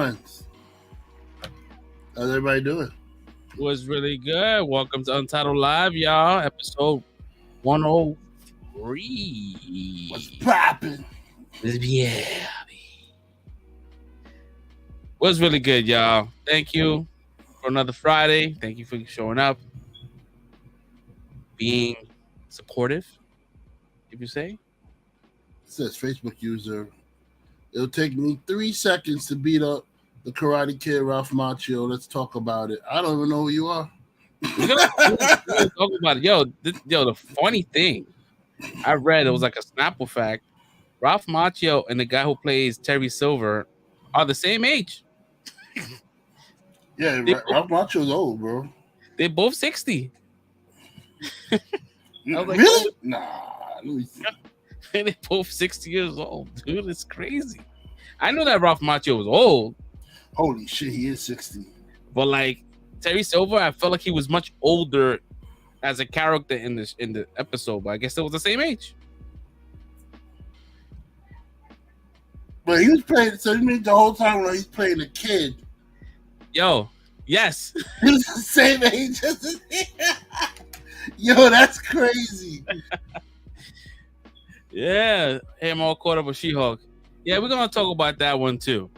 ones. How's everybody doing? Was really good. Welcome to Untitled Live, y'all. Episode 103. What's poppin'? Yeah. Was really good, y'all. Thank you for another Friday. Thank you for showing up, being supportive, if you say. It says Facebook user. It'll take me 3 seconds to beat up the Karate Kid Ralph Macchio. Let's talk about it. I don't even know who you are. We're gonna talk about it. Yo, the funny thing, I read it was like a Snapple fact. Ralph Macchio and the guy who plays Terry Silver are the same age. Yeah, Ralph Macchio's old, bro. They're both 60. I was like, really? Nah. Let me see. They're both 60 years old, dude. It's crazy. I know that Ralph Macchio was old. Holy shit, he is 60. But like Terry Silver, I felt like he was much older as a character in the episode. But I guess they was the same age. But he was playing. So you mean the whole time when he's playing a kid? Yo, yes. He was the same age as Yo, that's crazy. Yeah, him all caught up with She-Hulk. Yeah, we're gonna talk about that one too.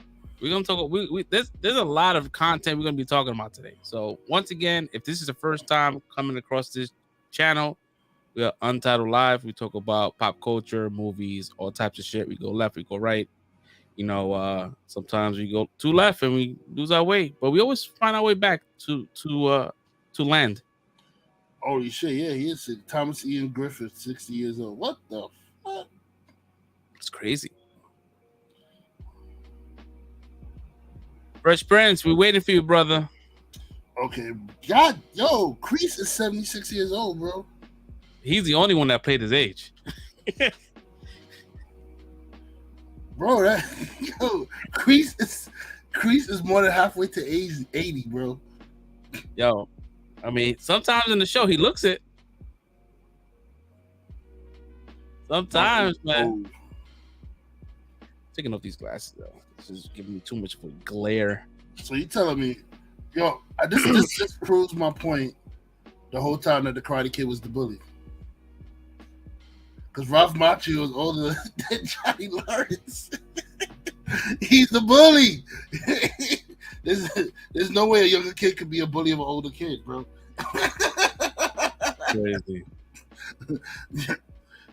We're gonna talk. There's a lot of content we're gonna be talking about today. So once again, if this is the first time coming across this channel, we are Untitled Live. We talk about pop culture, movies, all types of shit. We go left, we go right. You know, sometimes we go to left and we lose our way, but we always find our way back to land. Holy shit! Yeah, he is Thomas Ian Griffith, 60 years old. What the fuck? It's crazy. Fresh Prince, we're waiting for you, brother. Okay, God, yo, Kreese is 76 years old, bro. He's the only one that played his age. Bro, Kreese is more than halfway to age 80, bro. Yo, I mean, sometimes in the show he looks it. Sometimes, man. Taking off these glasses though. This is giving me too much of a glare. So you telling me, yo, this just proves my point the whole time that the Karate Kid was the bully. Because Ralph Macchio is older than Johnny Lawrence. He's the bully. There's no way a younger kid could be a bully of an older kid, bro. Crazy.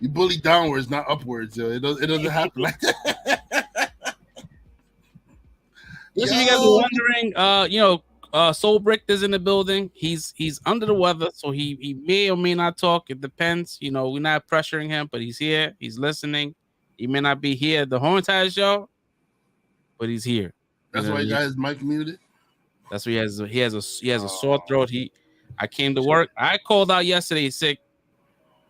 You bully downwards, not upwards, yo. It doesn't happen like that. Listen, you guys are wondering, Soul Brick is in the building. He's under the weather, so he may or may not talk. It depends. You know, we're not pressuring him, but he's here. He's listening. He may not be here the whole entire show, but he's here. That's why he got his mic muted. That's what he has a sore throat. I came to work. I called out yesterday sick,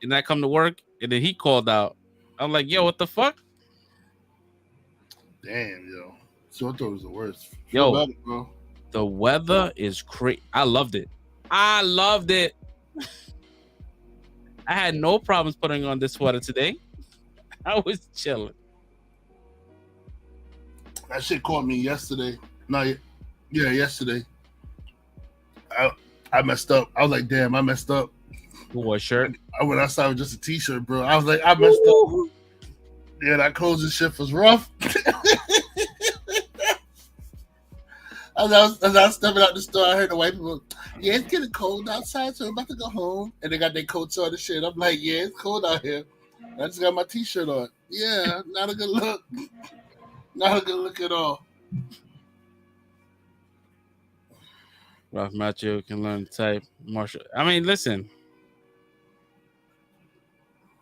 and I come to work, and then he called out. I'm like, yo, what the fuck? Damn, yo. Sore throat was the worst. Yo, better, bro. The weather is crazy. I loved it. I had no problems putting on this sweater today. I was chilling. That shit caught me yesterday. Yesterday. I messed up. I was like, damn, I messed up. What shirt? I went outside with just a t-shirt, bro. I was like, I messed up. Yeah, that closing shift was rough. As I was stepping out the store, I heard the white people, yeah, it's getting cold outside, so I'm about to go home. And they got their coats on and shit. I'm like, yeah, it's cold out here. I just got my t-shirt on. Yeah, not a good look. Not a good look at all. Ralph Macchio can learn to type. Marshall. I mean, listen.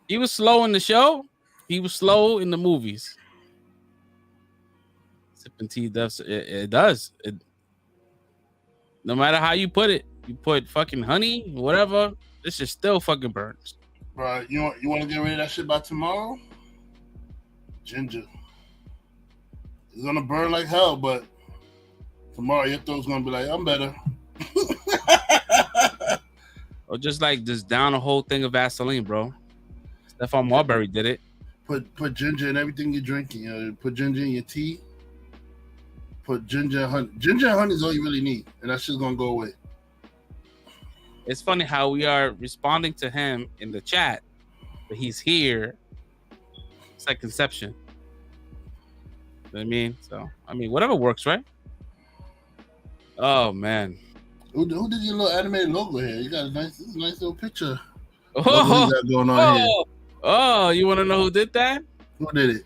He was slow in the show. He was slow in the movies. Sipping tea does it does. No matter how you put fucking honey, whatever, this shit still fucking burns. Bro, you want to get rid of that shit by tomorrow? Ginger. It's gonna burn like hell, but tomorrow your throat's gonna be like, I'm better. Or just down a whole thing of Vaseline, bro. Stephon Marbury did it. Put ginger in everything you're drinking. Put ginger in your tea. put ginger and honey. Ginger and honey is all you really need, and that shit's gonna go away. It's funny how we are responding to him in the chat, but he's here. It's like Conception. You know what I mean? So, I mean, whatever works, right? Oh, man. Who did your little animated logo here? You got a nice little picture. Oh, you got going on here. Oh, you want to know who did that? Who did it?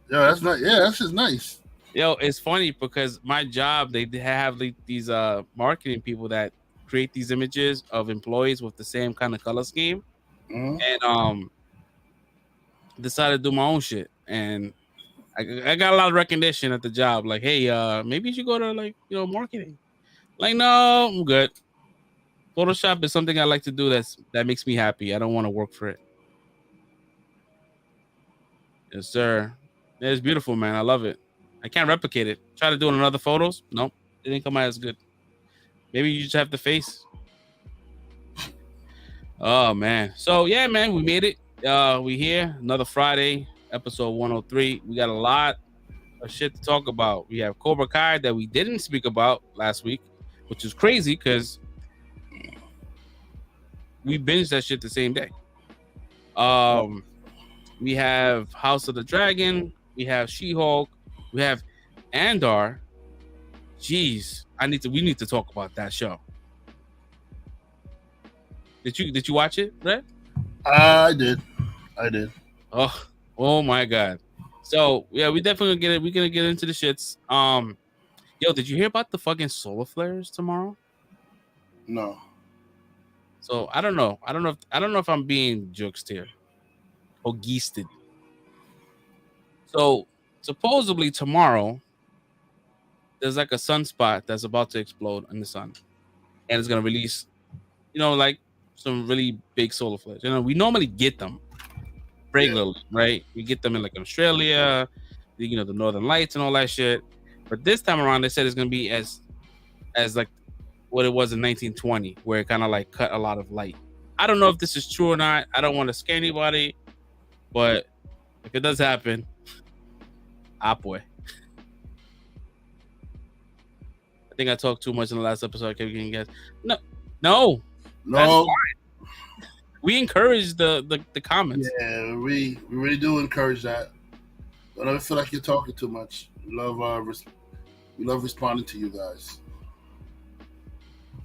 Yo, that's not. Yeah, that's just nice. Yo, it's funny because my job, they have like these marketing people that create these images of employees with the same kind of color scheme, and decided to do my own shit, and I got a lot of recognition at the job. Like, hey, maybe you should go to like marketing. Like, no, I'm good. Photoshop is something I like to do that makes me happy. I don't want to work for it. Yes, sir. It's beautiful, man. I love it. I can't replicate it. Try to do it in other photos. Nope. It didn't come out as good. Maybe you just have the face. Oh, man. So, yeah, man, we made it. We here. Another Friday, episode 103. We got a lot of shit to talk about. We have Cobra Kai that we didn't speak about last week, which is crazy because we binged that shit the same day. We have House of the Dragon. We have She-Hulk. We have Andor. Jeez, we need to talk about that show. Did you watch it, Brett? I did. Oh my God. So yeah, we definitely gonna get it. We're gonna get into the shits. Yo, did you hear about the fucking solar flares tomorrow? No. So I don't know if I'm being joked here or geested. So supposedly tomorrow there's like a sunspot that's about to explode in the sun, and it's gonna release, like some really big solar flares. We normally get them regularly, right? We get them in like Australia, the Northern Lights and all that shit. But this time around, they said it's gonna be as like what it was in 1920, where it kind of like cut a lot of light. I don't know if this is true or not. I don't want to scare anybody, but if it does happen, boy. I think I talked too much in the last episode. I kept getting guys. No. We encourage the comments. Yeah, we really do encourage that. Don't ever feel like you're talking too much. We love responding to you guys.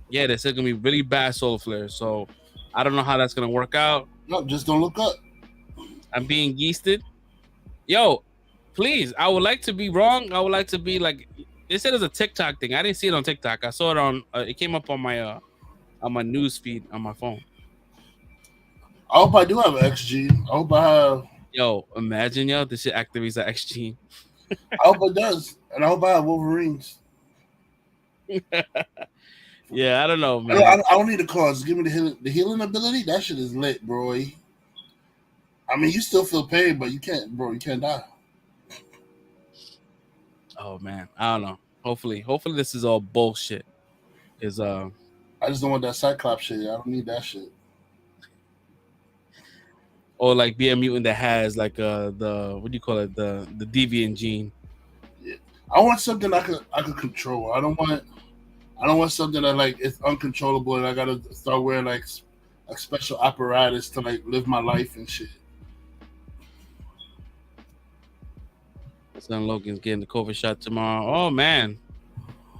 Yeah, they said gonna be really bad solar flares. So I don't know how that's gonna work out. No, just don't look up. I'm being geested. Yo, please. I would like to be wrong. I would like to be like. They said it's a TikTok thing. I didn't see it on TikTok. I saw it on. It came up on my news feed on my phone. I hope I do have an XG. I hope I have. Yo, imagine this shit activates an XG. I hope it does, and I hope I have Wolverines. Yeah, I don't know, man. I don't need a cause. Give me the healing ability. That shit is lit, bro. I mean, you still feel pain, but you can't die. Oh man, I don't know. Hopefully this is all bullshit. I just don't want that Cyclops shit. I don't need that shit. Or like be a mutant that has like the what do you call it, the deviant gene. Yeah, I want something I could control. I don't want something that like it's uncontrollable and I gotta start wearing like a special apparatus to like live my life and shit. Son Logan's getting the COVID shot tomorrow. Oh man,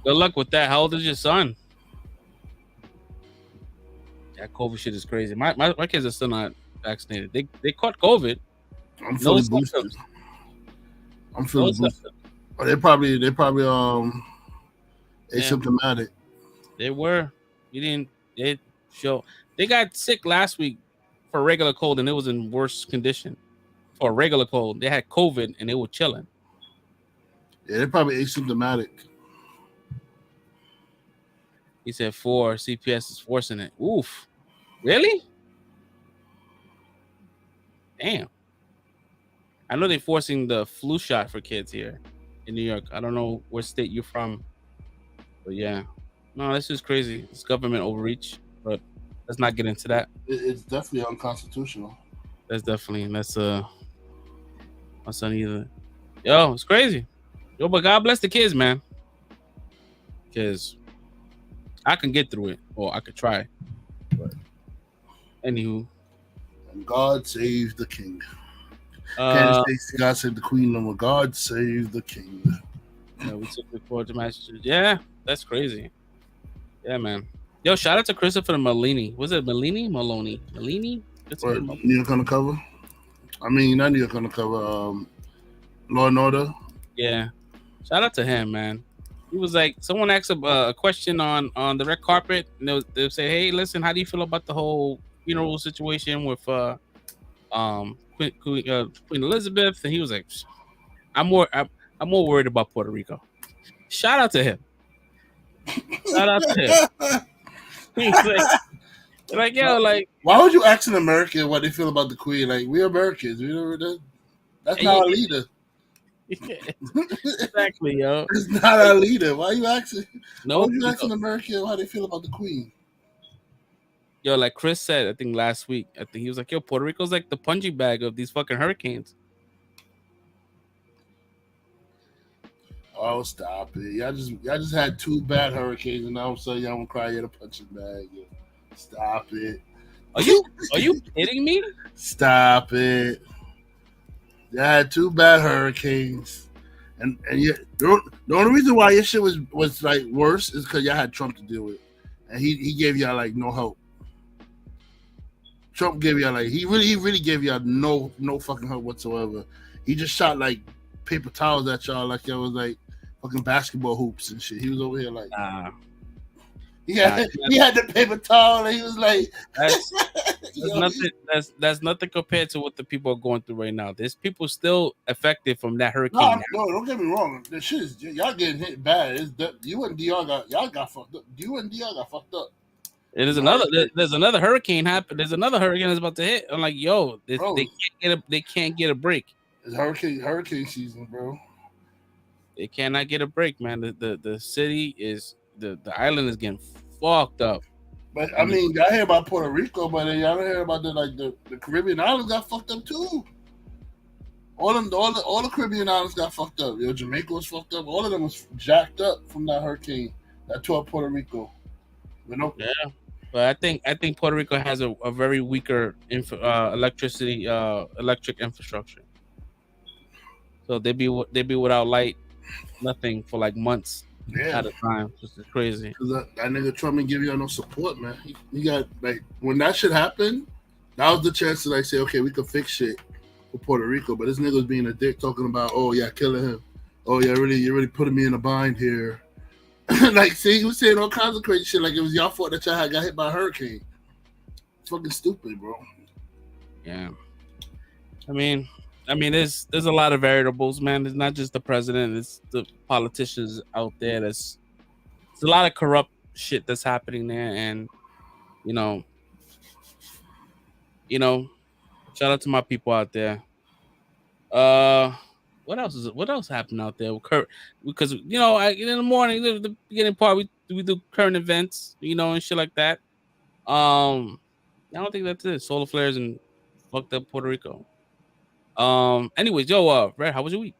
good luck with that. How old is your son? That COVID shit is crazy. My kids are still not vaccinated. They caught COVID. I'm fully boosted. I'm fully boosted. Oh, they probably asymptomatic. They were. They got sick last week for a regular cold and it was in worse condition. For a regular cold, they had COVID and they were chilling. Yeah, they're probably asymptomatic. He said 4. CPS is forcing it. Oof. Really? Damn. I know they're forcing the flu shot for kids here in New York. I don't know what state you're from. But yeah. No, this is crazy. It's government overreach. But let's not get into that. It's definitely unconstitutional. That's my son either. Yo, it's crazy. Yo, but God bless the kids, man. Because I can get through it, or I could try. But anywho, And God save the king. Can't uh, say God save the queen no more. God save the king. yeah, we took the forward to matches. Yeah, that's crazy. Yeah, man. Yo, shout out to Christopher Malini. Was it Malini? What, New York Undercover? I mean, not New York Undercover. Law and Order. Yeah, shout out to him, man. He was like, someone asked a question on the red carpet, and they say, "Hey, listen, how do you feel about the whole funeral situation with Queen Elizabeth?" And he was like, I'm more worried about Puerto Rico." Shout out to him. Shout out to him. He's like, yo, like, why would you ask an American what they feel about the Queen? Like, we're Americans. That's not our leader. Exactly, yo. It's not our leader. Why are you asking? No, why would you ask an American how they feel about the Queen? Yo, like Chris said, I think last week, I think he was like, yo, Puerto Rico's like the punching bag of these fucking hurricanes. Oh, stop it! Y'all just had 2 bad hurricanes, and now all of a sudden y'all want to cry at a punching bag. Stop it! Are you kidding me? Stop it! Y'all had 2 bad hurricanes, and the only reason why your shit was like worse is because y'all had Trump to deal with, and he gave y'all like no help. Trump gave y'all like he really gave y'all no fucking help whatsoever. He just shot like paper towels at y'all like it was like fucking basketball hoops and shit. He was over here like, he had the paper towel and he was like, that's nothing compared to what the people are going through right now. There's people still affected from that hurricane. No, don't get me wrong. The shit is y'all getting hit bad. You and DR got fucked up. You and DR got fucked up. There's another hurricane happen. There's another hurricane that's about to hit. I'm like, yo, they can't get a break. It's hurricane season, bro. They cannot get a break, man. The city is the island is getting fucked up. But I mean, y'all hear about Puerto Rico, but y'all don't hear about the Caribbean islands got fucked up too. All the Caribbean islands got fucked up. Yo, Jamaica was fucked up. All of them was jacked up from that hurricane that tore Puerto Rico. But I think Puerto Rico has a very weaker electric infrastructure. So they be without light, nothing for like months at a time. Just crazy. That nigga Trump didn't give y'all no support, man. He got like when that shit happened, that was the chance to like say, okay, we could fix shit for Puerto Rico. But this nigga was being a dick, talking about, oh yeah, killing him. Oh yeah, you're really putting me in a bind here. Like, see, he was saying all kinds of crazy shit. Like it was y'all fault that y'all had got hit by a hurricane. Fucking stupid, bro. Yeah. I mean, there's a lot of variables, man. It's not just the president; it's the politicians out there. There's a lot of corrupt shit that's happening there, and you know, shout out to my people out there. What else happened out there? Because in the morning, the beginning part, we do current events, and shit like that. I don't think that's it. Solar flares and fucked up Puerto Rico. Anyways, yo, Red, how was your week?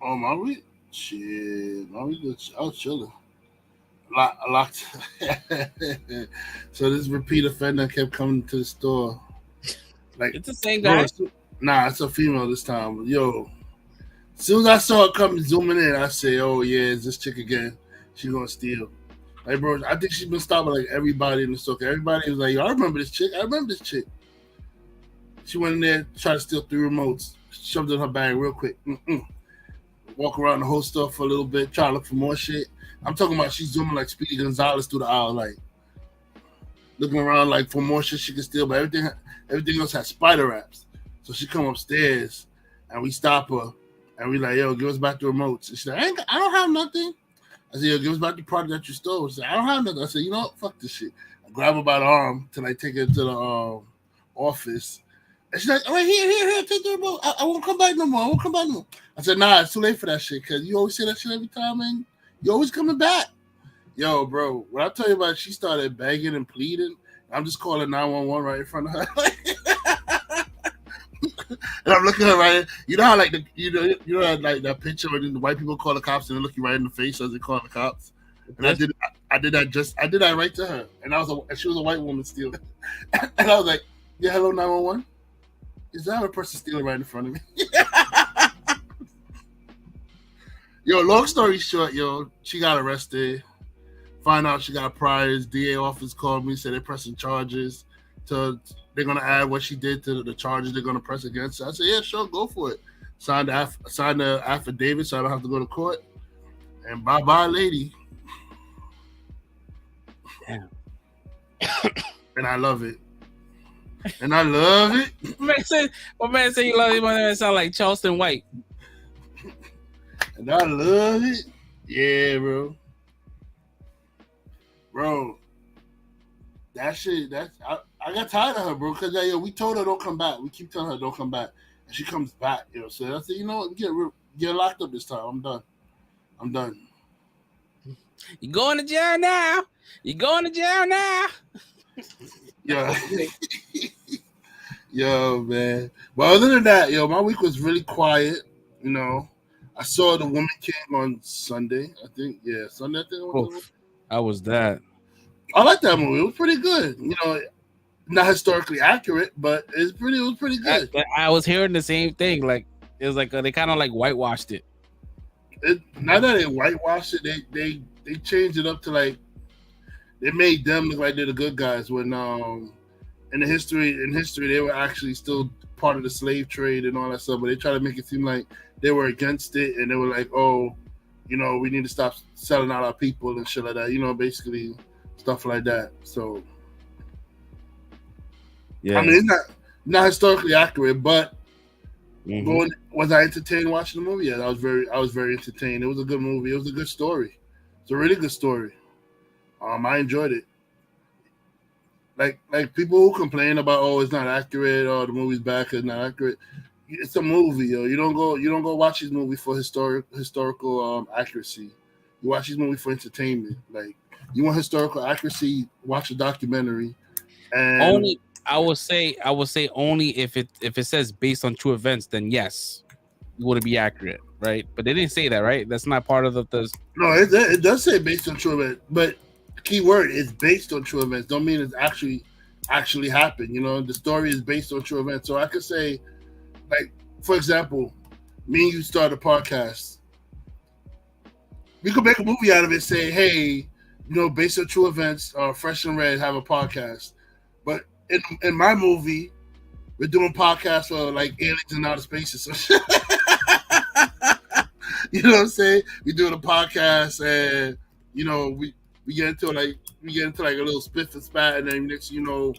Oh, my week? Shit, my week I was chilling. A lot. So this repeat offender kept coming to the store. Like it's the same guy. Nah, it's a female this time. Yo, as soon as I saw it come zooming in, I say, "Oh yeah, it's this chick again. She gonna steal." Like, bro, I think she's been stopping like everybody in the store. Everybody was like, "Yo, I remember this chick. She went in there, tried to steal 3 remotes, shoved it in her bag real quick. Walk around the whole store for a little bit, try to look for more shit. I'm talking about she's zooming like Speedy Gonzalez through the aisle, like looking around like for more shit she can steal, but everything else has spider wraps. So she come upstairs and we stop her and we like, yo, give us back the remotes. And she's like, I don't have nothing. I said, yo, give us back the product that you stole. She said, I don't have nothing. I said, you know what? Fuck this shit. I grab her by the arm till I take her to the office. And she's like, all right, here, take the remote. I won't come back no more. I said, nah, it's too late for that shit because you always say that shit every time and you always coming back. Yo, bro, when I tell you about it, she started begging and pleading. I'm just calling 911 right in front of her. And I'm looking at her right. You know how like you know how, like that picture where the white people call the cops and they look you right in the face as they call the cops. And I did that right to her. And she was a white woman still. And I was like, yeah, hello 911. Is that a person stealing right in front of me? Yo, long story short, yo, she got arrested. Find out she got priors. DA office called me, said they're pressing charges. They're gonna add what she did to the charges they're gonna press against her. I said, yeah, sure, go for it. Signed the affidavit, so I don't have to go to court. And bye, lady. Damn. And I love it. And I love it. My man said you love it. My man sound like Charleston White. And I love it. Yeah, bro. Bro, that shit, I got tired of her, bro, because we told her don't come back. We keep telling her don't come back. And she comes back, So I said, you know what, get locked up this time. I'm done. You going to jail now? Yeah. Yo, man. But other than that, my week was really quiet. I saw The Woman King on Sunday. I think, Sunday. How was that? I like that movie. It was pretty good. Not historically accurate, but it was pretty good. I was hearing the same thing. Like it was like they kind of like whitewashed it. Not that they whitewashed it, they changed it up to like they made them look like they're the good guys when in history they were actually still part of the slave trade and all that stuff, but they try to make it seem like they were against it and they were like, oh, we need to stop selling out our people and shit like that. Basically stuff like that. So yeah, I mean it's not historically accurate, but was I entertained watching the movie? Yeah, I was very entertained. It was a good movie. It was a good story. It's a really good story. I enjoyed it. Like people who complain about it's not accurate or the movie's bad because it's not accurate. It's a movie, yo. You don't go watch these movies for historical accuracy. You watch these movies for entertainment. Like you want historical accuracy, watch a documentary. And only I would say only if it says based on true events, then yes, it would be accurate, right? But they didn't say that, right? That's not part of the. No, it does say based on true events, but key word is based on true events. Don't mean it's actually happened. The story is based on true events. So I could say, like, for example, me and you start a podcast. We could make a movie out of it. Say, hey, based on true events, Fresh and Red have a podcast. But in my movie, we're doing podcasts for like aliens in outer space or something. You know what I'm saying? We're doing a podcast and we get into like a little spiff and spat, and then next and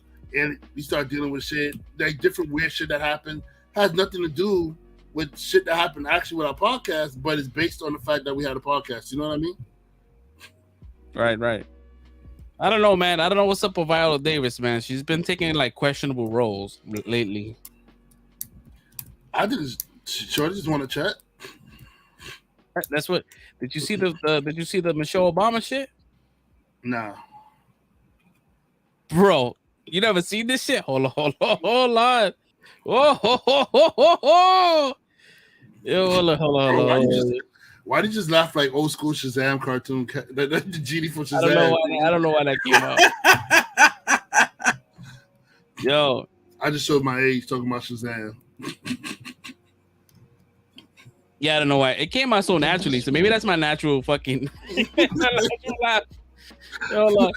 we start dealing with shit like different weird shit that happened. Has nothing to do with shit that happened actually with our podcast, but it's based on the fact that we had a podcast. You know what I mean? Right. I don't know, man. I don't know what's up with Viola Davis, man. She's been taking like questionable roles lately. I just want to chat. That's what. Did you see the Michelle Obama shit? Nah. Bro, you never seen this shit? Hold on. Oh. Yo, hold on. Why did you just laugh like old school Shazam cartoon? The genie from Shazam. I don't know why that came out. Yo, I just showed my age talking about Shazam. Yeah, I don't know why. It came out so naturally, so maybe that's my natural fucking laugh. Hold on.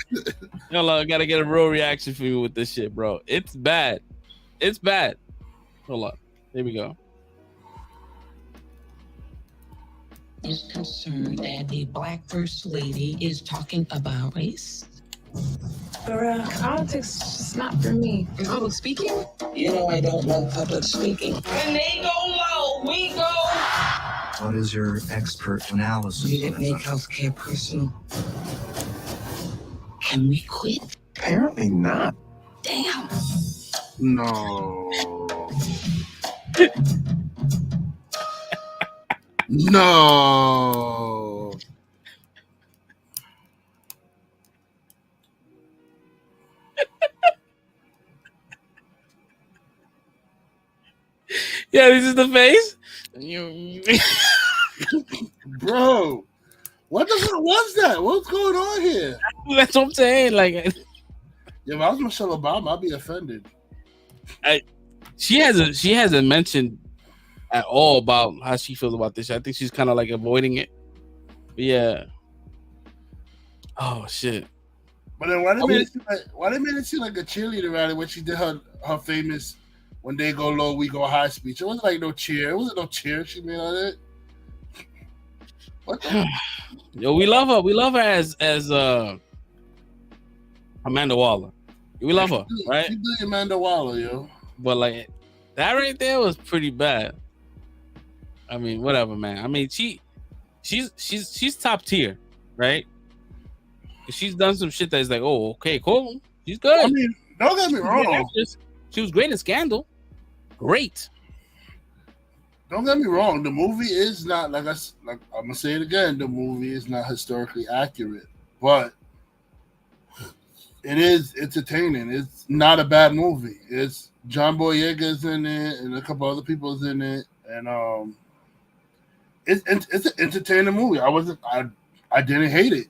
I gotta get a real reaction for you with this shit, bro. It's bad. Hold on. Here we go. Is concerned that the black first lady is talking about race. Politics is just not for me. Public speaking? I don't know public speaking. When they go low, we go. What is your expert analysis? You didn't make healthcare personal. Can we quit? Apparently not. Damn. No. No. Yeah, this is the face. Bro, what the fuck was that? What's going on here? That's what I'm saying. Like, Yeah, if I was Michelle Obama, I'd be offended. she hasn't mentioned at all about how she feels about this. I think she's kind of like avoiding it. But yeah. Oh shit. But then why they made it seem like a cheerleader rally when she did her famous "When They Go Low, We Go High" speech? It wasn't like no cheer. It wasn't no cheer she made on it. What the? Yo, we love her. We love her as Amanda Waller. We love her, right? She did Amanda Waller, yo. But like that right there was pretty bad. I mean, whatever, man. I mean, she's top tier, right? She's done some shit that's like, oh, okay, cool. She's good. I mean, don't get me wrong. She was great in Scandal. Great. Don't get me wrong. The movie is not like I'm gonna say it again. The movie is not historically accurate, but it is entertaining. It's not a bad movie. It's John Boyega's in it, and a couple other people's in it, and it's an entertaining movie. I didn't hate it.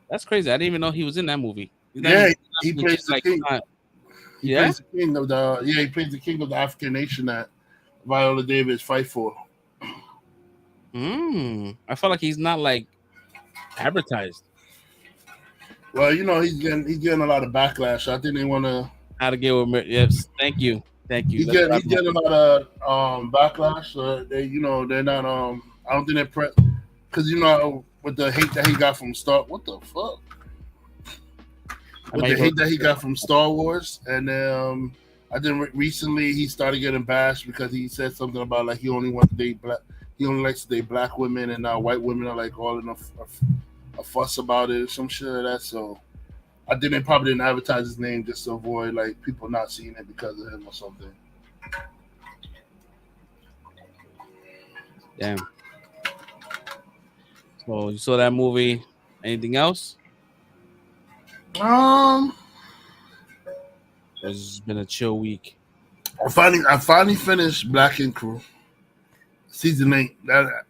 That's crazy. I didn't even know he was in that movie. He plays the king. He plays the king of the African nation that Viola Davis fight for. I feel like he's not like advertised. Well, he's getting a lot of backlash. I think they want to. How to get with? Yes, thank you. He's getting a lot of backlash. They're not. I don't think they're because with the hate that he got from what the fuck? With the hate that he got from Star Wars, and I think recently he started getting bashed because he said something about like he only wants to date black. He only likes to date black women, and now white women are like all in a fuss about it or some shit like that. So I think they probably didn't advertise his name just to avoid like people not seeing it because of him or something. Damn. So you saw that movie? Anything else? It's been a chill week. I finally finished Black and Crew season 8. I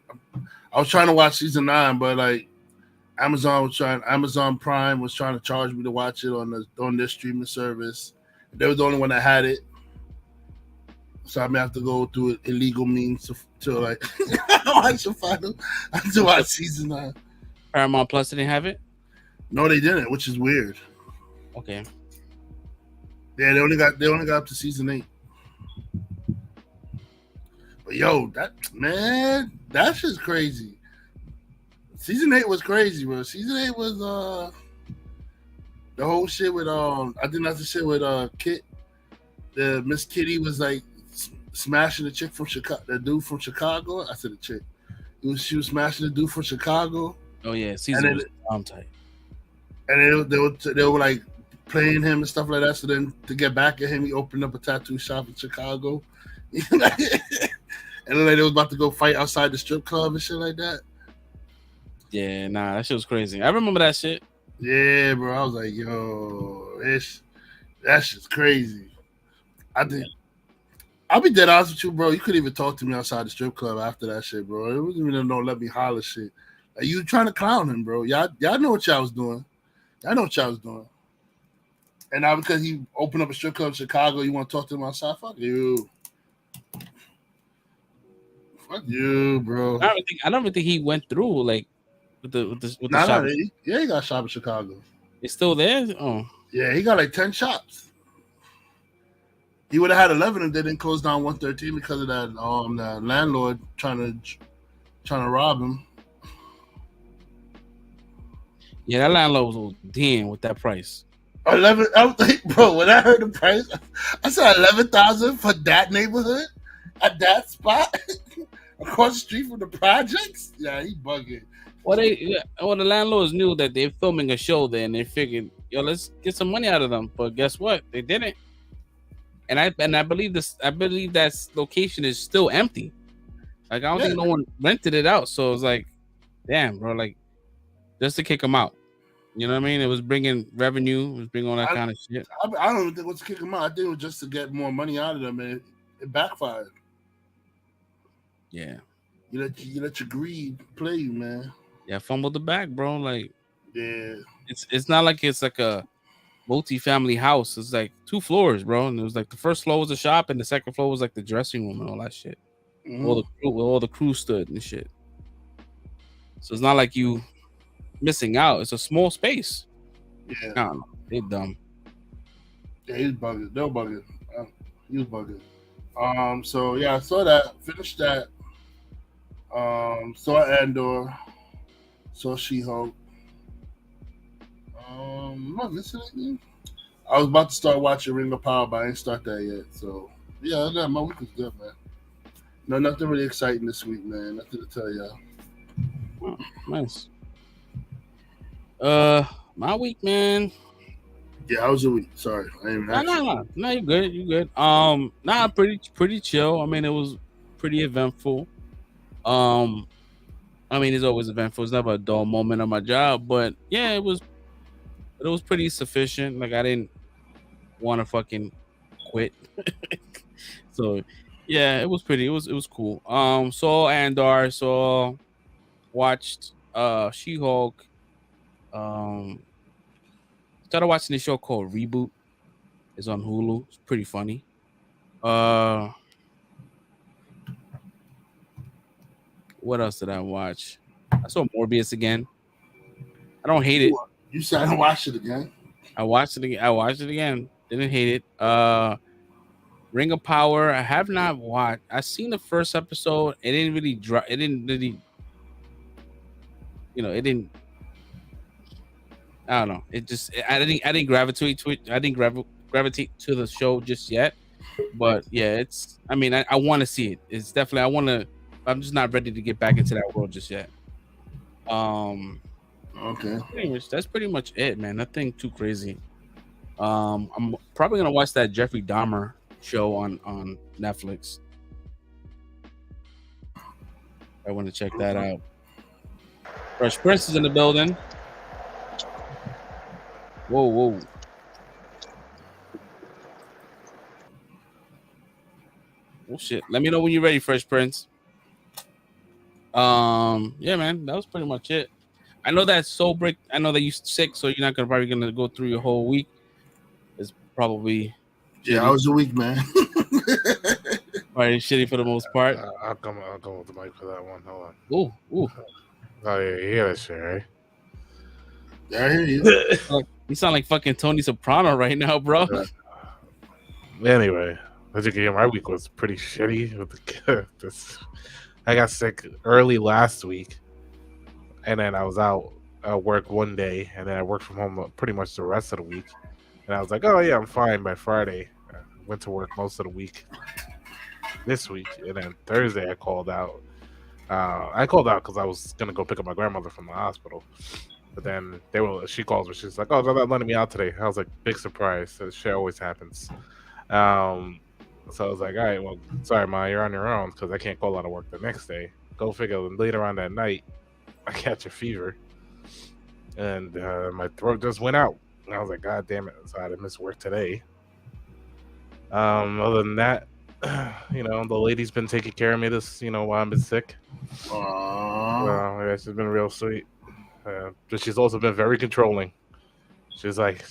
was trying to watch season 9, but like Amazon Prime was trying to charge me to watch it on their streaming service. They were the only one that had it, so I'm gonna have to go through illegal means to like watch the final. I have to watch season 9. Paramount Plus didn't have it? No, they didn't, which is weird. Okay. Yeah, they only got up to season 8. But yo, that's just crazy. Season 8 was crazy, bro. Season 8 was the whole shit with I think that's the shit with Kit. The Miss Kitty was like smashing the chick from Chicago, the dude from Chicago. I said the chick. She was smashing the dude from Chicago. Oh yeah, season was tight. And they were like playing him and stuff like that. So then to get back at him, he opened up a tattoo shop in Chicago. And then they was about to go fight outside the strip club and shit like that. Yeah, nah, that shit was crazy. I remember that shit. Yeah, bro. I was like, yo, that's just crazy. I'll be dead honest with you, bro. You couldn't even talk to me outside the strip club after that shit, bro. It wasn't even no let me holler shit. Like, you trying to clown him, bro. Y'all know what y'all was doing. Y'all know what y'all was doing. And now because he opened up a strip club in Chicago, you want to talk to him outside? Fuck you. Fuck you, bro. I don't even think he went through like with the shop. Yeah, he got a shop in Chicago. It's still there? Oh. Yeah, he got like 10 shops. He would have had 11 if they didn't close down 113 because of that the landlord trying to rob him. Yeah, that landlord was damn with that price. 11. I was like, bro, when I heard the price, I said 11,000 for that neighborhood at that spot across the street from the projects. Yeah, he bugging. Well, the landlords knew that they're filming a show there, and they figured, yo, let's get some money out of them. But guess what? They didn't. And I believe that location is still empty. Like I don't think no one rented it out. So it was like, damn, bro, like just to kick them out. You know what I mean? It was bringing revenue. It was bringing all that kind of shit. I don't even think it was to kick them out. I think it was just to get more money out of them, and it backfired. Yeah. You let your greed play you, man. Yeah, fumbled the bag, bro. Like Yeah. it's not like it's like a multi-family house. It's like 2 floors, bro. And it was like the first floor was a shop and the second floor was like the dressing room and all that shit. Mhm. Where all the crew stood and shit. So it's not like you missing out. It's a small space. Yeah. I don't know. They dumb. Yeah, he's bugging. They're bugging. He was bugging. So yeah, I saw that. Finished that. Saw Andor. Saw She-Hulk. I'm not missing anything. I was about to start watching Ring of Power, but I didn't start that yet. So yeah, my week was good, man. No, nothing really exciting this week, man. Nothing to tell y'all. Oh, nice. My week, man. Yeah, how was your week? Sorry, I didn't even ask you. No, you good. You good. Pretty chill. I mean, it was pretty eventful. I mean, it's always eventful. It's never a dull moment on my job, but yeah, it was pretty sufficient. Like I didn't want to fucking quit. So yeah, it was pretty. It was cool. Saw Andor. Watched She-Hulk. Started watching this show called Reboot. It's on Hulu. It's pretty funny. What else did I watch? I saw Morbius again. I don't hate it. You said I watch it again. I watched it again. Didn't hate it. Ring of Power. I have not watched. I seen the first episode. It didn't really drop. It didn't really. It didn't. I don't know. It just. I didn't gravitate to it. I didn't gravitate to the show just yet. But yeah, it's. I mean, I want to see it. It's definitely. I want to. I'm just not ready to get back into that world just yet. Okay. That's pretty much it, man. Nothing too crazy. I'm probably gonna watch that Jeffrey Dahmer show on Netflix. I want to check that out. Fresh Prince is in the building. Whoa. Oh shit. Let me know when you're ready, Fresh Prince. Yeah, man, that was pretty much it. I know that I know that you're sick, so you're not probably gonna go through your whole week. It's probably yeah. How was your week, man? Probably shitty for the most part. I'll come with the mic for that one. Hold on. Ooh. Oh yeah, you hear that shit, right? Yeah, I hear you. You sound like fucking Tony Soprano right now, bro. Anyway, as you can hear, my week was pretty shitty. I got sick early last week, and then I was out at work one day, and then I worked from home pretty much the rest of the week. And I was like, oh yeah, I'm fine by Friday. I went to work most of the week this week, and then Thursday I called out. I called out because I was gonna go pick up my grandmother from the hospital, but then she calls me. She's like, oh, they're not letting me out today. I was like, big surprise. That shit always happens. So I was like, all right, well, sorry, Ma, you're on your own because I can't call out of work the next day. Go figure. Later on that night, I catch a fever, and my throat just went out. And I was like, God damn it! So I had to miss work today. Other than that, the lady's been taking care of me while I've been sick. Yeah, she's been real sweet. But she's also been very controlling. She's like,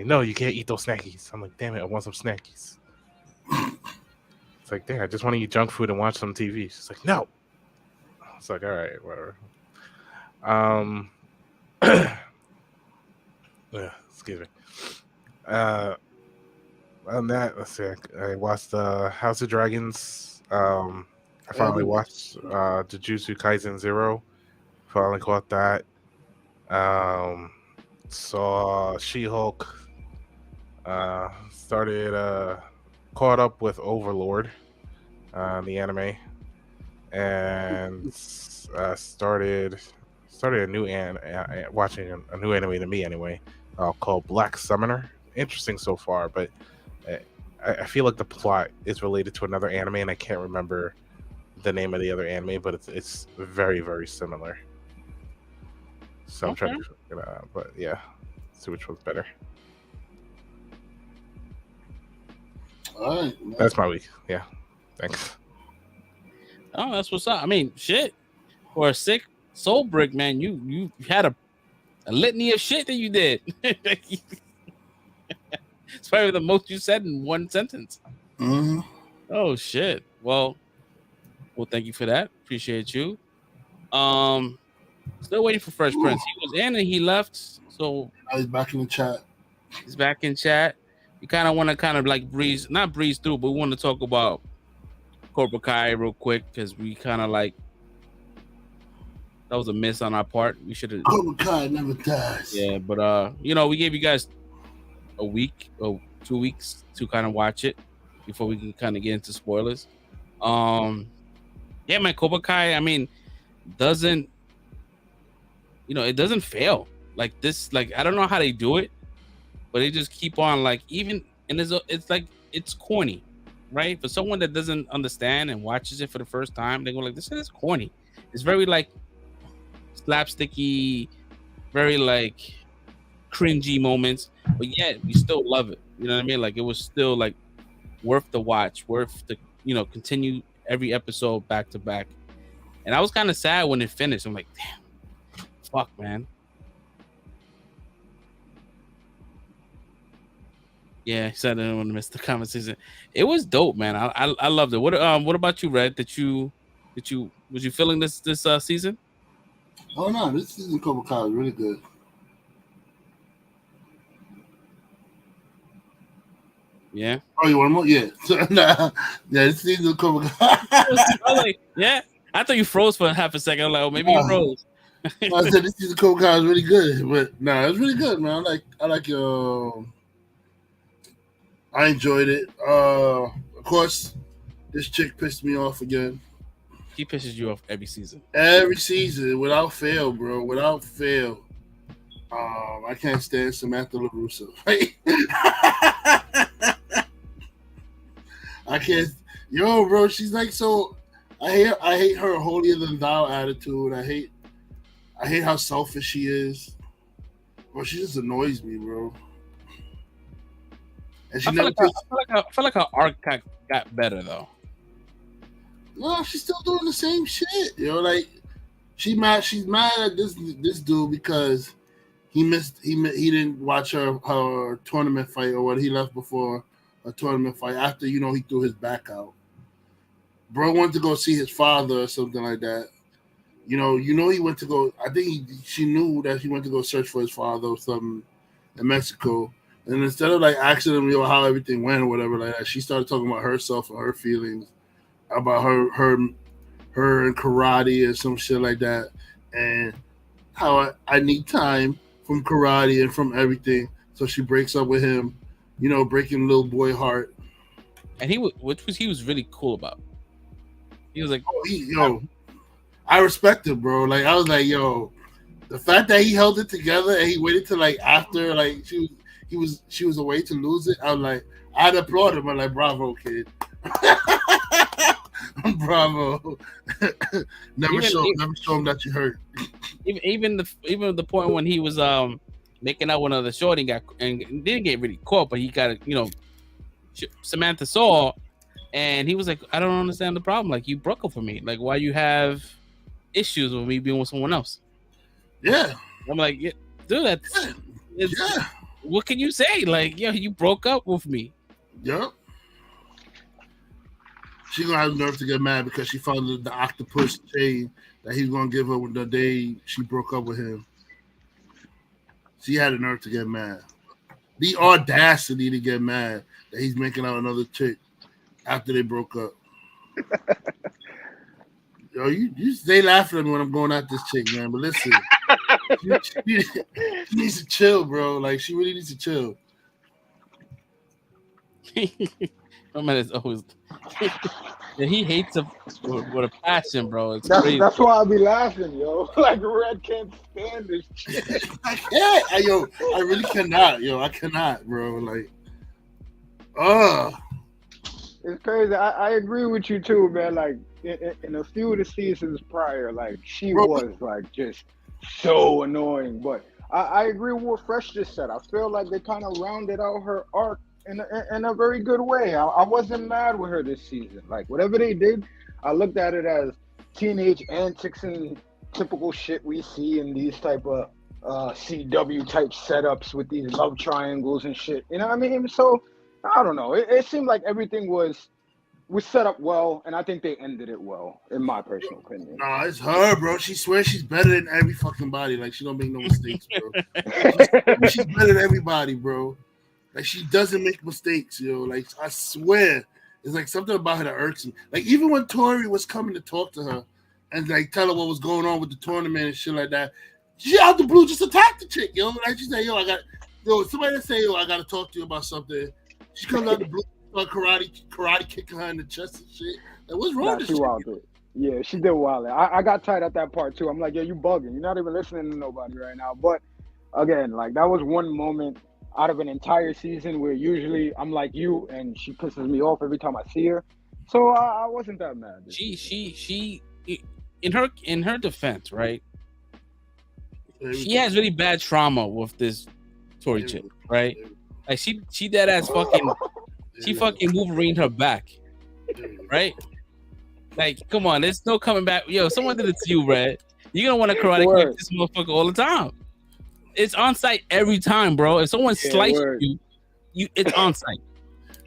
no, you can't eat those snackies. I'm like, damn it, I want some snackies. It's like, damn, I just want to eat junk food and watch some TV. She's like, no. It's like, all right, whatever. Yeah, excuse me. On that, let's see. I watched House of Dragons. I finally watched Jujutsu Kaisen 0. Finally caught that. Saw She-Hulk. Caught up with Overlord, the anime, and started a new watching a new anime to me anyway, called Black Summoner. Interesting so far, but I feel like the plot is related to another anime, and I can't remember the name of the other anime, but it's very, very similar. So I'm trying to figure it out, but yeah, see which one's better. All right, that's my week. Yeah, thanks. Oh, that's what's up. I mean, shit. For a sick soul brick, man, you had a litany of shit that you did. It's probably the most you said in one sentence. Mm-hmm. Oh shit. Well, thank you for that. Appreciate you. Still waiting for Fresh Prince. He was in and he left, so Now he's back in the chat. he's back in chat. We kind of want to like not breeze through, but we want to talk about Cobra Kai real quick because we kind of like that was a miss on our part. We should have. Cobra Kai never dies. Yeah, but we gave you guys a week or 2 weeks to kind of watch it before we can kind of get into spoilers. Yeah, man, Cobra Kai, I mean, doesn't it doesn't fail. Like this, like I don't know how they do it, but they just keep on like it's like it's corny, right? For someone that doesn't understand and watches it for the first time, they go like, this is corny. It's very like slapsticky, very like cringy moments, but yet we still love it. You know what I mean? Like it was still like worth the watch, worth the continue every episode back to back. And I was kind of sad when it finished. I'm like, damn, fuck, man. Yeah, he said I didn't want to miss the conversation. It was dope, man. I loved it. What about you, Red? Was you feeling this season? Oh no, this season of Cobra Kai is really good. Yeah. Oh, you want more? Yeah. Nah. Yeah, this season of Cobra Kai. I was like, yeah. I thought you froze for half a second. I'm like, oh, maybe you froze. I said this season of Cobra Kai is really good, but nah, it's really good, man. I like I enjoyed it. Of course, this chick pissed me off again. He pisses you off every season. Every season, without fail, bro. Without fail. I can't stand Samantha LaRusso. I can't. Yo, bro, she's like so. I hate her holier than thou attitude. I hate how selfish she is. Bro, she just annoys me, bro. And she I feel like her arc got better though. No, she's still doing the same shit. Like she's mad at this dude because he didn't watch her tournament fight, or what, he left before a tournament fight after he threw his back out. Bro wanted to go see his father or something like that. He went to go. I think she knew that he went to go search for his father or something in Mexico. And instead of like asking him how everything went or whatever like that, she started talking about herself and her feelings about her and karate and some shit like that, and how I need time from karate and from everything. So she breaks up with him, breaking little boy heart. And he was really cool about. He was like, I respect him, bro. Like I was like, yo, the fact that he held it together and he waited till like after like she was away to lose it. I was like, I'd applaud him. I'm like, bravo, kid. Bravo. never show him that you hurt. Even the point when he was making out with another shorty and didn't get really caught, but he got Samantha saw, and he was like, I don't understand the problem. Like, you broke up with me. Like, why you have issues with me being with someone else? Yeah. I'm like, yeah, dude, yeah. What can you say? Like, you broke up with me. Yep. She gonna have the nerve to get mad because she found the octopus chain that he's gonna give her the day she broke up with him. She had the nerve to get mad. The audacity to get mad that he's making out another chick after they broke up. Yo, you stay laughing at me when I'm going at this chick, man. But listen, she needs to chill, bro. Like, she really needs to chill. No man is always. He hates it with a passion, bro. It's crazy. That's why I be laughing, yo. Like, Red can't stand this shit. I can't. I really cannot, yo. I cannot, bro. Like, it's crazy. I agree with you too, man. Like, in a few of the seasons prior, like, she was like just so annoying. But I agree with what Fresh just said. I feel like they kind of rounded out her arc in a very good way. I wasn't mad with her this season. Like, whatever they did, I looked at it as teenage antics and typical shit we see in these type of CW type setups with these love triangles and shit. You know what I mean? So I don't know. It seemed like everything was set up well, and I think they ended it well, in my personal opinion. Nah, it's her, bro. She swears she's better than every fucking body. Like, she don't make no mistakes, bro. She's better than everybody, bro. Like, she doesn't make mistakes, yo. Like, I swear. It's like something about her that irks me. Like, even when Tori was coming to talk to her and, like, tell her what was going on with the tournament and shit like that, she out the blue just attacked the chick, yo. Like, she said, somebody that say, I got to talk to you about something. She comes out the blue. Karate kicking her in the chest and shit. Like, what's wrong with this shit? Yeah, she did wild. I got tired at that part too. I'm like, you bugging. You're not even listening to nobody right now. But again, like, that was one moment out of an entire season where usually I'm like you and she pisses me off every time I see her. So I wasn't that mad. She in her defense, right? She has really bad trauma with this Tory chick, right? Like, she dead ass fucking. She fucking Wolverine her back, right? Like, come on, there's no coming back. Yo, someone did it to you, Red. You're gonna want to karate kick this motherfucker all the time. It's on site every time, bro. If someone slices you, it's on site.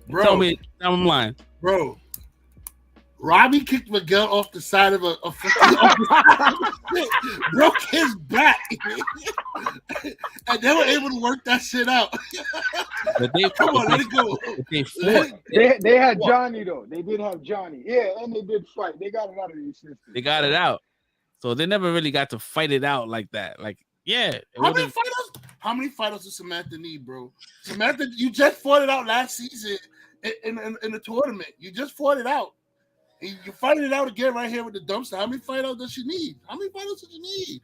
Bro, tell me I'm lying. Bro, Robbie kicked Miguel off the side of a broke his back, and they were able to work that shit out. But Come on, let it go. They had Johnny though. They did have Johnny. Yeah, and they did fight. They got it out of these systems. They got it out, so they never really got to fight it out like that. Like, yeah. How many fighters does Samantha need, bro? Samantha, you just fought it out last season in the tournament. You just fought it out. You're fighting it out again right here with the dumpster. How many fighters does she need? How many fighters does she need?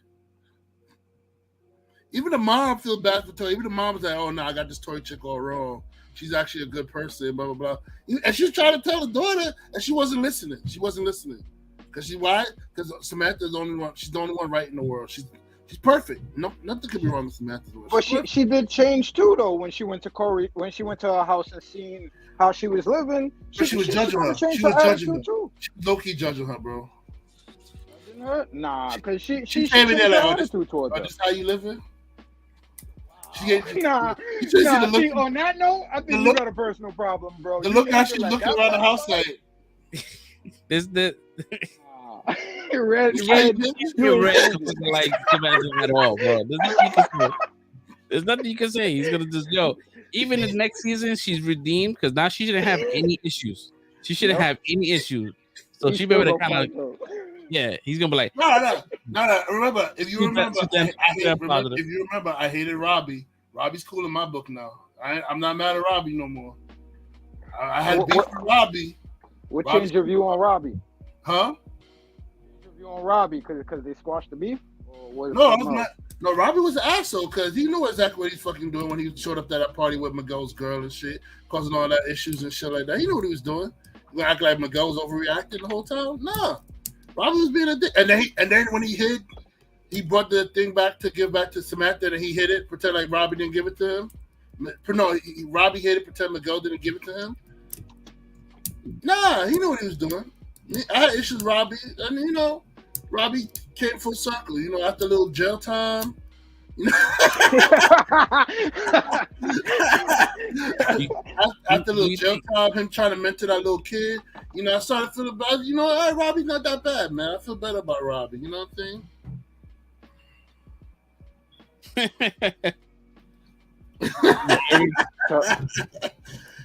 Even the mom feels bad for Tori. Even the mom was like, oh, no, I got this Tori chick all wrong. She's actually a good person, blah, blah, blah. And she was trying to tell the daughter, and she wasn't listening. She wasn't listening. Because why? Because Samantha's the only one. She's the only one right in the world. She's perfect. No, nothing could be wrong with Samantha. But she did change too, though, when she went to her house and seen how she was living. She was judging her. She was judging her. Too. She was low-key judging her, bro. Judging her? Nah, because she came in there like, attitude towards her. This how you living? Nah. See, on that note, I think you got a personal problem, bro. The look how she looking around the house like. This the. Red like Samantha at all, bro. There's nothing you can say. He's gonna just even in the next season, she's redeemed because now she shouldn't have any issues. She shouldn't have any issues. So she be able to kind of, he's gonna be like, no. Remember, if you remember, I hated Robbie. Robbie's cool in my book now. I'm not mad at Robbie no more. I had beef with Robbie. What changed your view on Robbie? Huh? On Robbie because they squashed the beef? No, Robbie was an asshole because he knew exactly what he's fucking doing when he showed up at that party with Miguel's girl and shit, causing all that issues and shit like that. He knew what he was doing. You gonna act like Miguel was overreacting the whole time? Nah. Robbie was being a dick. And then when he hid, he brought the thing back to give back to Samantha and he hid it, pretend like Robbie didn't give it to him. No, Robbie hid it, pretend Miguel didn't give it to him. Nah, he knew what he was doing. I had issues with Robbie, and Robbie came full circle, after a little jail time. After a little jail time, him trying to mentor that little kid, I started feeling bad. Robbie's not that bad, man. I feel better about Robbie. You know what I'm saying?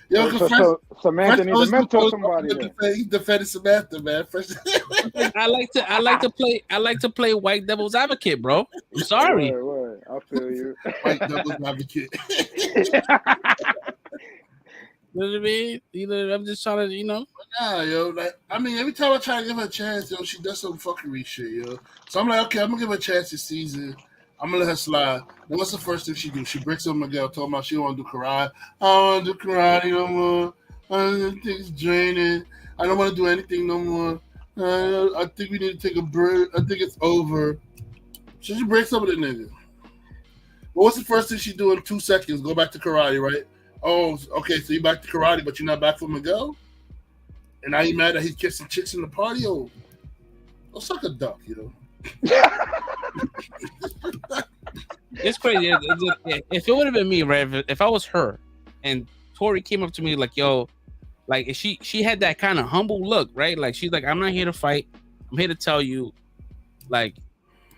So Samantha needs to mentor somebody. He defended Samantha, man. I like to play white devil's advocate, bro. I'm sorry. Word. I feel you. White devil's advocate. You know what I mean? I'm just trying to, Nah, yo. Every time I try to give her a chance, she does some fuckery shit, yo. So I'm like, okay, I'm gonna give her a chance this season. I'm gonna let her slide. Then what's the first thing she do? She breaks up Miguel, talking about she don't want to do karate. I don't want to do karate no more. I think it's draining. I don't want to do anything no more. I think we need to take a break. I think it's over. So she breaks up with a nigga. Well, what's the first thing she do in 2 seconds? Go back to karate, right? Oh, okay, so you're back to karate, but you're not back for Miguel? And now you mad that he's kissing chicks in the party? Oh, go suck a duck, you know. It's crazy. If it would have been me, right? If I was her, and Tori came up to me like, "Yo," like she had that kind of humble look, right? Like she's like, "I'm not here to fight. I'm here to tell you, like,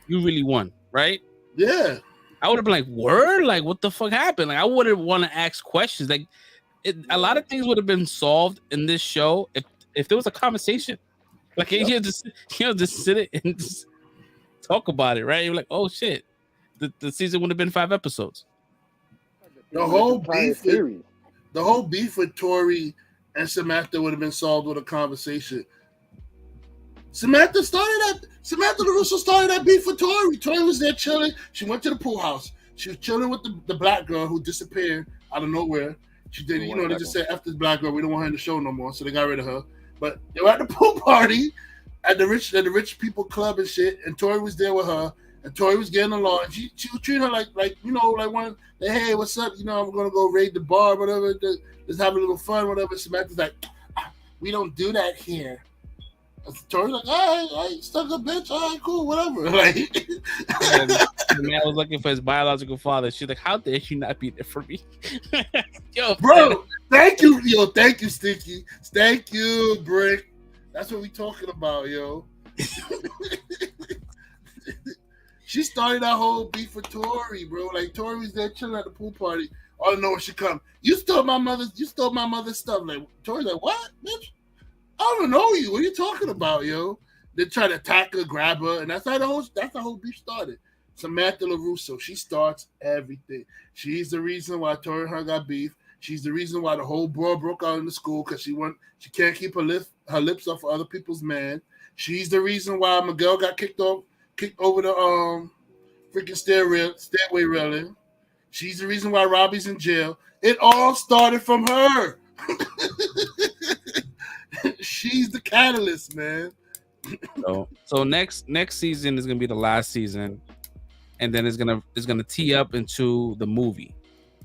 you really won, right?" Yeah. I would have been like, "Word? Like, what the fuck happened?" Like, I would have want to ask questions. Like, a lot of things would have been solved in this show if there was a conversation. Like, you know, just sit it and just talk about it, right? You're like, "Oh shit." The season would have been 5 episodes. The whole beef with Tori and Samantha would have been solved with a conversation. Samantha LaRusso started that beef with Tori. Tori was there chilling. She went to the pool house. She was chilling with the black girl who disappeared out of nowhere. She did, you know, they just said, F this black girl, we don't want her in the show no more. So they got rid of her. But they were at the pool party at the rich people club and shit, and Tori was there with her. And Tori was getting along, and she was treating her like you know, like one, like, hey, what's up? You know, I'm gonna go raid the bar, whatever. Just have a little fun, whatever. Samantha's like, we don't do that here. And Tori's like, all right, stuck a bitch, all right, cool, whatever. Like, the man was looking for his biological father. She's like, how dare she not be there for me? Yo, bro, thank you, Stinky, thank you, Brick. That's what we talking about, yo. She started that whole beef with Tori, bro. Like Tori was there chilling at the pool party. All I know when she come, you stole my mother's stuff. Like Tori's like, what, bitch? I don't know you. What are you talking about, yo? They try to attack her, grab her, and that's how the whole beef started. Samantha LaRusso, she starts everything. She's the reason why Tori and her got beef. She's the reason why the whole brawl broke out in the school because she can't keep her lips off of other people's man. She's the reason why Miguel got kicked over the freaking stairway railing. She's the reason why Robbie's in jail. It all started from her. She's the catalyst, man. So next season is gonna be the last season, and then it's gonna tee up into the movie,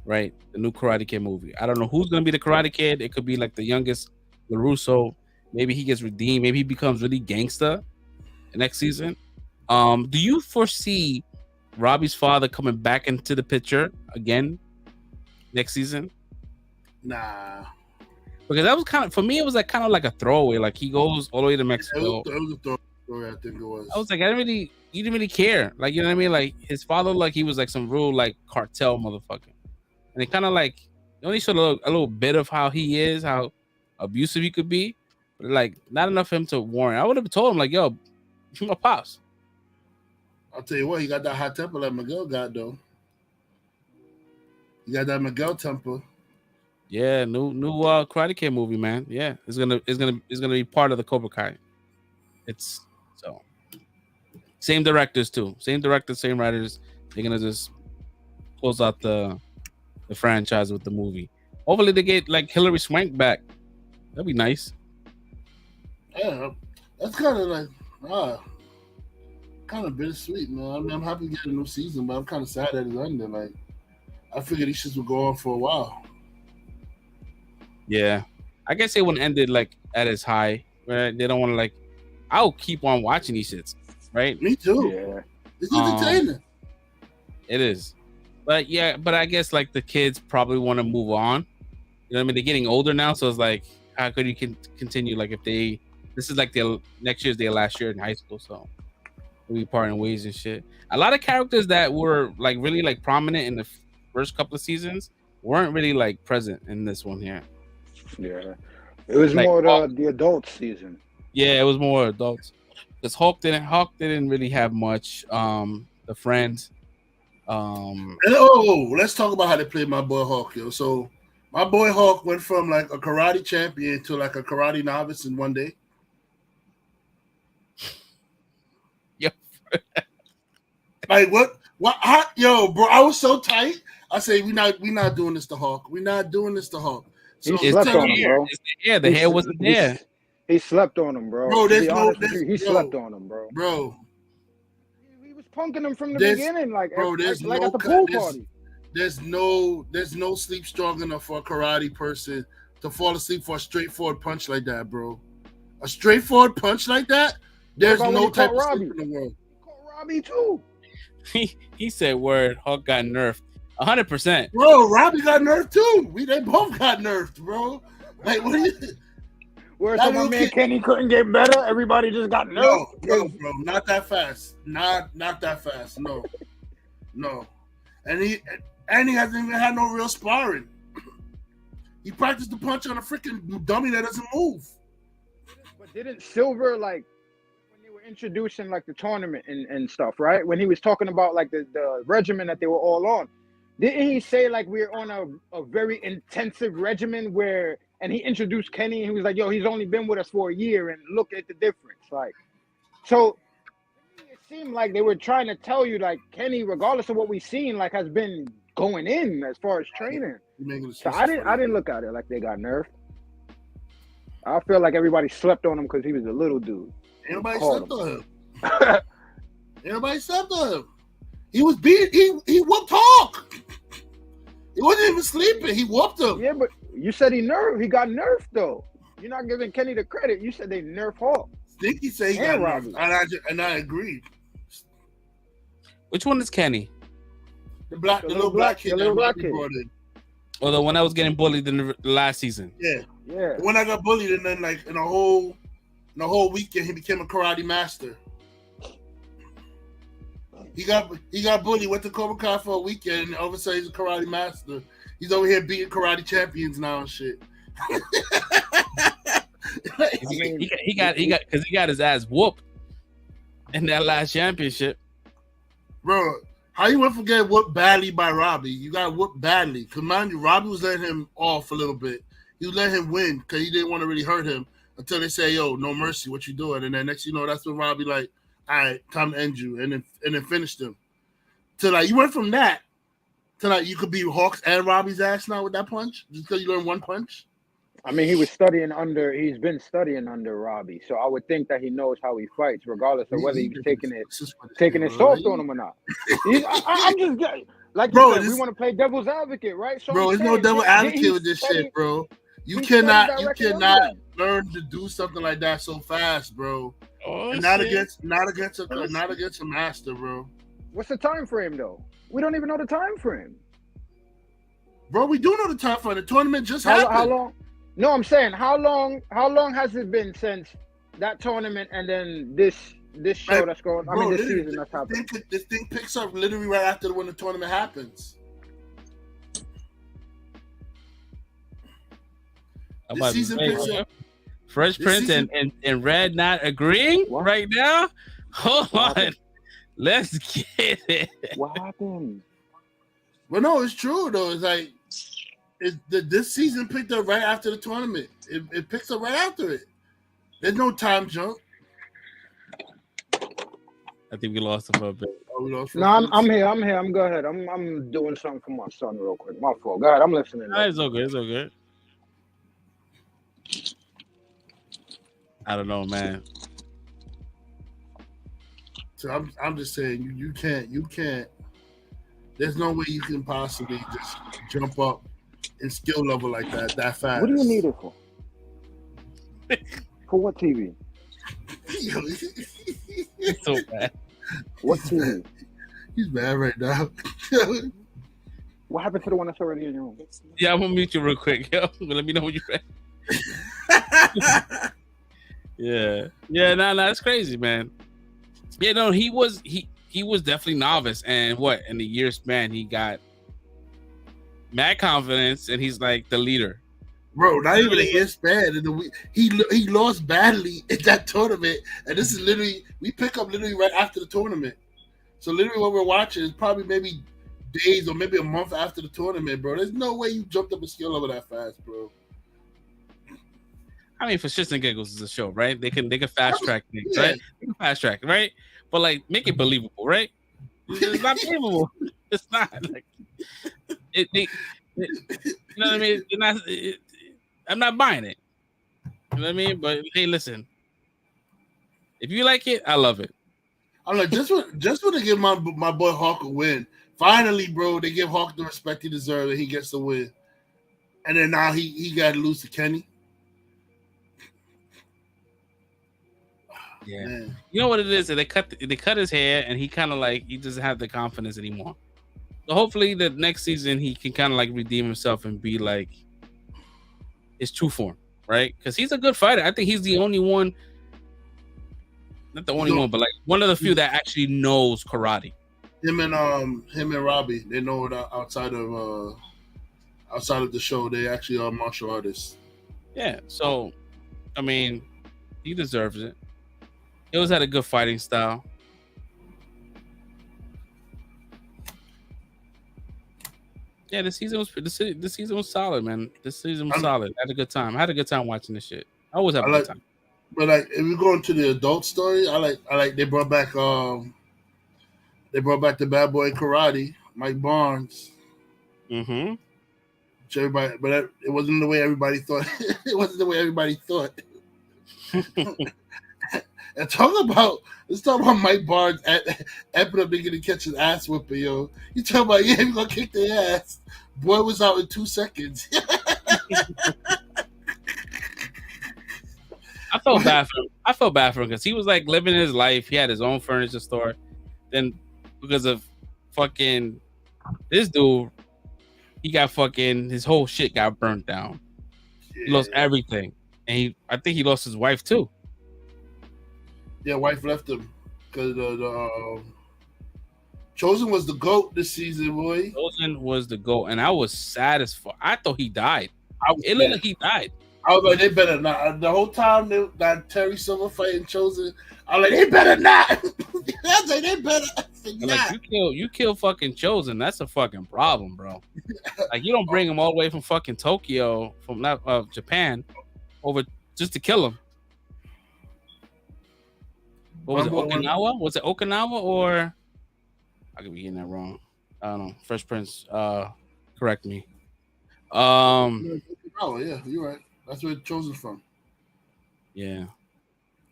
right? The new Karate Kid movie. I don't know who's gonna be the Karate Kid. It could be like the youngest LaRusso. Maybe he gets redeemed. Maybe he becomes really gangsta next season. Do you foresee Robbie's father coming back into the picture again next season? Nah, because that was kind of, for me, it was like kind of like a throwaway. Like he goes all the way to Mexico. It was a throwaway, I think it was. I was like, you didn't really care. Like, you know what I mean? Like his father, like he was like some real like cartel motherfucker, and it kind of like you only showed a little bit of how he is, how abusive he could be, but like not enough for him to warrant. I would have told him like, yo, you're my pops. I'll tell you what, he got that hot temper like Miguel got though. He got that Miguel temper. Yeah, new Karate Kid movie, man. Yeah, it's gonna be part of the Cobra Kai. It's so same directors too, same writers. They're gonna just close out the franchise with the movie. Hopefully, they get like Hilary Swank back. That'd be nice. Yeah, that's kind of like kind of bittersweet, man. I mean, I'm happy to get a new season, but I'm kind of sad that it's ending. Like, I figured these shits would go on for a while. Yeah, I guess they wouldn't end it like at its high. Right? They don't want to like. I'll keep on watching these shits, right? Me too. Yeah, it's entertaining. It is, but I guess like the kids probably want to move on. You know what I mean? They're getting older now, so it's like, how could you continue? Like if this is like their next year's their last year in high school, so we'll be parting ways and shit. A lot of characters that were like really like prominent in the first couple of seasons weren't really like present in this one here. Yeah, it was like, more the adult season. Yeah, it was more adults. Because Hawk didn't really have much. The friends. Let's talk about how they played my boy Hawk, yo. So my boy Hawk went from like a karate champion to like a karate novice in one day. Yep. Like what? Yo, bro, I was so tight. I say we not doing this to Hawk. We're not doing this to Hawk. So He slept on him, bro. Yeah, the hair wasn't there. He slept on him, bro. Bro, he slept on him, bro. Bro, he was punking him from the beginning, like bro. at the pool party. There's no sleep strong enough for a karate person to fall asleep for a straightforward punch like that, bro. A straightforward punch like that, there's What about when no he type caught of Robbie? sleep in the world. Caught Robbie too. He said, "Word, Hawk got nerfed 100%." Bro, Robbie got nerfed too. They both got nerfed, bro. Like, what do you? Where That some little man kid- Kenny couldn't get better. Everybody just got No, nerfed. bro, not that fast. Not that fast. No. And he hasn't even had no real sparring. He practiced the punch on a freaking dummy that doesn't move. But didn't Silver, like, when they were introducing like the tournament and stuff, right? When he was talking about like the regimen that they were all on, didn't he say like we're on a very intensive regimen where, and he introduced Kenny and he was like, yo, he's only been with us for a year and look at the difference. Like, so it seemed like they were trying to tell you like Kenny, regardless of what we've seen, like has been going in as far as training. So I didn't look at it like they got nerfed. I feel like everybody slept on him because he was a little dude. Everybody Called slept on him. Everybody slept on him. He was beat. He whooped Hawk. He wasn't even sleeping. He whooped him. Yeah, but you said he got nerfed though. You're not giving Kenny the credit. You said they nerfed Hawk. Stinky said he got And nerfed, Robbie. and I agreed. Which one is Kenny? The little black kid that Robbie brought in. Or the one that was getting bullied in the last season? Yeah. Yeah. When I got bullied, and then like in a whole weekend, he became a karate master. He got bullied, went to Cobra Kai for a weekend, and all of a sudden he's a karate master. He's over here beating karate champions now and shit. He got his ass whooped in that last championship. Bro, how you went from getting whooped badly by Robbie? You got whooped badly. Because mind you, Robbie was letting him off a little bit. He was letting him win because he didn't want to really hurt him until they say, yo, no mercy, what you doing? And then next you know, that's when Robbie like, all right, time to end you. And then finished him. So like you went from that to like you could be Hawks and Robbie's ass now with that punch? Just because you learned one punch? I mean, he's been studying under Robbie, so I would think that he knows how he fights, regardless of whether he's taking it soft on him or not. I'm just like bro, you said, we want to play devil's advocate, right? So bro, I'm it's no saying, devil advocate with this study- shit, bro. You he cannot studied directly under him. learn to do something like that so fast, bro. Oh, And not shit. against a master, bro. What's the time frame though? We don't even know the time frame. Bro, we do know the time frame. The tournament just happened. How long? No, I'm saying how long has it been since that tournament and then this show Like, that's going? I bro, mean, this literally, season that's happening. This thing picks up literally right after when the tournament happens. I'm This about to season say, picks up. Fresh This Prince season- and Red not agreeing What? right now. Hold What on, happened? let's get it. What happened? But no, it's true though. It's like this season picked up right after the tournament. It picks up right after it. There's no time jump. I think we lost him for a bit. Oh, we lost No, I'm here. I'm go ahead. I'm doing something for my son real quick. My fault. Go ahead. I'm listening. No, it's all good. It's all good. I don't know, man. So I'm just saying you can't. There's no way you can possibly just jump up in skill level like that fast. What do you need it for? For what TV? It's so bad. What TV? He's mad right now. What happened to the one that's already in your room? Yeah, I'm gonna mute you real quick, yo. Let me know when you're ready. Yeah, nah, it's crazy, man. Yeah, no, he was definitely novice, and in the year span he got mad confidence, and he's like the leader. Bro, not even a year span. He lost badly in that tournament, and this is literally we pick up literally right after the tournament. So literally what we're watching is probably maybe days or maybe a month after the tournament, bro. There's no way you jumped up a skill level that fast, bro. I mean, for shits and giggles, it's a show, right? They can fast track things, Yeah. right? They can fast track, right? But like, make it believable, right? It's not believable. It's not like you know what I mean? I'm not buying it. You know what I mean? But hey, listen, if you like it, I love it. I'm like, just want to give my boy Hawk a win. Finally, bro, they give Hawk the respect he deserves, and he gets the win. And then now he got to lose to Kenny. Yeah. Man. You know what it is? They cut his hair, and he kind of like he doesn't have the confidence anymore. So hopefully the next season he can kind of like redeem himself and be like his true form, right? Because he's a good fighter. I think he's the only one, not the only one, but like one of the few that actually knows karate. Him and Robbie, they know it outside of the show. They actually are martial artists. Yeah. So, I mean, he deserves it. He always had a good fighting style. Yeah, this season was solid, man. This season was solid. I had a good time. I had a good time watching this shit. I always have a good time. But like, if we go into the adult story, I like they brought back the bad boy karate, Mike Barnes. Mm-hmm. Which everybody, but it wasn't the way everybody thought. It wasn't the way everybody thought. And let's talk about Mike Barnes amping up nigga to catch his ass whipping, yo. You talking about we gonna kick their ass. Boy was out in 2 seconds. I felt bad for him because he was like living his life. He had his own furniture store. Then because of fucking this dude, he got fucking his whole shit got burnt down. He lost everything. And I think he lost his wife too. Yeah, wife left him because the Chosen was the GOAT this season, boy. Chosen was the GOAT, and I was sad as fuck. I thought he died. It looked like he died. I was like, they better not. The whole time they got Terry Silver fighting Chosen, I was like, they better not. I was like, they better not. Like, you kill fucking Chosen. That's a fucking problem, bro. Like, you don't bring him all the way from fucking Tokyo, from Japan, over just to kill him. What was it, Okinawa? Was it Okinawa or I could be getting that wrong. I don't know. Fresh Prince, correct me. Oh yeah, you're right. That's where it's Chosen from. Yeah.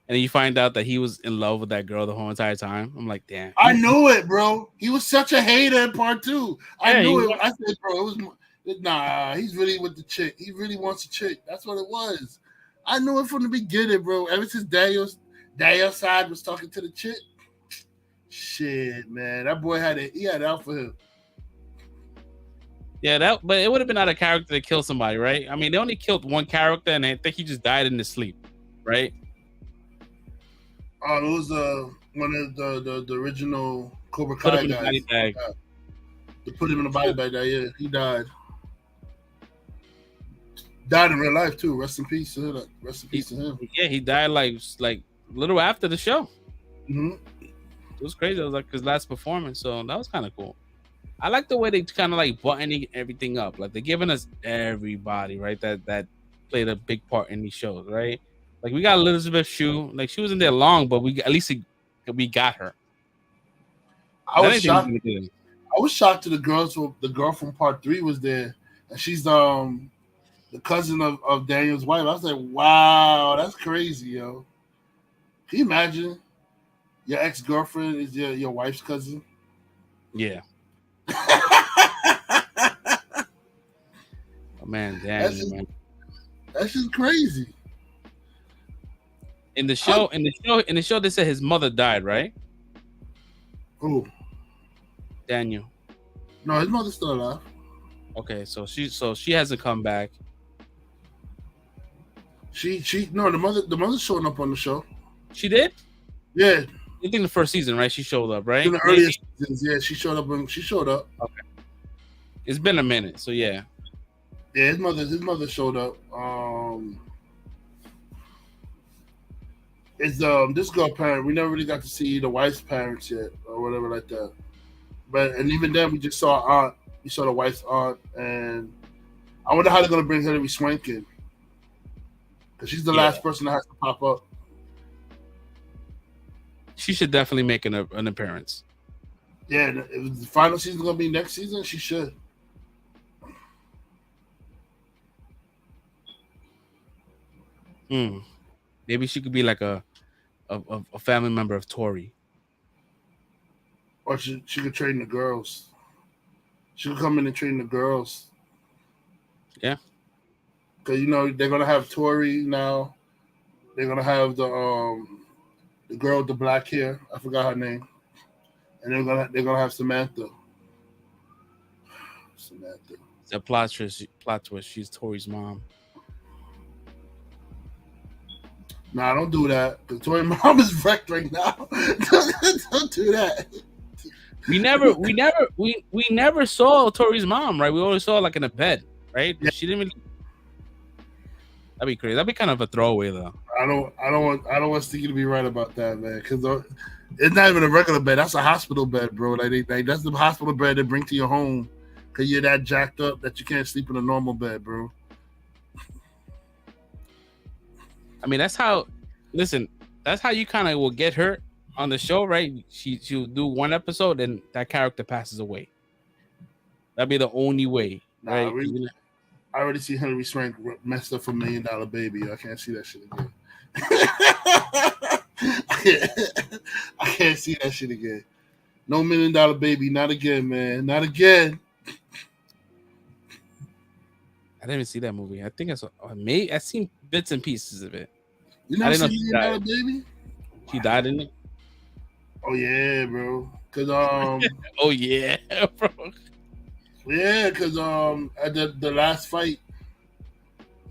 And then you find out that he was in love with that girl the whole entire time. I'm like, damn. I knew it, bro. He was such a hater in part 2. I knew it. I said, bro, it was he's really with the chick. He really wants a chick. That's what it was. I knew it from the beginning, bro. Ever since Daniel's side was talking to the chick. Shit, man. That boy had it out for him. Yeah, but it would have been out of character to kill somebody, right? I mean, they only killed one character, and I think he just died in his sleep, right? Oh, it was one of the original Cobra Kai guys. They put him in a body bag. Yeah, he died. Died in real life too. Rest in peace. Rest in peace to him. Yeah, he died like a little after the show. Mm-hmm. It was crazy. It was like his last performance, so that was kind of cool. I like the way they kind of like buttoning everything up. Like they're giving us everybody, right? That played a big part in these shows, right? Like we got Elizabeth Shue. Like she wasn't there long, but we got her. I was shocked to the girl from part 3 was there, and she's the cousin of Daniel's wife. I was like, wow, that's crazy, yo. Can you imagine your ex-girlfriend is your wife's cousin? Yeah. Oh man, Daniel, man. That's just crazy. In the show, they said his mother died, right? Who? Daniel. No, his mother's still alive. Okay, so she hasn't come back. The mother's showing up on the show. She did? Yeah. I think the first season, right? She showed up, right? In the earlier seasons, yeah, she showed up. Okay. It's been a minute, so yeah. Yeah, his mother showed up. It's this girl parent. We never really got to see the wife's parents yet, or whatever like that. And even then, we just saw aunt. We saw the wife's aunt, and I wonder how they're gonna bring Hilary Swank in, because she's the last person that has to pop up. She should definitely make an appearance. Yeah, if the final season's gonna be next season, she should. Maybe she could be like a family member of Tori. Or she could train the girls. She could come in and train the girls. Yeah. because you know they're gonna have Tori now. They're gonna have the girl with the black hair. I forgot her name, and they're gonna have Samantha. Samantha. It's a plot twist. Plot twist. She's Tori's mom. Nah, don't do that. Because Tori's mom is wrecked right now. Don't do that. We never saw Tori's mom, right? We only saw like in a bed, right? Yeah. She didn't really. That'd be crazy. That'd be kind of a throwaway though. I don't want Sticky to be right about that, man. Because it's not even a regular bed. That's a hospital bed, bro. Like that's the hospital bed they bring to your home because you're that jacked up that you can't sleep in a normal bed, bro. I mean, that's how. Listen, that's how you kind of will get her on the show, right? She'll do one episode, and that character passes away. That'd be the only way, right? I already see Hilary Swank messed up for $1 Million Baby. I can't see that shit again. I can't see that shit again. No $1 Million Baby, not again, man, not again. I didn't even see that movie. I think I seen bits and pieces of it. You never seen $1 Million Baby? He died in it. Oh yeah, bro. Cause oh yeah, bro. Yeah, cause at the last fight,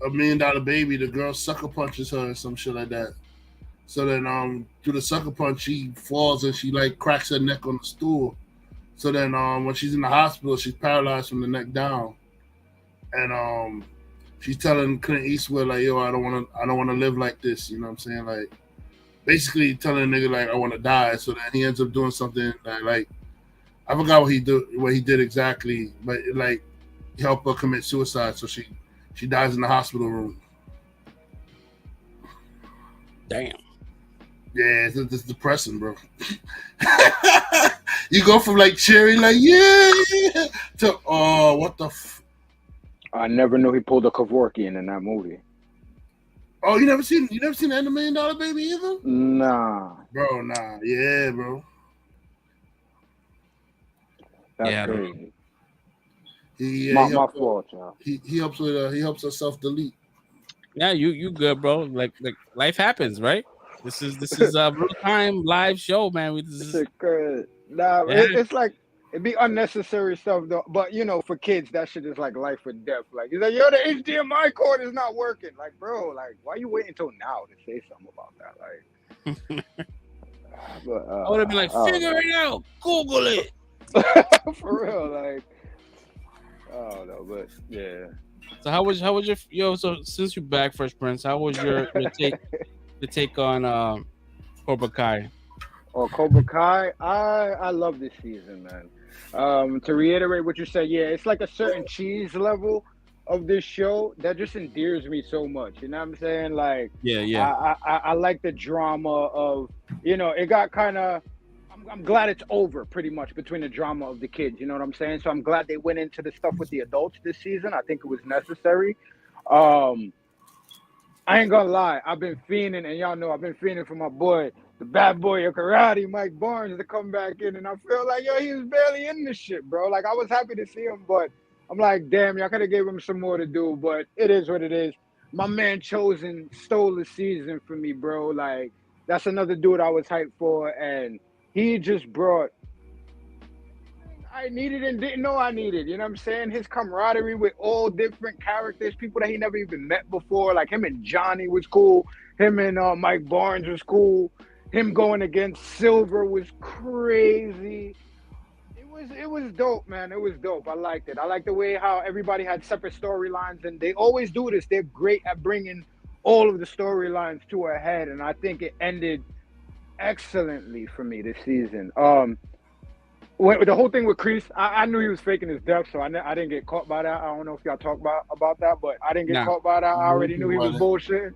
$1 Million Baby, the girl sucker punches her or some shit like that. So then through the sucker punch, she falls and she like cracks her neck on the stool. So then when she's in the hospital, she's paralyzed from the neck down. And she's telling Clint Eastwood like, yo, I don't wanna live like this, you know what I'm saying? Like basically telling a nigga like I wanna die. So then he ends up doing something that like I forgot what he did exactly, but it, like he helped her commit suicide, so she dies in the hospital room. Damn. Yeah, it's depressing, bro. You go from like cheery, like yeah, to what the. I never knew he pulled a Kevorkian in that movie. Oh, you never seen the end of $1 Million Baby either? Nah, bro, nah, yeah, bro. That's crazy. My fault, y'all. He helps with he helps us self delete. Yeah, you good, bro. Like life happens, right? This is a real time live show, man. It's crazy. Nah, yeah. It's like it'd be unnecessary stuff though. But you know, for kids, that shit is like life or death. Like he's like, yo, the HDMI cord is not working. Like, bro, like why you waiting until now to say something about that? Like, but, I would have been like, figure it out, Google it. For real, like, oh no, but yeah. So how was your so since you're back, Fresh Prince, how was your take on Cobra Kai? Oh, Cobra Kai, I love this season, man. To reiterate what you said, yeah, it's like a certain cheese level of this show that just endears me so much. You know what I'm saying? Like, yeah. I like the drama of, you know, it got kind of. I'm glad it's over pretty much between the drama of the kids. You know what I'm saying? So I'm glad they went into the stuff with the adults this season. I think it was necessary. I ain't gonna lie. I've been fiending, and y'all know I've been fiending for my boy, the bad boy of karate, Mike Barnes, to come back in. And I feel like, yo, he was barely in this shit, bro. Like, I was happy to see him, but I'm like, damn, y'all could have gave him some more to do. But it is what it is. My man Chosen stole the season for me, bro. Like, that's another dude I was hyped for, and he just brought I needed and didn't know I needed. You know what I'm saying? His camaraderie with all different characters, people that he never even met before. Like him and Johnny was cool. Him and Mike Barnes was cool. Him going against Silver was crazy. It was dope, man. It was dope. I liked it. I liked the way how everybody had separate storylines, and they always do this. They're great at bringing all of the storylines to a head, and I think it ended excellently for me this season. With the whole thing with Kreese, I knew he was faking his death, so I didn't get caught by that. I don't know if y'all talk about that, but I didn't get caught by that. I already knew he was bullshitting.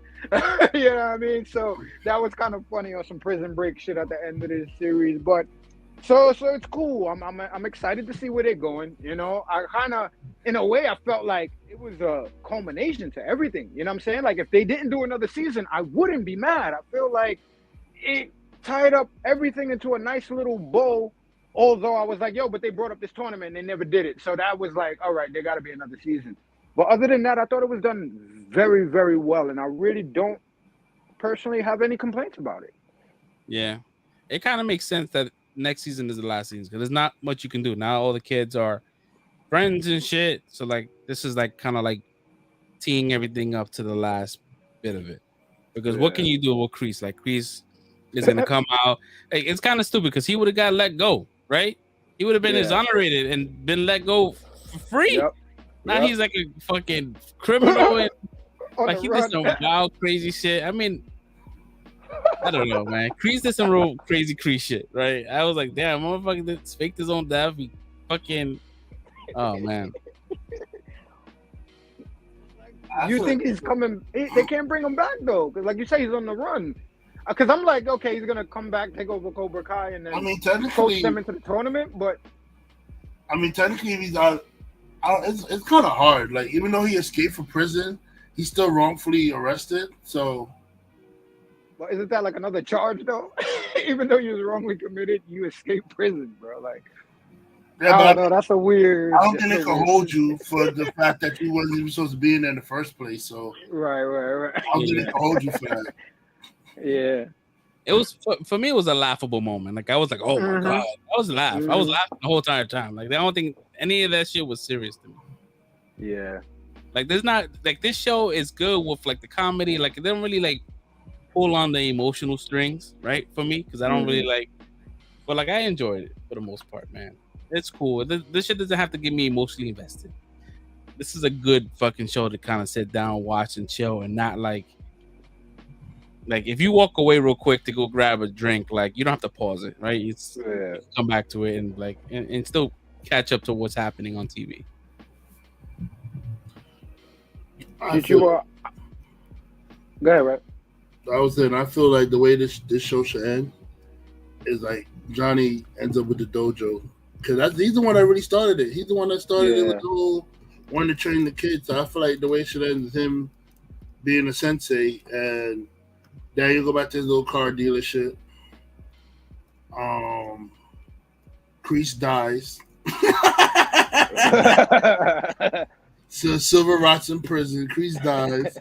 You know what I mean? So that was kind of funny on some Prison Break shit at the end of this series. But so it's cool. I'm excited to see where they're going. You know, I kind of, in a way, I felt like it was a culmination to everything. You know what I'm saying? Like if they didn't do another season, I wouldn't be mad. I feel like it tied up everything into a nice little bow. Although I was like, yo, but they brought up this tournament and they never did it. So that was like, all right, there got to be another season. But other than that, I thought it was done very, very well, and I really don't personally have any complaints about it. Yeah, it kind of makes sense that next season is the last season because there's not much you can do now. All the kids are friends and shit, so like this is like kind of like teeing everything up to the last bit of it. Because what can you do with Kreese? Like Kreese is gonna come out. Like, it's kind of stupid because he would have got let go, right? He would have been exonerated and been let go for free. Yep. Now he's like a fucking criminal and like he did some wild, crazy shit. I mean, I don't know, man. Kreese did some real crazy Kreese shit, right? I was like, damn, motherfucker faked his own death. He fucking, oh man. You think he's coming? They can't bring him back though, because like you say, he's on the run. Because I'm like, okay, he's gonna come back, take over Cobra Kai, and then coach them into the tournament. But I mean, technically, if he's out, it's kind of hard. Like, even though he escaped from prison, he's still wrongfully arrested. So, but isn't that like another charge though? Even though you was wrongly committed, you escaped prison, bro. Like, yeah, I don't know. That's a weird. I don't think they can hold you for the fact that you wasn't even supposed to be in there in the first place. So, right. I don't think they can hold you for that. Yeah. It was for me. It was a laughable moment. Like I was like, "Oh my god!" I was laughing. I was laughing the whole entire time. Like I don't think any of that shit was serious to me. Yeah. Like there's not like this show is good with like the comedy. Like it doesn't really like pull on the emotional strings, right? For me, because I don't really like. But like I enjoyed it for the most part, man. It's cool. This shit doesn't have to get me emotionally invested. This is a good fucking show to kind of sit down, watch, and chill, and not like if you walk away real quick to go grab a drink, like you don't have to pause it, right? It's come back to it and like and still catch up to what's happening on TV. Did you? Go ahead, right? I was saying, I feel like the way this show should end is like Johnny ends up with the dojo because he's the one that really started it. He's the one that started it with the whole wanting to train the kids. So I feel like the way it should end is him being a sensei and. Then you go back to his little car dealership. Kreese dies. So Silver rots in prison. Kreese dies,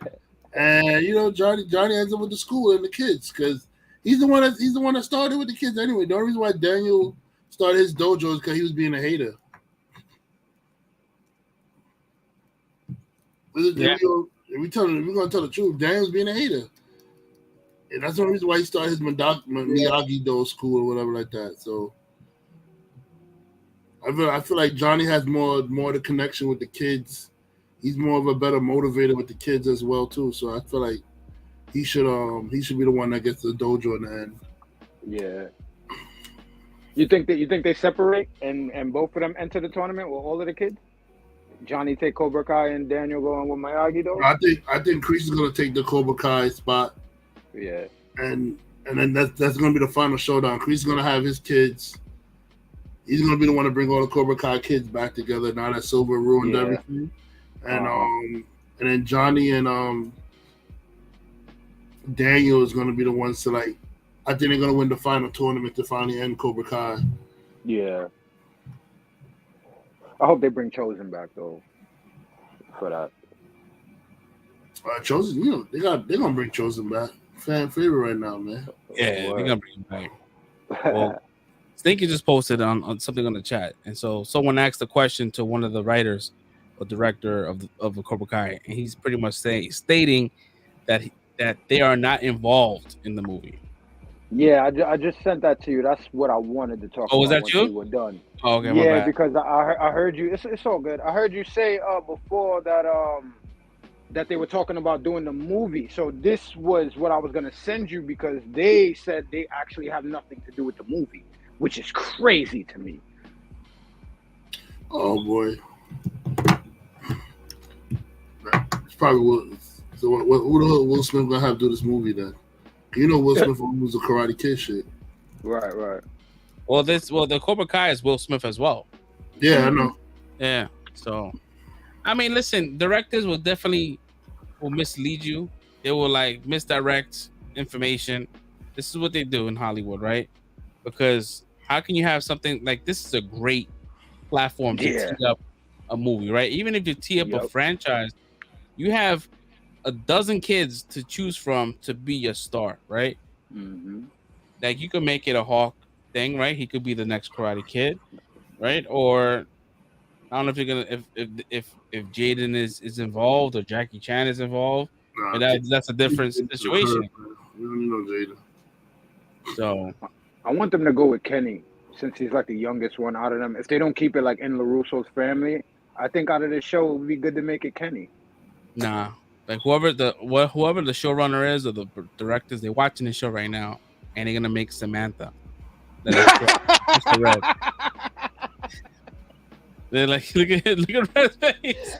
and Johnny ends up with the school and the kids because he's the one that started with the kids anyway. The only reason why Daniel started his dojo is because he was being a hater. If we're gonna tell the truth, Daniel's being a hater. And that's the only reason why he started his Miyagi-Do school or whatever like that. So I feel like Johnny has more the connection with the kids. He's more of a better motivator with the kids as well too. So I feel like he should be the one that gets the dojo in the end. Yeah. You think they separate and both of them enter the tournament with all of the kids? Johnny take Cobra Kai and Daniel go on with Miyagi-Do? I think Kreese is gonna take the Cobra Kai spot. Yeah, and then that's gonna be the final showdown. Kreese is gonna have his kids. He's gonna be the one to bring all the Cobra Kai kids back together. Now that Silver ruined everything, and then Johnny and Daniel is gonna be the ones to like. I think they're gonna win the final tournament to finally end Cobra Kai. Yeah, I hope they bring Chosen back though. For that, Chosen, they're gonna bring Chosen back. Fan favorite right now, man. Yeah, they're gonna bring him back. Well, Stinky just posted on something on the chat, and so someone asked a question to one of the writers or director of the Cobra Kai, and he's pretty much stating that they are not involved in the movie. Yeah, I just sent that to you. That's what I wanted to talk about. Oh, was that you? We were done. Oh, okay, yeah, because I heard you. It's all good. I heard you say before that that they were talking about doing the movie. So this was what I was gonna send you because they said they actually have nothing to do with the movie, which is crazy to me. Oh boy, it's probably what. So who the hell Will Smith gonna have to do this movie then? You know Will Smith was a Karate Kid shit. Right. Well, the Cobra Kai is Will Smith as well. Yeah, I know. Yeah, so I mean, listen, directors will mislead you. They will like misdirect information. This is what they do in Hollywood, right? Because how can you have something like this is a great platform to tee up a movie, right? Even if you tee up a Yep. franchise, you have a dozen kids to choose from to be your star, right? Mm-hmm. Like you could make it a Hawk thing, right? He could be the next Karate Kid, right? Or I don't know if you're gonna if Jaden is involved or Jackie Chan is involved, Nah, but that's a different situation. We don't need no Jada. So I want them to go with Kenny since he's like the youngest one out of them. If they don't keep it like in LaRusso's family, I think out of this show it would be good to make it Kenny. nah, like whoever the showrunner is or the directors, they're watching the show right now, and they're gonna make Samantha. That's the red. They're like, look at Red's face.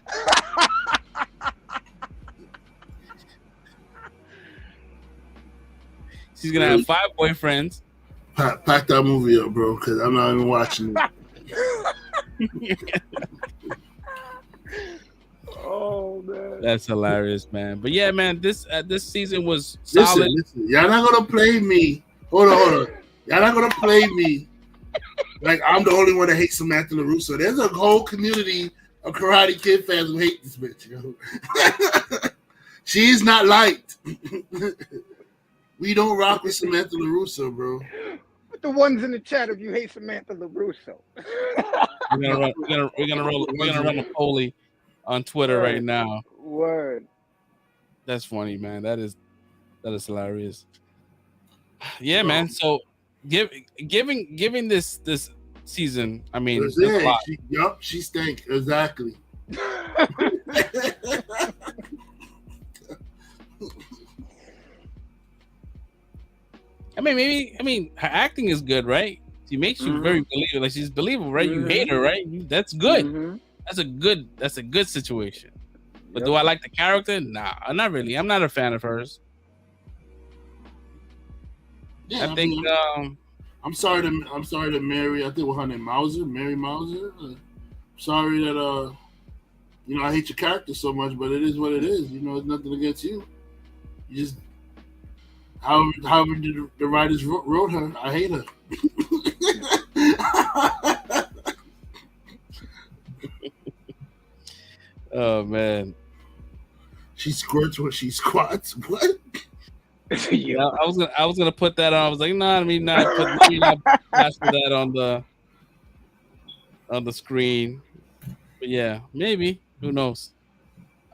She's gonna have 5 boyfriends. Pack that movie up, bro, because I'm not even watching it. Oh man, That's hilarious, man. But yeah, man, this season was solid. Listen, y'all not gonna play me. Hold on. Y'all not gonna play me like I'm the only one that hates Samantha LaRusso. There's a whole community of Karate Kid fans who hate this bitch. Yo. She's not liked. We don't rock with Samantha LaRusso, bro. put the ones in the chat if you hate Samantha LaRusso. We're gonna run a poll on Twitter right now. Word. That's funny, man. That is hilarious. Yeah, man. So giving this season, I mean, there's a lot. She stank exactly. I mean, her acting is good, right? She makes you very believable. Like she's believable, right? You hate her, right? That's good. Mm-hmm. That's a good situation. But do I like the character? Nah, not really. I'm not a fan of hers. Yeah, I think. I'm sorry to Mary. I think what her name Mary Mauser. Sorry that I hate your character so much, but it is what it is. You know, it's nothing against you. You just however the writers wrote her, I hate her. Oh man, she squirts when she squats. What? Yeah, I was gonna put that on. I was like, nah, let me not plaster that on the screen. But yeah, maybe. Who knows?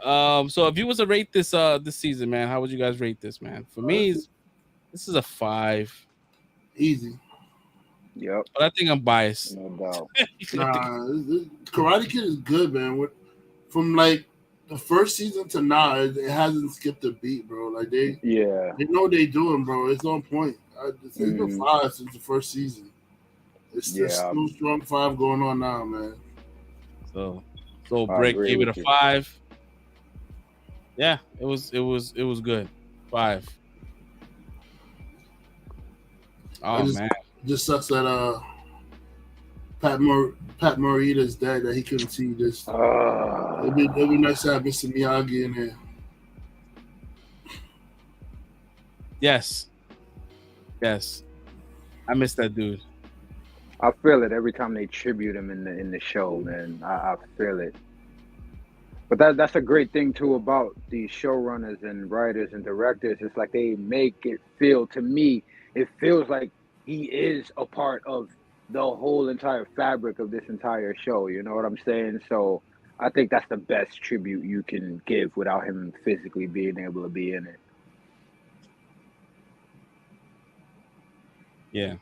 So if you was to rate this season, man, how would you guys rate this, man? For me, this is a 5. Easy. Yep. But I think I'm biased. No doubt. Karate Kid is good, man. From like the first season to now, it hasn't skipped a beat, bro. Like they know what they doing, bro. It's on point. It's been 5 since the first season. It's no strong 5 going on now, man. So Brick gave it a 5. Yeah, it was good. 5. Oh man, it just sucks that Pat Morita's dead, that he couldn't see this. It'd be nice to have Mr. Miyagi in there. Yes, I miss that dude. I feel it every time they tribute him in the show, man. I feel it. But that's a great thing too about these showrunners and writers and directors. It's like they make it feel, to me, it feels like he is a part of the whole entire fabric of this entire show. You know what I'm saying? So I think that's the best tribute you can give without him physically being able to be in it. Yeah,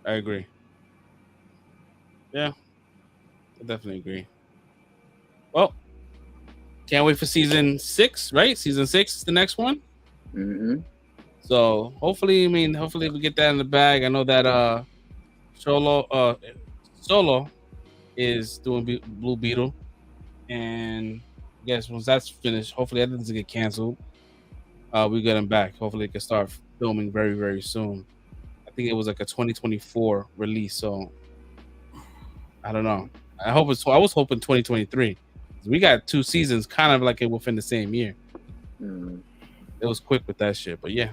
I agree. Yeah, I definitely agree. Well, can't wait for season 6, right? Season 6 is the next one. Mm-hmm. So hopefully we get that in the bag. I know that Solo is doing Blue Beetle, and I guess once that's finished, hopefully that doesn't get canceled. We get him back. Hopefully it can start filming very, very soon. I think it was like a 2024 release, so I don't know. I was hoping 2023. We got 2 seasons kind of like within the same year. Mm-hmm. It was quick with that shit, but yeah.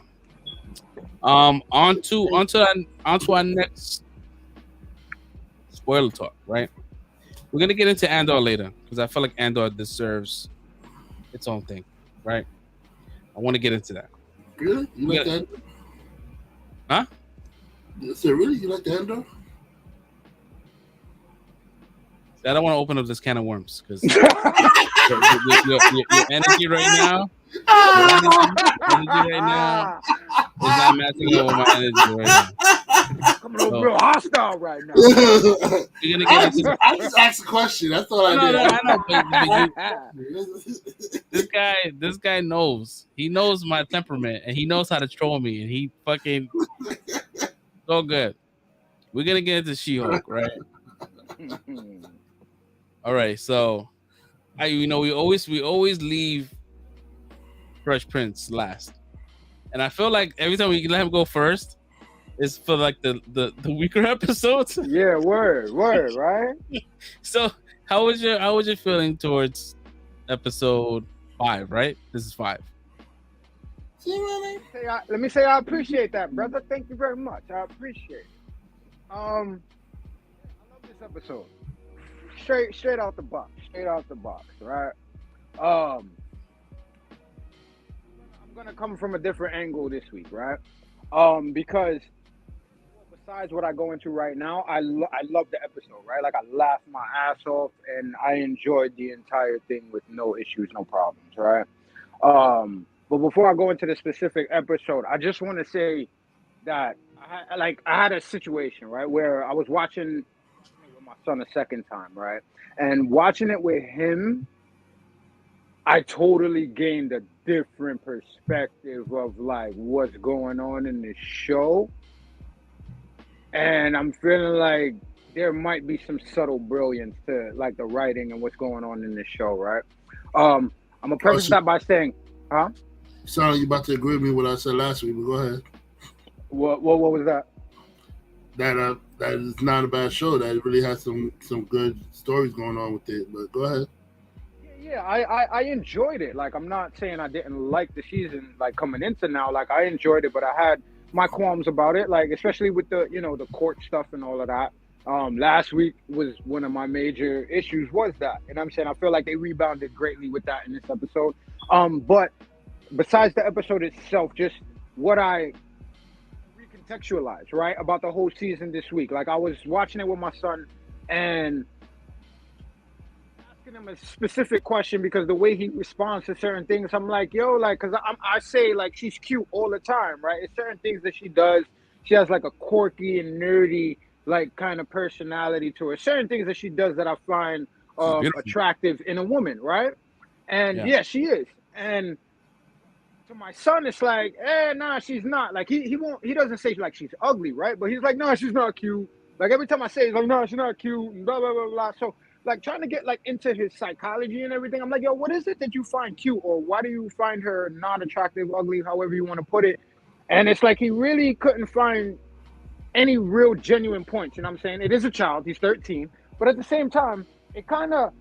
On to our next spoiler talk, right? We're gonna get into Andor later because I feel like Andor deserves its own thing, right? I want to get into that. Really? You like that? Huh? I said, really? You like the Andor? I don't want to open up this can of worms because your energy right now, is not matching up with my energy right now. Coming over real hostile right now. You're gonna get into I just asked a question. That's all I did. I know, but this guy knows. He knows my temperament, and he knows how to troll me, and he fucking so good. We're gonna get into She-Hulk, right? All right, so we always leave Fresh Prince last, and I feel like every time we let him go first, it's for like the weaker episodes. Yeah, word, right? So how was your feeling towards episode 5? Right, this is 5. Let me say I appreciate that, brother. Thank you very much. I appreciate it. I love this episode. Straight out the box, right? I'm gonna come from a different angle this week, right? Because besides what I go into right now, I love the episode, right? Like I laughed my ass off and I enjoyed the entire thing with no issues, no problems, right? But before I go into the specific episode, I just want to say that I had a situation, right, where I was watching with my son a second time, right? And watching it with him, I totally gained a different perspective of like what's going on in this show. And I'm feeling like there might be some subtle brilliance to like the writing and what's going on in this show, right? I'm gonna preface that by saying, huh? Sound like you about to agree with me with what I said last week, but go ahead. What was that? That is not a bad show. That it really has some good stories going on with it. But go ahead. Yeah, I enjoyed it. Like, I'm not saying I didn't like the season, like, coming into now. Like, I enjoyed it, but I had my qualms about it, like, especially with the, the court stuff and all of that. Last week was one of my major issues was that. And I'm saying I feel like they rebounded greatly with that in this episode. But besides the episode itself, just what I recontextualized, right, about the whole season this week. Like, I was watching it with my son and asking him a specific question because the way he responds to certain things, I'm like, yo, like, because I say, like, she's cute all the time, right? It's certain things that she does. She has, like, a quirky and nerdy, like, kind of personality to her. Certain things that she does that I find attractive in a woman, right? And, yeah, she is. And to my son, it's like, nah, she's not. Like, he doesn't say, like, she's ugly, right? But he's like, no, she's not cute. Like, every time I say, he's like, no, she's not cute, and blah, blah, blah, blah. So, like, trying to get, like, into his psychology and everything, I'm like, yo, what is it that you find cute? Or why do you find her not attractive, ugly, however you want to put it? And it's like he really couldn't find any real genuine points. You know what I'm saying? It is a child. He's 13. But at the same time, it kind of,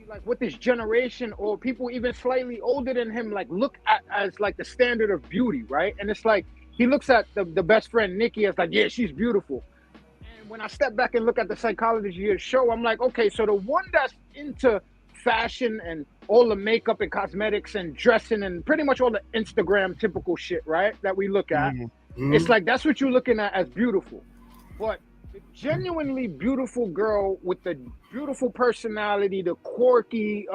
like, what this generation or people even slightly older than him, like, look at as, like, the standard of beauty, right? And it's like, he looks at the best friend, Nikki, as like, yeah, she's beautiful. And when I step back and look at the psychology of the show, I'm like, okay, so the one that's into fashion and all the makeup and cosmetics and dressing and pretty much all the Instagram typical shit, right, that we look at, it's like, that's what you're looking at as beautiful. But the genuinely beautiful girl with the beautiful personality, the quirky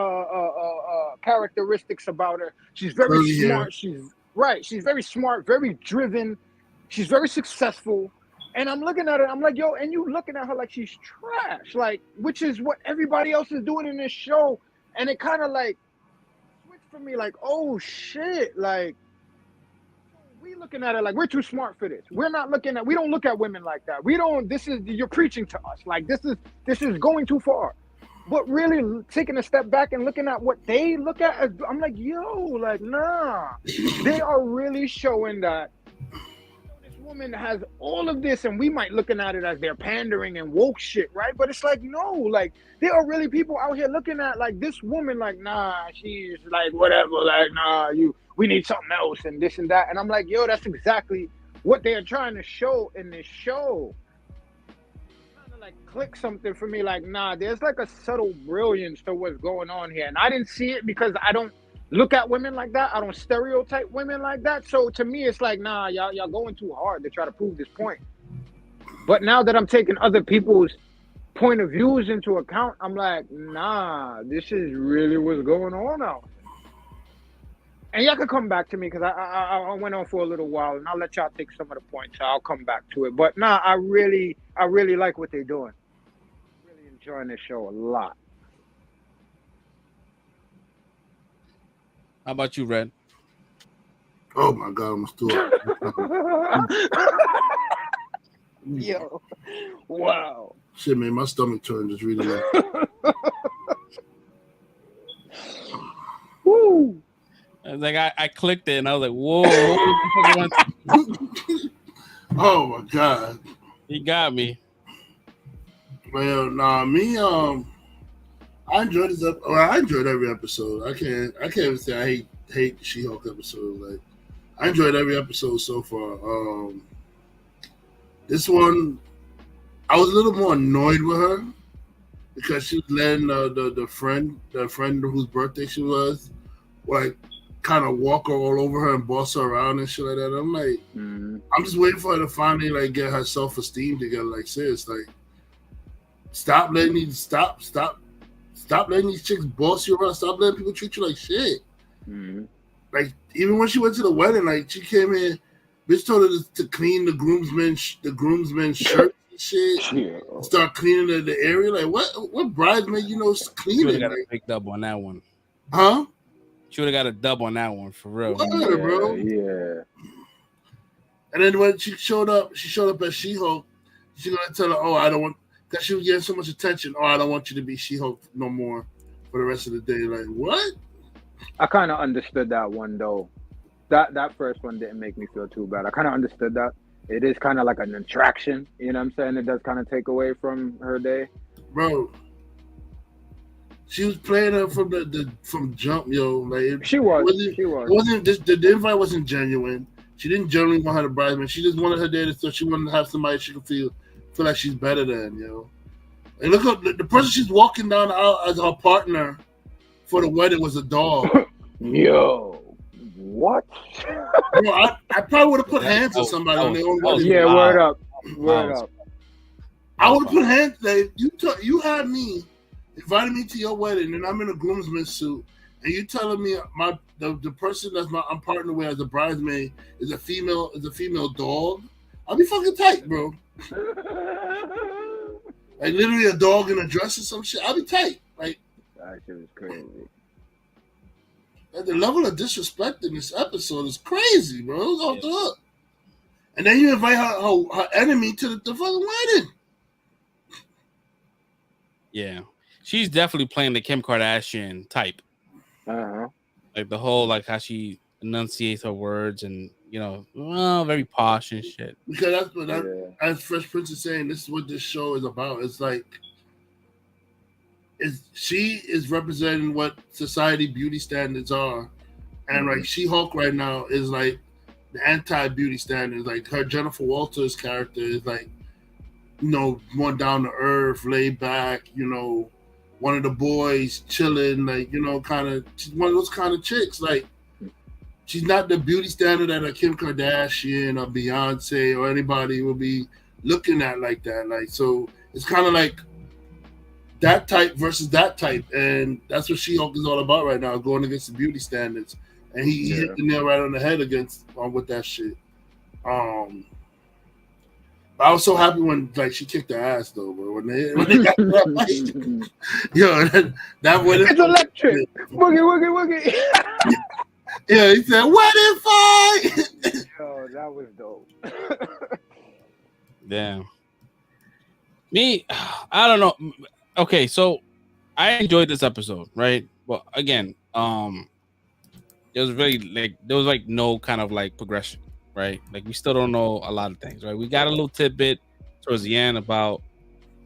characteristics about her. She's very smart. She's very smart, very driven. She's very successful. And I'm looking at her, I'm like, yo, and you looking at her like she's trash, like, which is what everybody else is doing in this show. And it kind of like switched for me, like, oh shit, like, we looking at it like we're too smart for this. We don't look at women like that. You're preaching to us. Like, this is going too far. But really taking a step back and looking at what they look at, I'm like, yo, like, nah. They are really showing that this woman has all of this, and we might looking at it as they're pandering and woke shit, right? But it's like, no, like, there are really people out here looking at, like, this woman, like, nah, she's like, whatever, like, nah, we need something else and this and that. And I'm like, yo, that's exactly what they are trying to show in this show. like click something for me. Like, nah, there's like a subtle brilliance to what's going on here, and I didn't see it because I don't look at women like that. I don't stereotype women like that. So to me, it's like, nah, y'all going too hard to try to prove this point. But now that I'm taking other people's point of views into account, I'm like, nah, this is really what's going on now. And y'all can come back to me because I went on for a little while, and I'll let y'all take some of the points. I'll come back to it. But nah, I really like what they're doing. Really enjoying this show a lot. How about you, Red? Oh my God, I'm still. Yo, wow. Shit, man, my stomach turned just reading that. Woo. I was like, I clicked it and I was like, whoa. Oh my God. He got me. Well, nah, me, I enjoyed this. I enjoyed every episode. I can't even say I hate the She-Hulk episode. Like, I enjoyed every episode so far. This one, I was a little more annoyed with her because she was letting the friend whose birthday she was, like, kind of walk all over her and boss her around and shit like that. I'm like, I'm just waiting for her to finally like get her self-esteem together. Like, sis, like, stop letting these chicks boss you around. Stop letting people treat you like shit. Like, even when she went to the wedding, like, she came in, bitch told her to clean the groomsmen's shirt and shit. Yeah. Start cleaning the area. Like, what bridesmaid cleaning? She would have got a big dub on that one. Huh? She would have got a dub on that one for real. Yeah, bro. Yeah. And then when she showed up as She-Hulk. She's gonna tell her, "Oh, I don't want," because she was getting so much attention. "Oh, I don't want you to be She-Hulk no more for the rest of the day." Like, what? I kind of understood that one though. That first one didn't make me feel too bad. I kind of understood that. It is kind of like an attraction. You know what I'm saying? It does kind of take away from her day. Bro, she was playing her from jump, yo. Like, She was. It wasn't the invite wasn't genuine. She didn't genuinely want her to bridesmaid. She just wanted her there so she wanted to have somebody she could feel like she's better than, yo. And look at the person she's walking down the aisle as her partner for the wedding was a dog. Yo, what? Bro, I probably would have put hands on somebody on their own wedding. Yeah, word up. I would have put hands. Like, you had me, invited me to your wedding, and I'm in a groomsman suit, and you telling me the person I'm partnered with as a bridesmaid is a female dog. I'll be fucking tight, bro. Like, literally a dog in a dress or some shit. I'll be tight. Like, that shit was crazy. Like, the level of disrespect in this episode is crazy, bro. It was off the hook. And then you invite her enemy to the fucking wedding. Yeah. She's definitely playing the Kim Kardashian type. Uh-huh. Like the whole, like how she enunciates her words and, very posh and shit. Because that's what as Fresh Prince is saying, this is what this show is about. It's like, she is representing what society beauty standards are. And like She-Hulk right now is like the anti-beauty standards. Like her Jennifer Walters character is like, more down to earth, laid back, one of the boys chilling, like, kind of, she's one of those kind of chicks. Like, she's not the beauty standard that a Kim Kardashian or Beyonce or anybody will be looking at like that. Like, so it's kind of like that type versus that type. And that's what She-Hulk is all about right now, going against the beauty standards. And he hit the nail right on the head with that shit. I was so happy when she kicked her ass though, bro. When they got that fight, that would it's electric. Woogie. Yeah, he said wedding fight. Yo, that was dope. Damn. Me, I don't know. Okay, so I enjoyed this episode, right? Well, again, it was really there was no kind of progression. Right, we still don't know a lot of things. Right, we got a little tidbit towards the end about,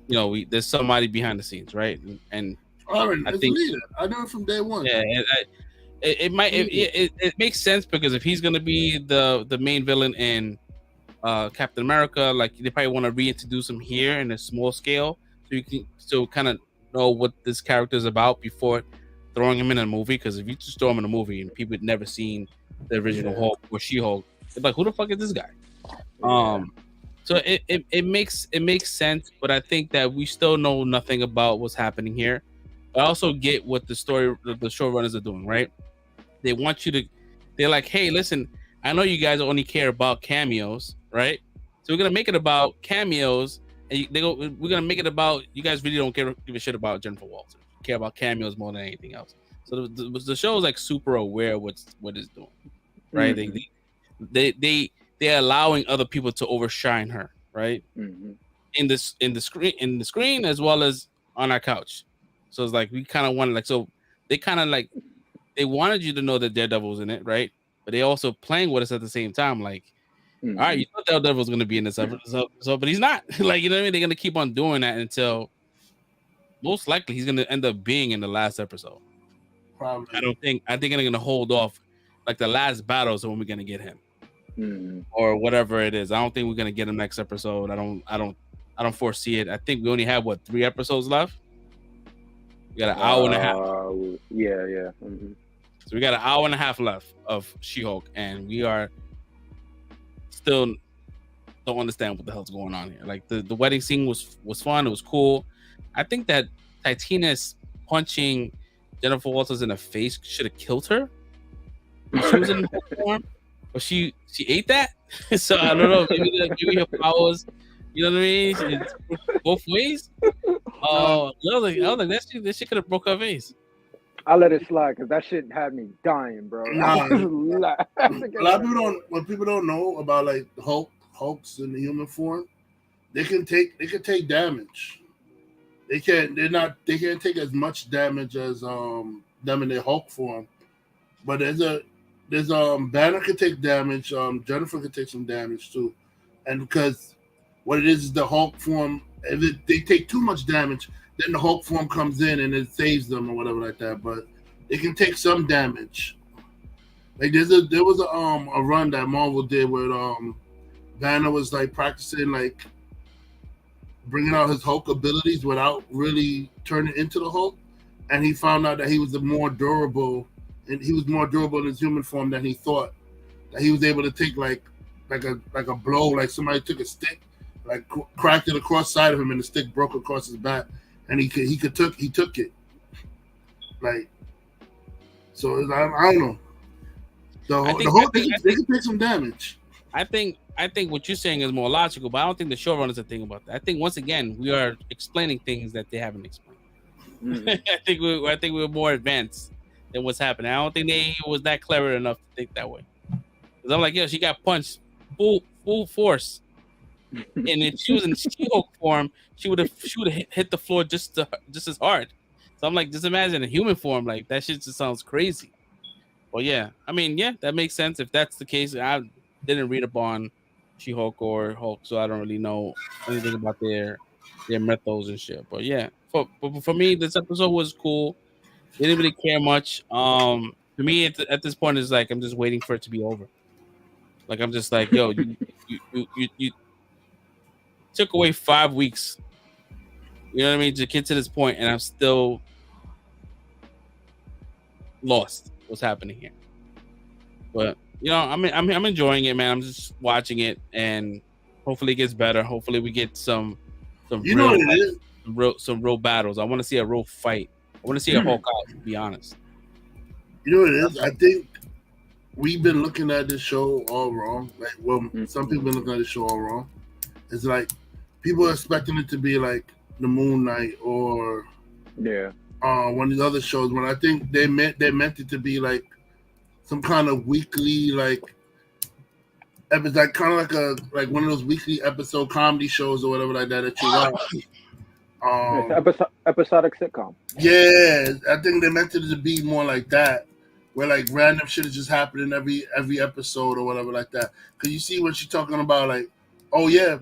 there's somebody behind the scenes, right? And I think I know it from day one. Yeah, it makes sense because if he's gonna be the main villain in Captain America. Like they probably want to reintroduce him here in a small scale, so you can still kind of know what this character is about before throwing him in a movie. Because if you just throw him in a movie and people had never seen the original Hulk or She-Hulk, they're like, who the fuck is this guy? So it makes sense, but I think that we still know nothing about what's happening here. I also get what the showrunners are doing, right? They want you to, they're like, hey, listen, I know you guys only care about cameos, right? So we're gonna make it about cameos, and we're gonna make it about you guys really don't give a shit about Jennifer Walters. You care about cameos more than anything else. So the show is like super aware of what it's doing, right? Mm-hmm. They're allowing other people to overshine her, right? Mm-hmm. In the screen as well as on our couch. So it's like we kind of wanted they wanted you to know that Daredevil's in it, right? But they also playing with us at the same time, like, mm-hmm. All right, you know Daredevil's gonna be in this episode, but he's not. Like, you know what I mean? They're gonna keep on doing that until most likely he's gonna end up being in the last episode. Probably. I think they're gonna hold off, like the last battles when we're gonna get him. Mm-hmm. Or whatever it is. I don't think we're gonna get him next episode. I don't foresee it. I think we only have 3 episodes left. We got an hour and a half. Yeah. Mm-hmm. So we got an hour and a half left of She-Hulk, and we are still don't understand what the hell's going on here. Like the wedding scene was fun. It was cool. I think that Titina's punching Jennifer Walters in the face should have killed her. She was in the form, but she ate that. So I don't know. Maybe her powers. You know what I mean? It's both ways. I was like, that shit could have broke her face. I let it slide because that shit had me dying, bro. A lot of people don't know about like Hulks in the human form. They can take damage. They can't take as much damage as them in their Hulk form. But there's Banner can take damage. Jennifer can take some damage too, and because what it is the Hulk form. If they take too much damage, then the Hulk form comes in and it saves them or whatever like that. But it can take some damage. Like there was a run that Marvel did where Banner was like practicing like bringing out his Hulk abilities without really turning into the Hulk, and he found out that he was more durable in his human form than he thought. That he was able to take like a blow, like somebody took a stick. Like cracked it across side of him, and the stick broke across his back, and he took it. Like, so I don't know. They can take some damage. I think what you're saying is more logical, but I don't think the showrunners are thinking about that. I think once again we are explaining things that they haven't explained. Mm-hmm. I think we're more advanced than what's happening. I don't think they was that clever enough to think that way. Because I'm like, yo, she got punched full force. And if she was in She-Hulk form, she would have hit the floor just as hard. So I'm like, just imagine a human form, like that shit just sounds crazy. Well, yeah, I mean, yeah, that makes sense if that's the case. I didn't read up on She-Hulk or Hulk, so I don't really know anything about their methods and shit. But yeah, for me, this episode was cool. Didn't really care much. To me, at this point, it's like I'm just waiting for it to be over. Like I'm just like, yo, you took away 5 weeks, you know what I mean, to get to this point, and I'm still lost what's happening here. But you know, I'm enjoying it, man. I'm just watching it, and hopefully it gets better. Hopefully we get some real battles. I want to see a real fight. I want to see a Hulk out, to be honest. You know what it is? I think we've been looking at this show all wrong. Like, well, some people been looking at this show all wrong. It's like people are expecting it to be like the Moon Knight or one of these other shows. When I think they meant it to be like some kind of weekly like episode, like kind of like one of those weekly episode comedy shows or whatever like that you watch. It's episodic sitcom. Yeah, I think they meant it to be more like that, where like random shit is just happening every episode or whatever like that. Because you see when she's talking about like, oh yeah,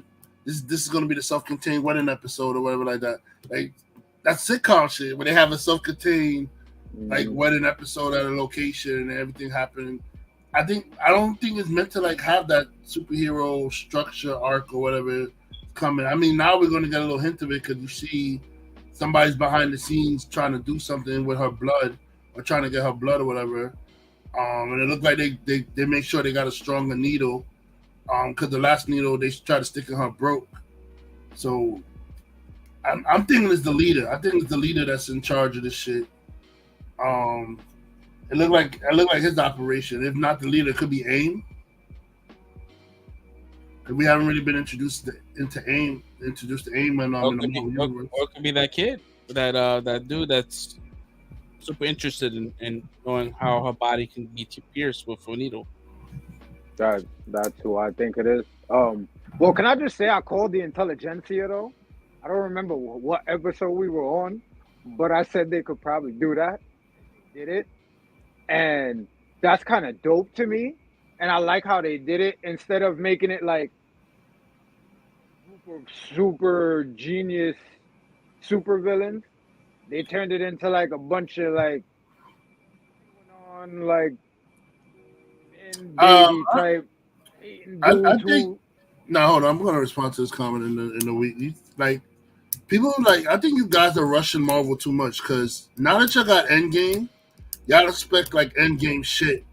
this is going to be the self-contained wedding episode or whatever like that. Like that's sitcom shit where they have a self-contained like wedding episode at a location and everything happening I don't think it's meant to like have that superhero structure arc or whatever coming. I mean, now we're gonna get a little hint of it because you see somebody's behind the scenes trying to do something with her blood or trying to get her blood or whatever. And it looked like they make sure they got a stronger needle. Because the last needle they tried to stick in her broke. So I'm thinking it's the leader. I think it's the leader that's in charge of this shit. It looked like his operation. If not the leader, it could be AIM. Because we haven't really been introduced to AIM in the Marvel universe. Or it could be that kid, that dude that's super interested in knowing how her body can be pierced with a needle. That's who I think it is. Well, can I just say I called the intelligentsia though? I don't remember what episode we were on, but I said they could probably do that. Did it, and that's kind of dope to me. And I like how they did it instead of making it like super genius super villains. They turned it into like a bunch of like on like baby type. I think. No, hold on. I'm going to respond to this comment in the week. Like people like. I think you guys are rushing Marvel too much because now that y'all got Endgame, y'all expect like Endgame shit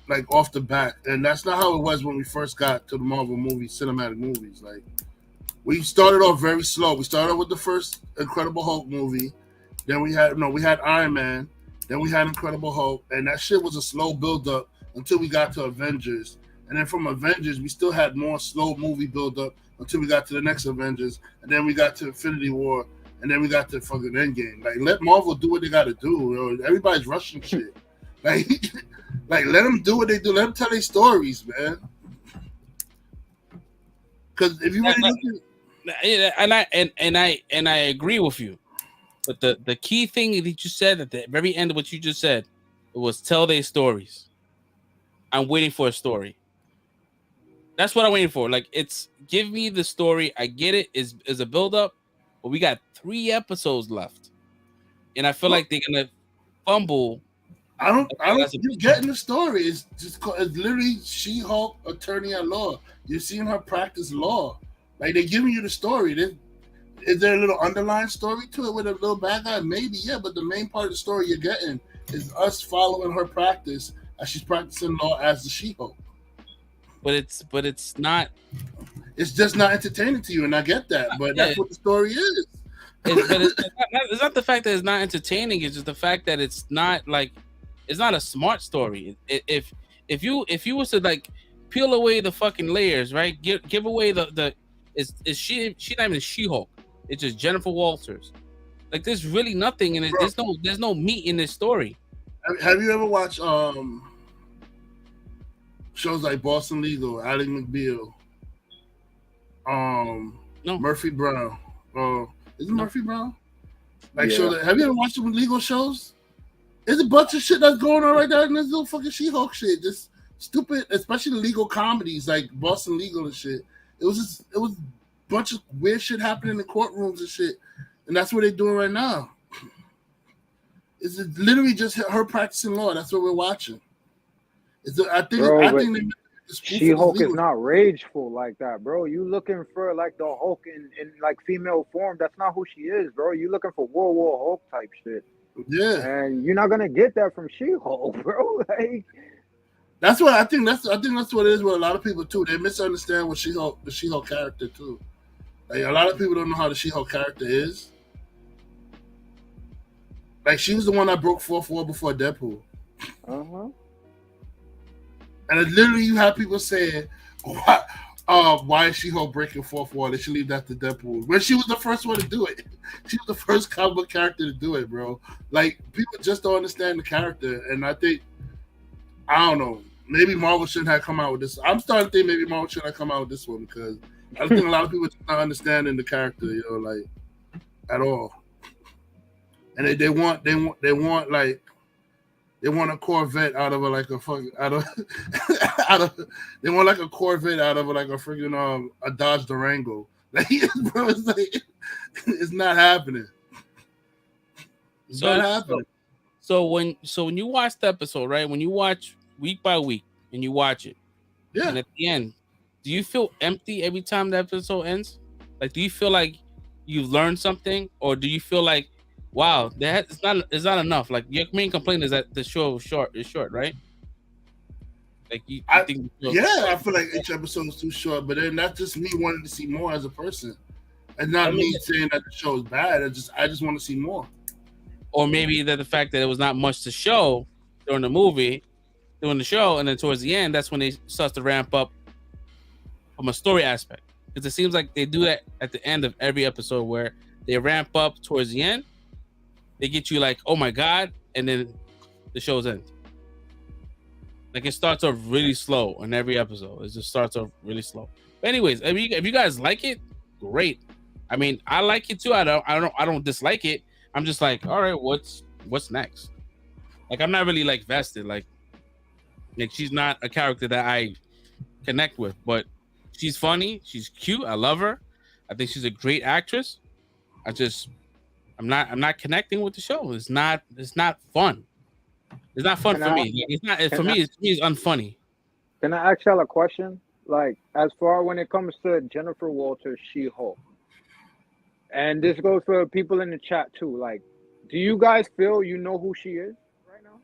like off the bat, and that's not how it was when we first got to the Marvel cinematic movies. Like we started off very slow. We started off with the first Incredible Hulk movie, then we had Iron Man, then we had Incredible Hulk, and that shit was a slow build up until we got to Avengers, and then from Avengers we still had more slow movie build up until we got to the next Avengers, and then we got to Infinity War, and then we got to fucking Endgame. Like let Marvel do what they got to do. You know? Everybody's rushing shit. Like. Like, let them do what they do. Let them tell their stories, man. Because if you really look and I agree with you, but the key thing that you said at the very end of what you just said was tell their stories. I'm waiting for a story. That's what I'm waiting for. Like, it's give me the story. I get it. Is a build up, but we got 3 episodes left, and I feel like they're gonna fumble. I don't. You're getting the story. It's literally She-Hulk attorney at law. You're seeing her practice law. Like they're giving you the story. Is there a little underlying story to it with a little bad guy? Maybe, yeah. But the main part of the story you're getting is us following her practice as she's practicing law as the She-Hulk. But it's not. It's just not entertaining to you, and I get that. But that's what the story is. It's not the fact that it's not entertaining. It's just the fact that it's not like. It's not a smart story. If you was to like peel away the fucking layers, right? Give away the she not even She-Hulk. It's just Jennifer Walters. Like there's really nothing in it. There's no meat in this story. Have you ever watched shows like Boston Legal, Ally McBeal, no. Murphy Brown? Is it Murphy Brown? Like shows. Have you ever watched some legal shows? There's a bunch of shit that's going on right there in this little fucking She-Hulk shit. Just stupid, especially the legal comedies like Boston Legal and shit. It was a bunch of weird shit happening in courtrooms and shit. And that's what they're doing right now. It's literally just her practicing law. That's what we're watching. I think She-Hulk is not rageful like that, bro. You looking for like the Hulk in like female form. That's not who she is, bro. You looking for World War Hulk type shit. Yeah, and you're not gonna get that from She-Hulk, bro. Like, that's what I think. That's what it is with a lot of people too. They misunderstand what the She-Hulk character too. Like a lot of people don't know how the She-Hulk character is. Like she was the one that broke 4th wall before Deadpool. And literally, you have people saying, why is She-Hulk breaking 4th wall? They should leave that to Deadpool. When she was the first one to do it. She was the first comic book character to do it, bro. Like, people just don't understand the character. And I think, I don't know, maybe Marvel shouldn't have come out with this. I'm starting to think maybe Marvel shouldn't have come out with this one because I think a lot of people just not understanding the character, you know, like, at all. And they want a Corvette out of they want like a Corvette out of like a freaking a Dodge Durango. Like, bro, it's like it's not happening. It's not happening. So when you watch the episode, right? When you watch week by week, and you watch it, Yeah. and at the end, do you feel empty every time the episode ends? Like, do you feel like you've learned something, or do you feel like, wow, it's not enough? Like, your main complaint is that the show is short, right? Like, you think I feel like each episode is too short, but then that's just me wanting to see more as a person, and not me saying that the show is bad. I just want to see more. Or maybe that the fact that it was not much to show during the show, and then towards the end, that's when they start to ramp up from a story aspect. Because it seems like they do that at the end of every episode, where they ramp up towards the end. They get you like, oh my god, and then the show's end. Like, it starts off really slow in every episode. It just starts off really slow. But anyways, if you guys like it, great. I mean, I like it too. I don't dislike it. I'm just like, all right, what's next? Like, I'm not really like vested. Like she's not a character that I connect with, but she's funny. She's cute. I love her. I think she's a great actress. I'm not connecting with the show. It's not fun. It's not fun for me. It's not for me. It's unfunny. Can I ask y'all a question? Like, as far when it comes to Jennifer Walters, She-Hulk, and this goes for people in the chat too. Like, do you guys feel you know who she is right now?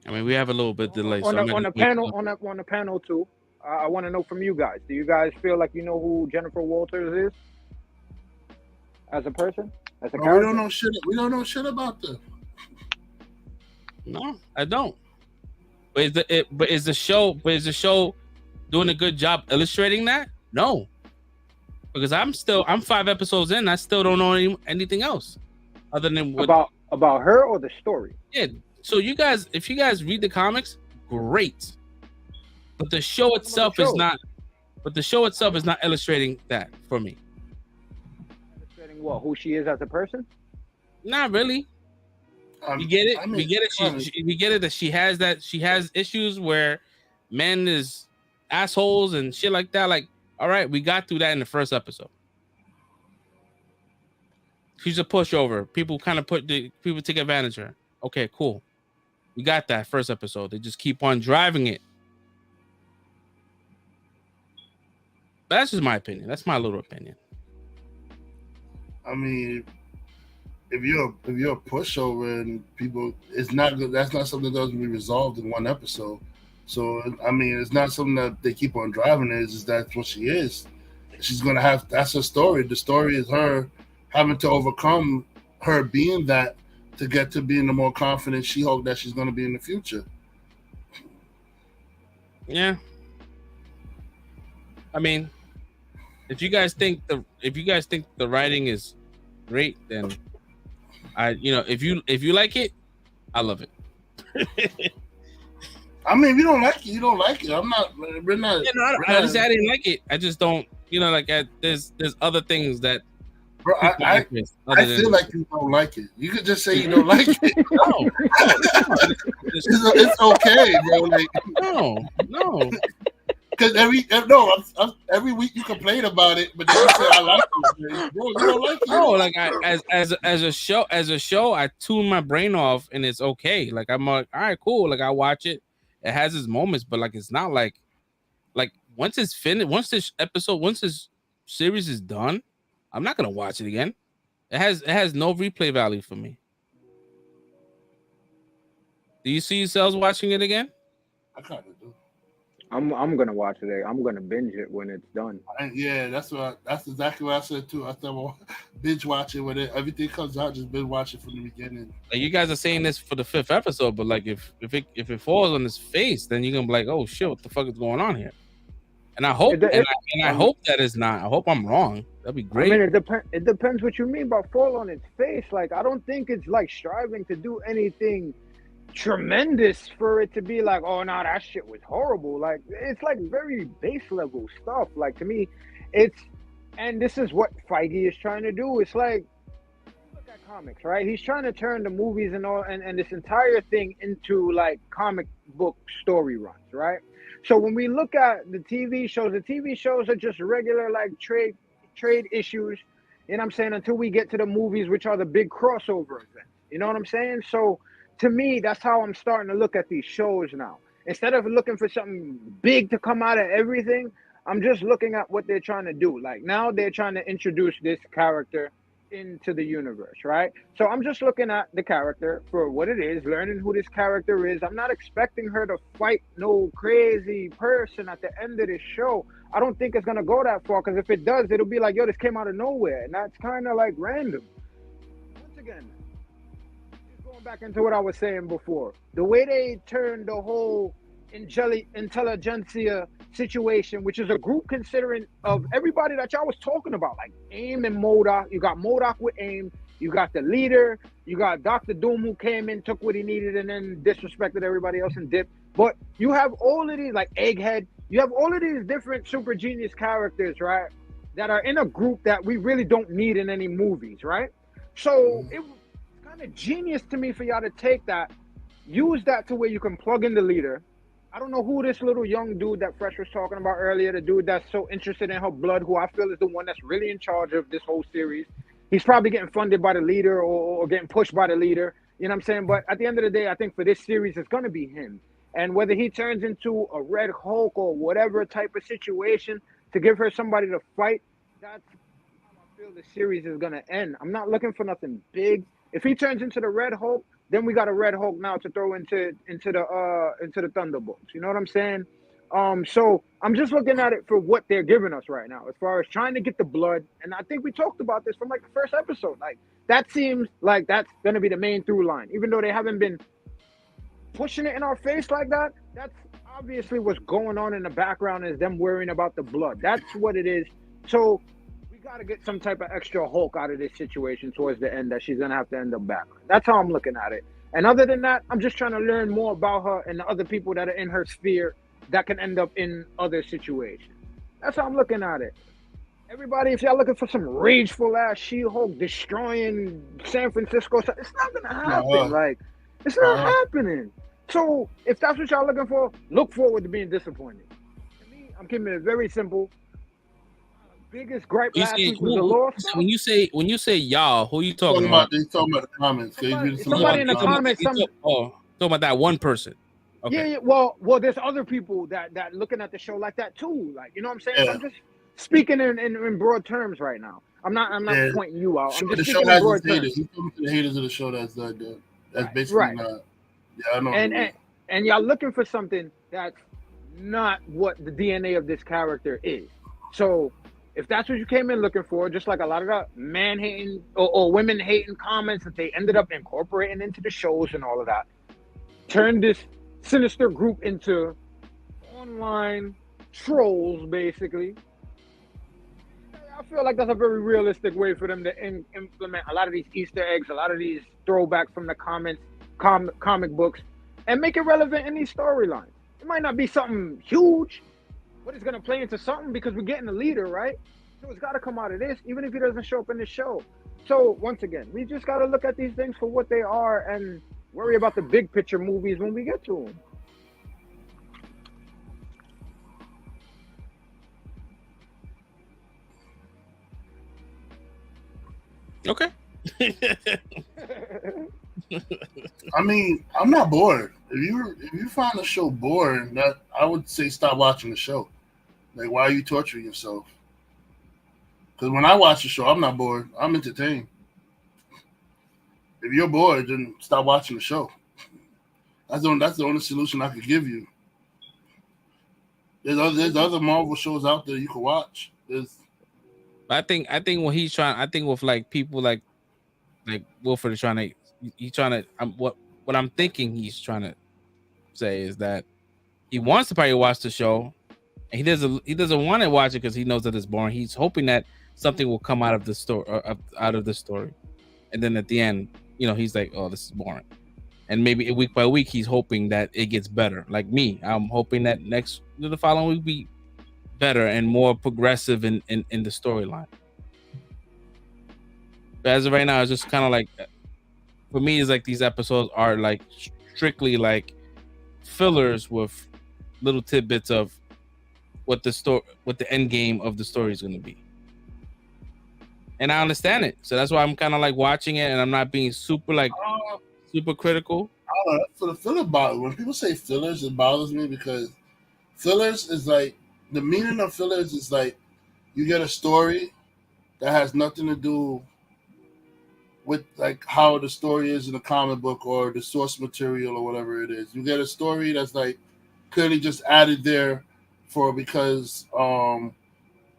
I mean, we have a little bit delay. On the panel too. I want to know from you guys. Do you guys feel like you know who Jennifer Walters is as a person, as a character? We don't know shit. We don't know shit about them. No, I don't. But is the show doing a good job illustrating that? No, because I'm 5 episodes in. I still don't know anything else other than about her or the story. Yeah. So if you guys read the comics, great. But the show itself is not. But the show itself is not illustrating that for me. Illustrating what? Who she is as a person? Not really. You get it. We get it. We get it that she has issues where men is assholes and shit like that. Like, all right, we got through that in the first episode. She's a pushover. People take advantage of her. Okay, cool. We got that first episode. They just keep on driving it. But that's just my opinion. That's my little opinion. I mean, if you're a pushover and people, it's not good. That's not something that doesn't be resolved in one episode. So I mean, it's not something that they keep on driving. It's just that's what she is. She's gonna have. That's her story. The story is her having to overcome her being that to get to being the more confident She-Hulk that she's gonna be in the future. Yeah. I mean, if you guys think the writing is great, then if you like it, I love it. I mean, if you don't like it, you don't like it. We're not. Yeah, no, I didn't say I didn't like it. I just don't. There's other things that. Bro, I feel like you don't like it. You could just say you don't like it. No, it's okay, bro. Like, no. Because every week you complain about it, but then you say I like it. Bro, you don't like it. No, like as a show, I tune my brain off and it's okay. Like, I'm like, all right, cool. Like, I watch it. It has its moments, but like, it's not like once it's finished, once this series is done, I'm not gonna watch it again. It has no replay value for me. Do you see yourselves watching it again? I kind of do. I'm gonna watch it. I'm gonna binge it when it's done. Yeah, that's exactly what I said too. I thought, well, binge watch it when everything comes out. Just binge watch it from the beginning. Like, you guys are saying this for the 5th episode, but like if it falls on his face, then you're gonna be like, oh shit, what the fuck is going on here? And I hope I hope that is not. I hope I'm wrong. That'd be great. I mean, it depends what you mean by fall on its face. Like, I don't think it's like striving to do anything tremendous for it to be like, oh no, that shit was horrible. Like, it's like very base level stuff. Like, to me, and this is what Feige is trying to do. It's like, look at comics, right? He's trying to turn the movies and all and this entire thing into like comic book story runs, right? So when we look at the TV shows are just regular like trade issues, you know what I'm saying, until we get to the movies, which are the big crossover events. You know what I'm saying? So to me, that's how I'm starting to look at these shows now. Instead of looking for something big to come out of everything, I'm just looking at what they're trying to do. Like now they're trying to introduce this character into the universe, right? So I'm just looking at the character for what it is, learning who this character is. I'm not expecting her to fight no crazy person at the end of this show. I don't think it's gonna go that far, because if it does, it'll be like, yo, this came out of nowhere, and that's kind of like random. Once again, going back into what I was saying before, the way they turned the whole intelligentsia situation, which is a group considering of everybody that y'all was talking about, like AIM and MODOK. You got MODOK with AIM, you got the leader, you got Dr. Doom, who came in, took what he needed, and then disrespected everybody else and dipped. But you have all of these, like Egghead, you have all of these different super genius characters, right, that are in a group that we really don't need in any movies, right? So it was kind of genius to me for y'all to take that, use that to where you can plug in the leader. I don't know who this little young dude that Fresh was talking about earlier, the dude that's so interested in her blood, who I feel is the one that's really in charge of this whole series. He's probably getting funded by the leader or getting pushed by the leader. You know what I'm saying? But at the end of the day, I think for this series, it's going to be him. And whether he turns into a Red Hulk or whatever type of situation to give her somebody to fight, that's how I feel the series is going to end. I'm not looking for nothing big. If he turns into the Red Hulk, then we got a Red Hulk now to throw into the Thunderbolts. You know what I'm saying? So I'm just looking at it for what they're giving us right now, as far as trying to get the blood. And I think we talked about this from like the first episode. Like that seems like that's gonna be the main through line, even though they haven't been pushing it in our face like that. That's obviously what's going on in the background, is them worrying about the blood. That's what it is. So we got to get some type of extra Hulk out of this situation towards the end, that she's going to have to end up back. That's how I'm looking at it. And other than that, I'm just trying to learn more about her and the other people that are in her sphere that can end up in other situations. That's how I'm looking at it. Everybody, if y'all looking for some rageful ass She-Hulk destroying San Francisco, it's not going to happen. Like, it's not happening. So if that's what y'all looking for, look forward to being disappointed. To me, I'm keeping it very simple. Biggest gripe last week was the loss. When you say y'all, who are you talking about? He's talking about the comments. Somebody in the comments. Talking about that one person. Okay. Yeah. Well, there's other people that looking at the show like that too. Like, you know what I'm saying? Yeah. I'm just speaking in broad terms right now. I'm not pointing you out. I'm just speaking in broad terms. He's talking to the haters of the show. That's basically right. Not. Yeah, I know. And y'all looking for something that's not what the DNA of this character is. So if that's what you came in looking for, just like a lot of the man hating or women hating comments that they ended up incorporating into the shows and all of that, turn this sinister group into online trolls, basically. I feel like that's a very realistic way for them to implement a lot of these Easter eggs, a lot of these throwbacks from the comic books, and make it relevant in these storylines. It might not be something huge, but it's going to play into something, because we're getting a leader, right? So it's got to come out of this, even if he doesn't show up in the show. So once again, we just got to look at these things for what they are and worry about the big picture movies when we get to them. Okay. I mean, I'm not bored. If you find the show boring, that I would say stop watching the show. Like, why are you torturing yourself? Because when I watch the show, I'm not bored. I'm entertained. If you're bored, then stop watching the show. That's the only solution I could give you. There's other Marvel shows out there you can watch. I think when he's trying, I think with like people like Wilford is trying to, what I'm thinking he's trying to say is that he wants to probably watch the show, and he doesn't want to watch it because he knows that it's boring. He's hoping that something will come out of the story, and then at the end, he's like, oh, this is boring. And maybe week by week, he's hoping that it gets better. Like me, I'm hoping that the following week be better and more progressive in the storyline. But as of right now, it's just kind of like, for me, it's like these episodes are like strictly like fillers with little tidbits of what the end game of the story is going to be. And I understand it, so that's why I'm kind of like watching it, and I'm not being super critical. I don't know, for the filler bother. When people say fillers, it bothers me because fillers is like the meaning of fillers is like you get a story that has nothing to do with like how the story is in the comic book or the source material or whatever it is. You get a story that's like clearly just added there for because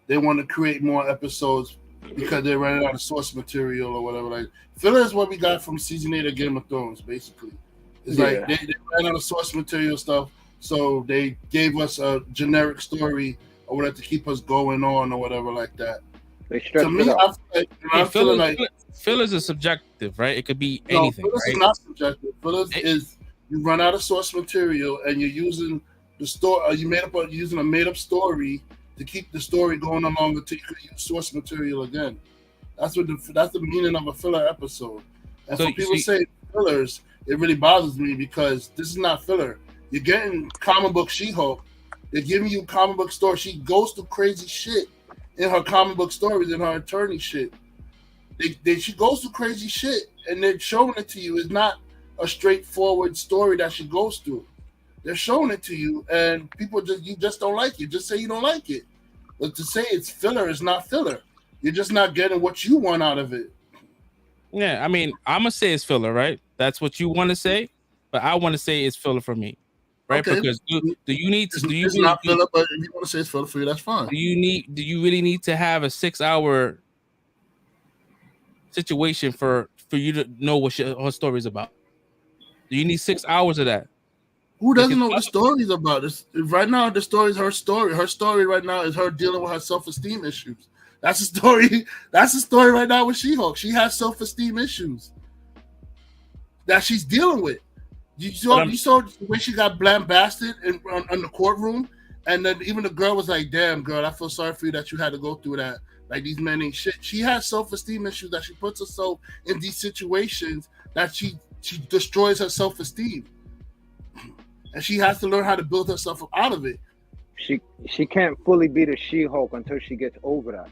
they want to create more episodes because they're running out of source material or whatever. Like filler is what we got from season 8 of Game of Thrones, basically. It's like they ran out of source material stuff, so they gave us a generic story or whatever to keep us going on or whatever like that. They stretch To me, it out. I'm feeling like fillers is subjective, right? It could be anything. Fillers right? is not subjective. Fillers is you run out of source material and you're using the story. Using a made up story to keep the story going along until you could use source material again. That's the meaning of a filler episode. And So for people say fillers, it really bothers me because this is not filler. You're getting comic book She-Hulk. They're giving you comic book story. She goes through crazy shit in her comic book stories, in her attorney shit. She goes through crazy shit, and they're showing it to you. It's not a straightforward story that she goes through. They're showing it to you, and you just don't like it. Just say you don't like it. But to say it's filler is not filler. You're just not getting what you want out of it. Yeah, I mean, I'm gonna say it's filler, right? That's what you want to say, but I want to say it's filler for me, right? Okay. Because do you need to? It's not filler, but if you want to say it's filler for you, that's fine. Do you really need to have a 6-hour situation for you to know what her story is about? Do you need 6 hours of that? Who doesn't know what the story is about? Right now, the story is her story. Her story right now is her dealing with her self-esteem issues. That's the story. That's the story right now with She-Hulk. She has self-esteem issues that she's dealing with. You saw when she got lambasted in the courtroom, and then even the girl was like, "Damn, girl, I feel sorry for you that you had to go through that. Like these men ain't shit." She has self-esteem issues that she puts herself in these situations that she destroys her self-esteem, and she has to learn how to build herself up out of it. She can't fully be the She-Hulk until she gets over that.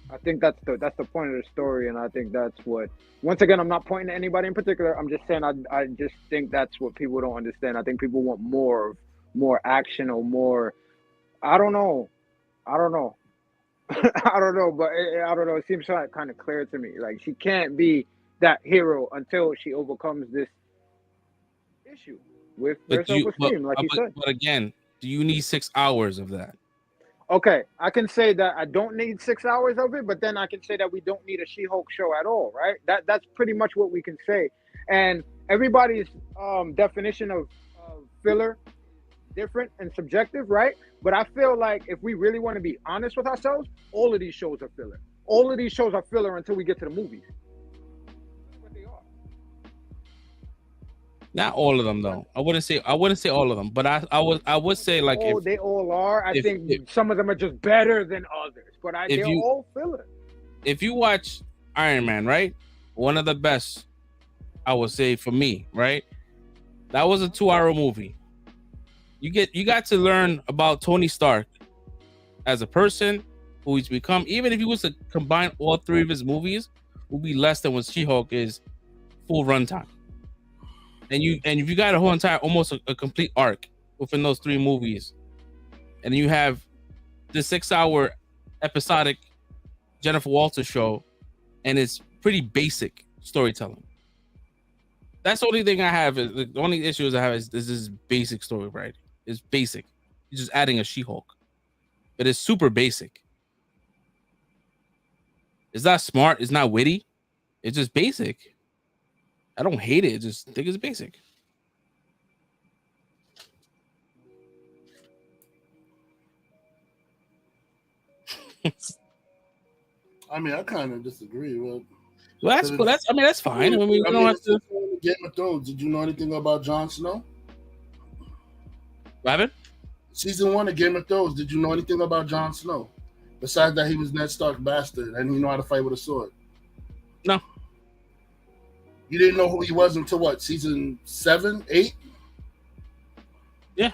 I think that's the point of the story, and I think that's what. Once again, I'm not pointing to anybody in particular. I'm just saying I just think that's what people don't understand. I think people want more action or more. I don't know. I don't know, but I don't know. It seems kind of clear to me. Like she can't be that hero until she overcomes this issue with her self-esteem, like you said. But again, do you need 6 hours of that? Okay, I can say that I don't need 6 hours of it, but then I can say that we don't need a She-Hulk show at all, right? That's pretty much what we can say. And everybody's definition of filler different and subjective, right? But I feel like if we really want to be honest with ourselves, all of these shows are filler. All of these shows are filler until we get to the movies. That's what they are. Not all of them, though. I wouldn't say all of them, but I would say like they all are. I think some of them are just better than others, but they're all filler. If you watch Iron Man, right, one of the best, I would say for me, right, that was a 2-hour movie. You got to learn about Tony Stark as a person, who he's become. Even if he was to combine all 3 of his movies, would be less than what She-Hulk is full runtime. And if you got a whole entire, almost a complete arc within those 3 movies, and you have the 6-hour episodic Jennifer Walters show, and it's pretty basic storytelling. That's the only thing I have. The only issues I have is this basic story, right? It's basic. You're just adding a She-Hulk, but it's super basic. It's not smart. It's not witty. It's just basic. I don't hate it. I just think it's basic. I mean, I kind of disagree. Well, that's cool. That's fine. I mean, we don't have to. Game of Thrones. Did you know anything about Jon Snow? Rabbit? Season 1 of Game of Thrones. Did you know anything about Jon Snow? Besides that, he was Ned Stark's bastard and he knew how to fight with a sword. No. You didn't know who he was until what? Season 7, 8? Yeah.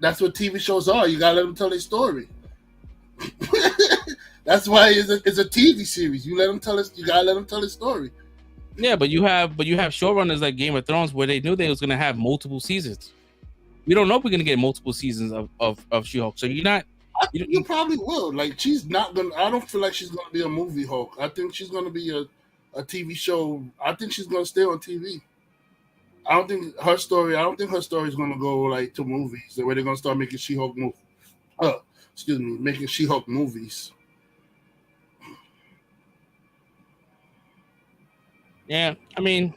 That's what TV shows are. You gotta let them tell their story. That's why it's a TV series. You gotta let them tell his story. Yeah, but you have showrunners like Game of Thrones where they knew they was gonna have multiple seasons. We don't know if we're gonna get multiple seasons of She-Hulk. So you're not. You probably will. Like she's not gonna. I don't feel like she's gonna be a movie Hulk. I think she's gonna be a TV show. I think she's gonna stay on TV. I don't think her story is gonna go like to movies. The way they're gonna start making She-Hulk making She-Hulk movies. Yeah, I mean,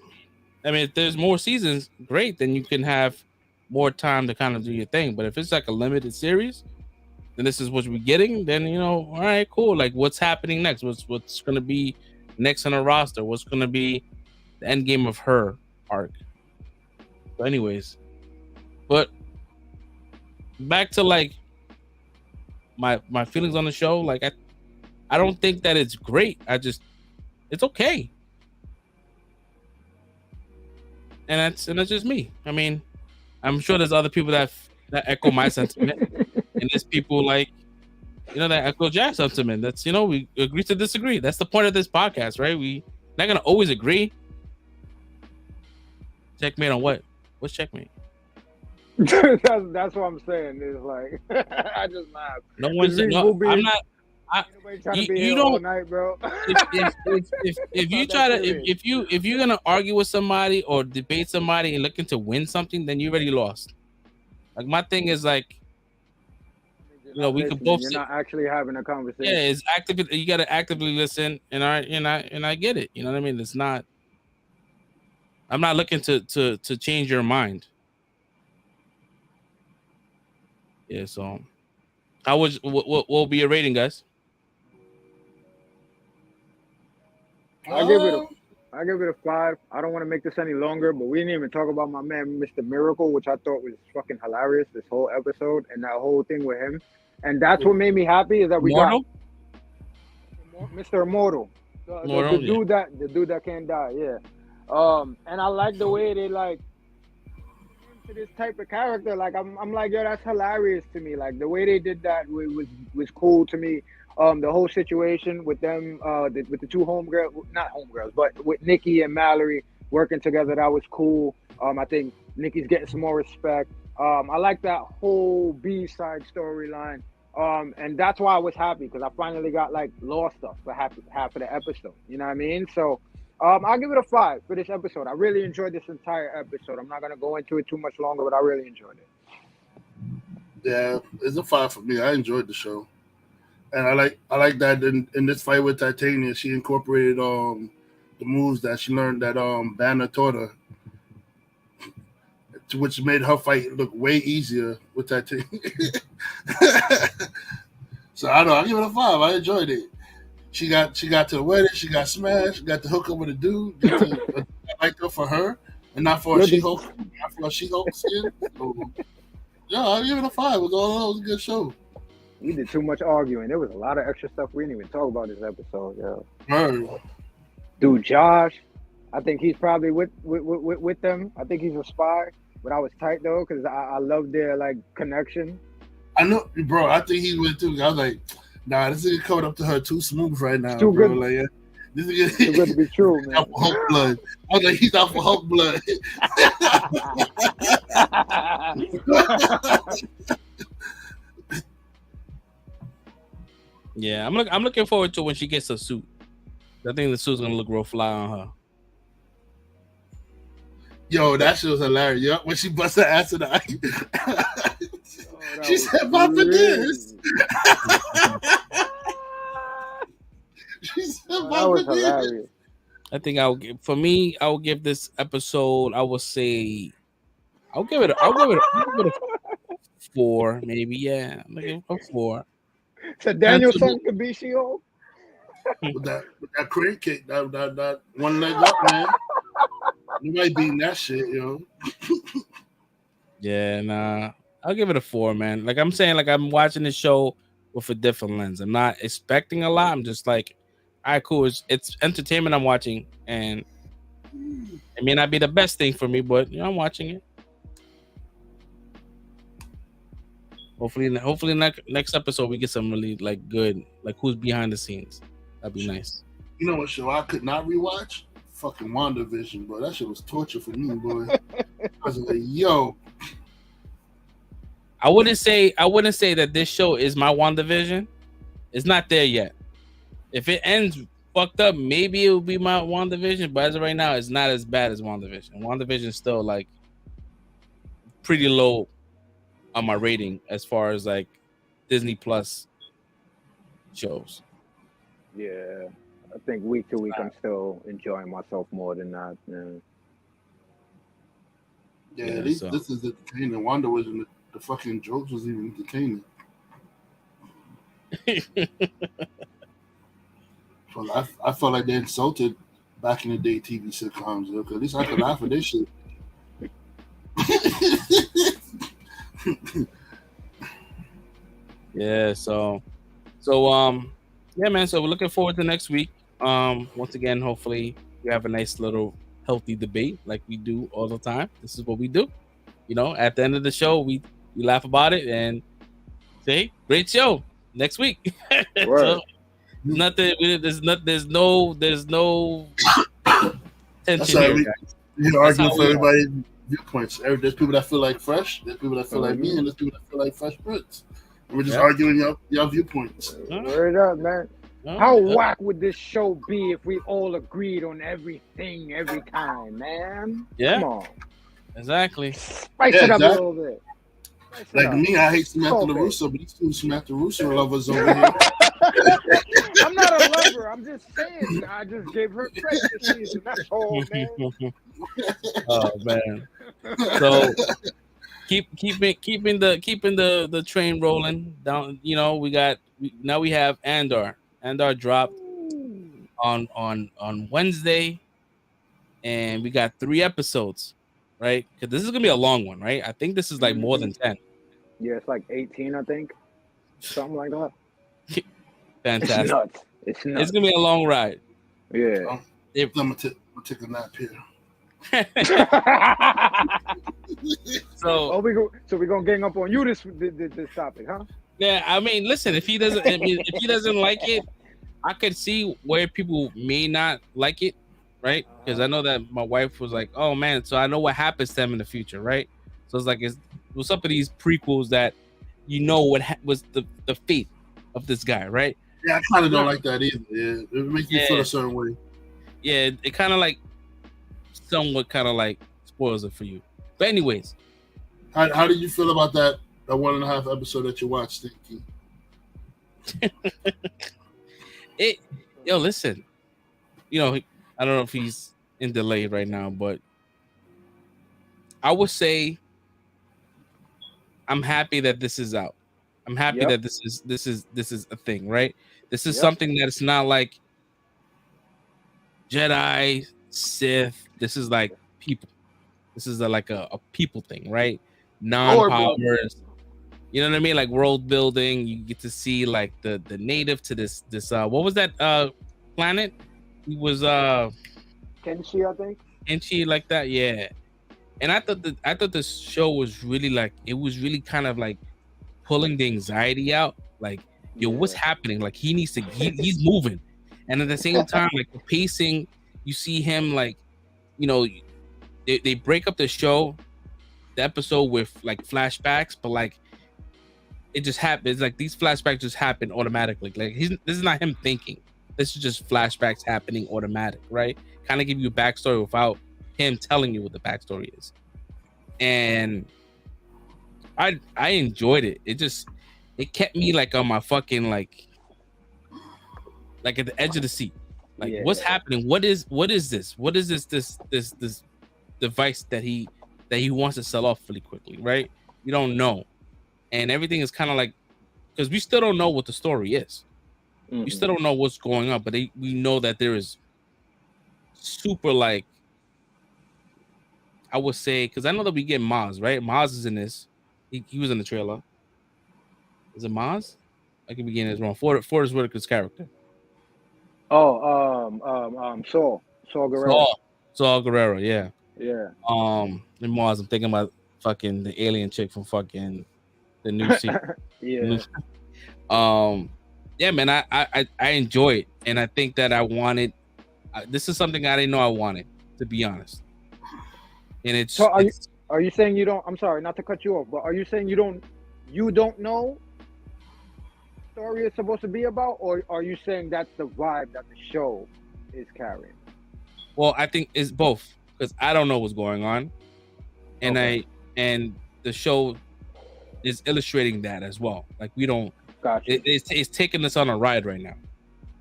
if there's more seasons, great. Then you can have more time to kind of do your thing. But if it's like a limited series, then this is what we're getting. Then all right, cool. Like, what's happening next? What's gonna be next on the roster? What's gonna be the end game of her arc? So anyways, but back to like my feelings on the show. Like, I don't think that it's great. It's okay. And that's just me. I mean, I'm sure there's other people that echo my sentiment, and there's people like that echo Jack's sentiment. That's we agree to disagree. That's the point of this podcast, right? We not gonna always agree. Checkmate on what? What's checkmate? that's what I'm saying. It's like I just laugh. No one's. No, I'm not. You don't. All night, bro. If you try to if you're gonna argue with somebody or debate somebody and looking to win something, then you already lost. Like, my thing is like, we can both. You're not actually having a conversation. Yeah, it's active. You got to actively listen, and I get it. You know what I mean? It's not. I'm not looking to change your mind. Yeah. So, what will be your rating, guys? I give it a 5. I don't want to make this any longer, but we didn't even talk about my man, Mr. Miracle, which I thought was fucking hilarious. This whole episode and that whole thing with him, and that's what made me happy is that we got Mr. Immortal, the dude that can't die. Yeah, and I like the way they like to this type of character. Like I'm like, yo, that's hilarious to me. Like the way they did that was cool to me. The whole situation with them, with the two not homegirls, but with Nikki and Mallory working together, that was cool. I think Nikki's getting some more respect. I like that whole B-side storyline. And that's why I was happy, because I finally got like Lost stuff for half of the episode. You know what I mean? So I'll give it a 5 for this episode. I really enjoyed this entire episode. I'm not gonna go into it too much longer, but I really enjoyed it. Yeah, it's a 5 for me. I enjoyed the show. And I like that in this fight with Titania, she incorporated the moves that she learned that Banner taught her, which made her fight look way easier with Titania. So I don't know, I'll give it a 5. I enjoyed it. She got to the wedding, she got smashed, got to hook up with a dude. I liked her for her and not for a She-Hulk skin. So, yeah, I'll give it a 5. It was a good show. We did too much arguing. There was a lot of extra stuff we didn't even talk about this episode, yo. Dude, Josh, I think he's probably with them. I think he's a spy, but I was tight though, because I love their like connection. I know, bro. I think he went too. I was like, nah, this nigga coming up to her too smooth right now. It's too bro. Good. Like, yeah, this nigga too good to be true, man. Out for Hulk blood. I was like, he's out for Hulk blood. Yeah, I'm looking forward to when she gets a suit. I think the suit's gonna look real fly on her. Yo, that shit was hilarious. Yo, when she bust her ass in the eye. She said, "Papa this." She said, "Papa this." I think I will give this episode. I will say, I'll give it a 4, maybe. Yeah, I'm looking for 4. So Daniel's son could be She-Hulk? With that crane kick, that one leg up, man. You might beat that shit, yo. Yeah, nah. I'll give it a 4, man. Like I'm saying, like I'm watching the show with a different lens. I'm not expecting a lot. I'm just like, all right, cool. It's entertainment I'm watching, and it may not be the best thing for me, but I'm watching it. Hopefully next episode we get some really like good, like who's behind the scenes. That'd be nice. You know what show I could not rewatch? fucking WandaVision, bro. That shit was torture for me, boy. I was like, yo. I wouldn't say that this show is my WandaVision. It's not there yet. If it ends fucked up, maybe it will be my WandaVision, but as of right now, it's not as bad as WandaVision. WandaVision is still like pretty low on my rating as far as like Disney Plus shows. Yeah, I think week to week I'm still enjoying myself more than that. Yeah, Yeah, this so- is entertaining. WandaVision, the fucking jokes was even entertaining. Well, I felt like they insulted back in the day TV sitcoms, though, 'cause at least I could laugh at this shit. Yeah, so yeah, man. So we're looking forward to next week. Once again, hopefully we have a nice little healthy debate like we do all the time. This is what we do. You know, at the end of the show, we laugh about it and say, great show next week. So, nothing. There's no That's tension how here, we, guys. you're That's arguing how for we are. everybody's viewpoints. There's people that feel like Fresh, there's people that feel like me, and there's people that feel like Fresh Prince. And we're just arguing your viewpoints. Word up, man. Oh, How yeah. whack would this show be if we all agreed on everything every time, man? Yeah. Come on. Exactly. Spice Yeah, it up exactly. a little bit. Spice it Like up. me, I hate Samantha Okay. LaRusso, but these two Samantha Russo lovers over here. I'm not a lover. I'm just saying. I just gave her credit this season. That's all, man. Oh man. So keeping the train rolling down. You know, we have Andor. Andor dropped on Wednesday, and we got 3 episodes, right? Because this is gonna be a long one, right? I think this is like more than 10. Yeah, it's like 18, I think. Something like that. Fantastic. It's nuts. It's nuts. It's gonna be a long ride. Yeah. I'm gonna take a nap here. So we're gonna gang up on you this topic, huh? yeah, I mean, listen, if he doesn't like it, I could see where people may not like it, right? Because I know that my wife was like, "Oh man," so I know what happens to them in the future, right? So it's like what's up with these prequels that you know what was the fate of this guy, right? Yeah, I kind of don't like that either. Yeah, it makes me feel a certain way. Yeah, it kind of like somewhat kind of like spoils it for you. But anyways, how did you feel about that 1.5 episode that you watched, Stinky? listen, you know, I don't know if he's in delay right now, but I would say I'm happy that this is out. I'm happy that this is a thing, right? This is something that it's not like Jedi, Sith. This is like people. This is like a people thing, right? Non-powers. You know what I mean? Like world building. You get to see like the native to this what was that planet? He was Kenshi, I think. Kenshi, like that, yeah. And I thought this show was really like, it was really kind of like pulling the anxiety out. Like, yo, what's happening? Like he's moving, and at the same time, like the pacing, you see him like, you know, they break up the episode with like flashbacks, but like it just happens. Like these flashbacks just happen automatically. Like this is not him thinking. This is just flashbacks happening automatic, right? Kind of give you a backstory without him telling you what the backstory is. And I enjoyed it. It kept me like on my fucking like at the edge of the seat. Like what's happening? What is this? What is this device that he wants to sell off really quickly, right? You don't know. And everything is kind of like, because we still don't know what the story is. We still don't know what's going on, but we know that there is super like, I would say, because I know that we get Maz, right? Maz is in this. He was in the trailer. Is it Maz? I could be getting this wrong. Forrest Whitaker's character. Saul Guerrero. Saul Guerrero, yeah. Yeah. And Maz, I'm thinking about fucking the alien chick from fucking the new series. Yeah. Yeah, man, I enjoy it, and I think that I This is something I didn't know I wanted, to be honest. And it's So are you saying you don't? I'm sorry, not to cut you off, but are you saying you don't know what the story is supposed to be about, or are you saying that's the vibe that the show is carrying? well, I think it's both because I don't know what's going on, and Okay. and the show is illustrating that as well. Like we don't. Gotcha. It's taking us on a ride right now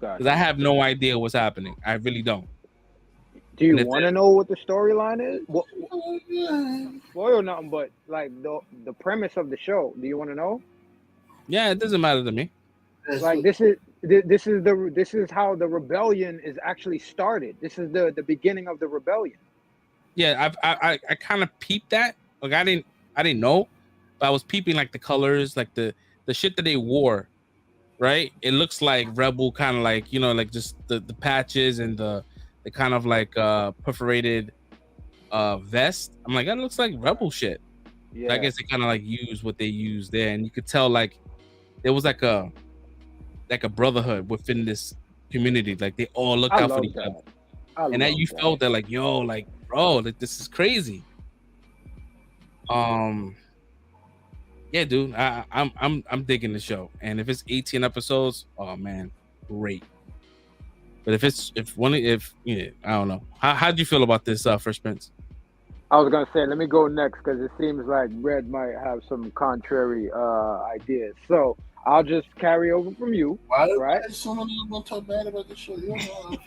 because I Gotcha. have no idea what's happening. I really don't. Do you And want to know what the storyline is? What spoil nothing, but like the premise of the show. Do you want to know? Yeah, it doesn't matter to me. Like this is how the rebellion is actually started. This is the beginning of the rebellion. Yeah, I kind of peeped that. Like I didn't know, but I was peeping like the colors, like the shit that they wore, right? It looks like Rebel, kind of like, you know, like just the patches and the kind of like perforated vest. I'm like, that looks like Rebel shit. Yeah. So I guess they kind of like used what they used there, and you could tell like there was like a brotherhood within this community. Like they all look I out for love each that. other, and that you felt that like, yo, like bro, like this is crazy. Yeah, dude, I'm digging the show, and if it's 18 episodes, oh man, great. But if yeah, I don't know. How'd you feel about this, Fresh Prince? I was gonna say, let me go next because it seems like Red might have some contrary ideas. So I'll just carry over from you. Why right? is someone gonna talk bad about the show? You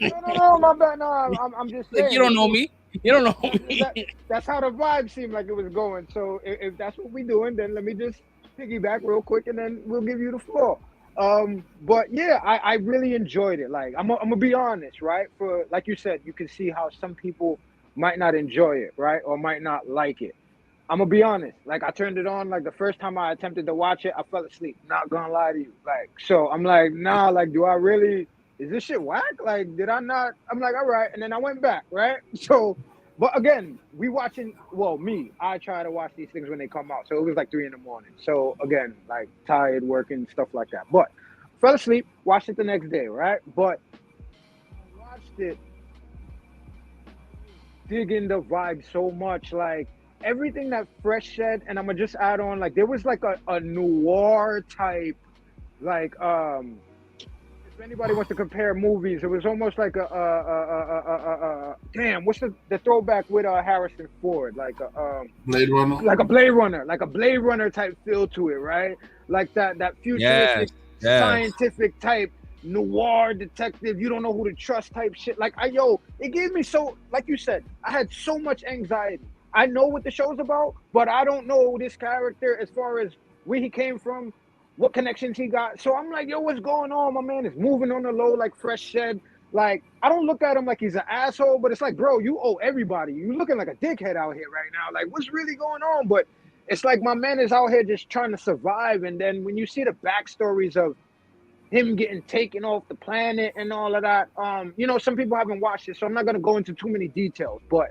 know, No, my bad. No, I'm just saying. Like, you don't know me. You don't know me. That's how the vibe seemed like it was going. So if that's what we're doing, then let me just piggyback real quick, and then we'll give you the floor. But yeah, I really enjoyed it. Like I'm gonna be honest, right? For like you said, you can see how some people might not enjoy it, right, or might not like it. I'm gonna be honest. Like I turned it on. Like the first time I attempted to watch it, I fell asleep. Not gonna lie to you. Like so, I'm like, nah. Like, do I really? Is this shit whack? Like, did I not? I'm like, all right. And then I went back, right? So, but again, we watching. Well, me, I try to watch these things when they come out. So it was like 3 a.m. So again, like tired, working, stuff like that. But fell asleep. Watched it the next day, right? But watched it, digging the vibe so much, like. Everything that Fresh said, and I'm gonna just add on, like there was like a noir type, like if anybody wants to compare movies, it was almost like damn, what's the throwback with Harrison Ford, like Blade Runner, like a Blade Runner type feel to it, right? Like that futuristic, yes. scientific type noir detective, you don't know who to trust type shit. Like it gave me so, like you said, I had so much anxiety. I know what the show's about, but I don't know this character as far as where he came from, what connections he got. So I'm like, yo, what's going on? My man is moving on the low, like Fresh said. Like, I don't look at him like he's an asshole, but it's like, bro, you owe everybody. You looking like a dickhead out here right now. Like, what's really going on? But it's like my man is out here just trying to survive. And then when you see the backstories of him getting taken off the planet and all of that, some people haven't watched it, so I'm not gonna go into too many details, but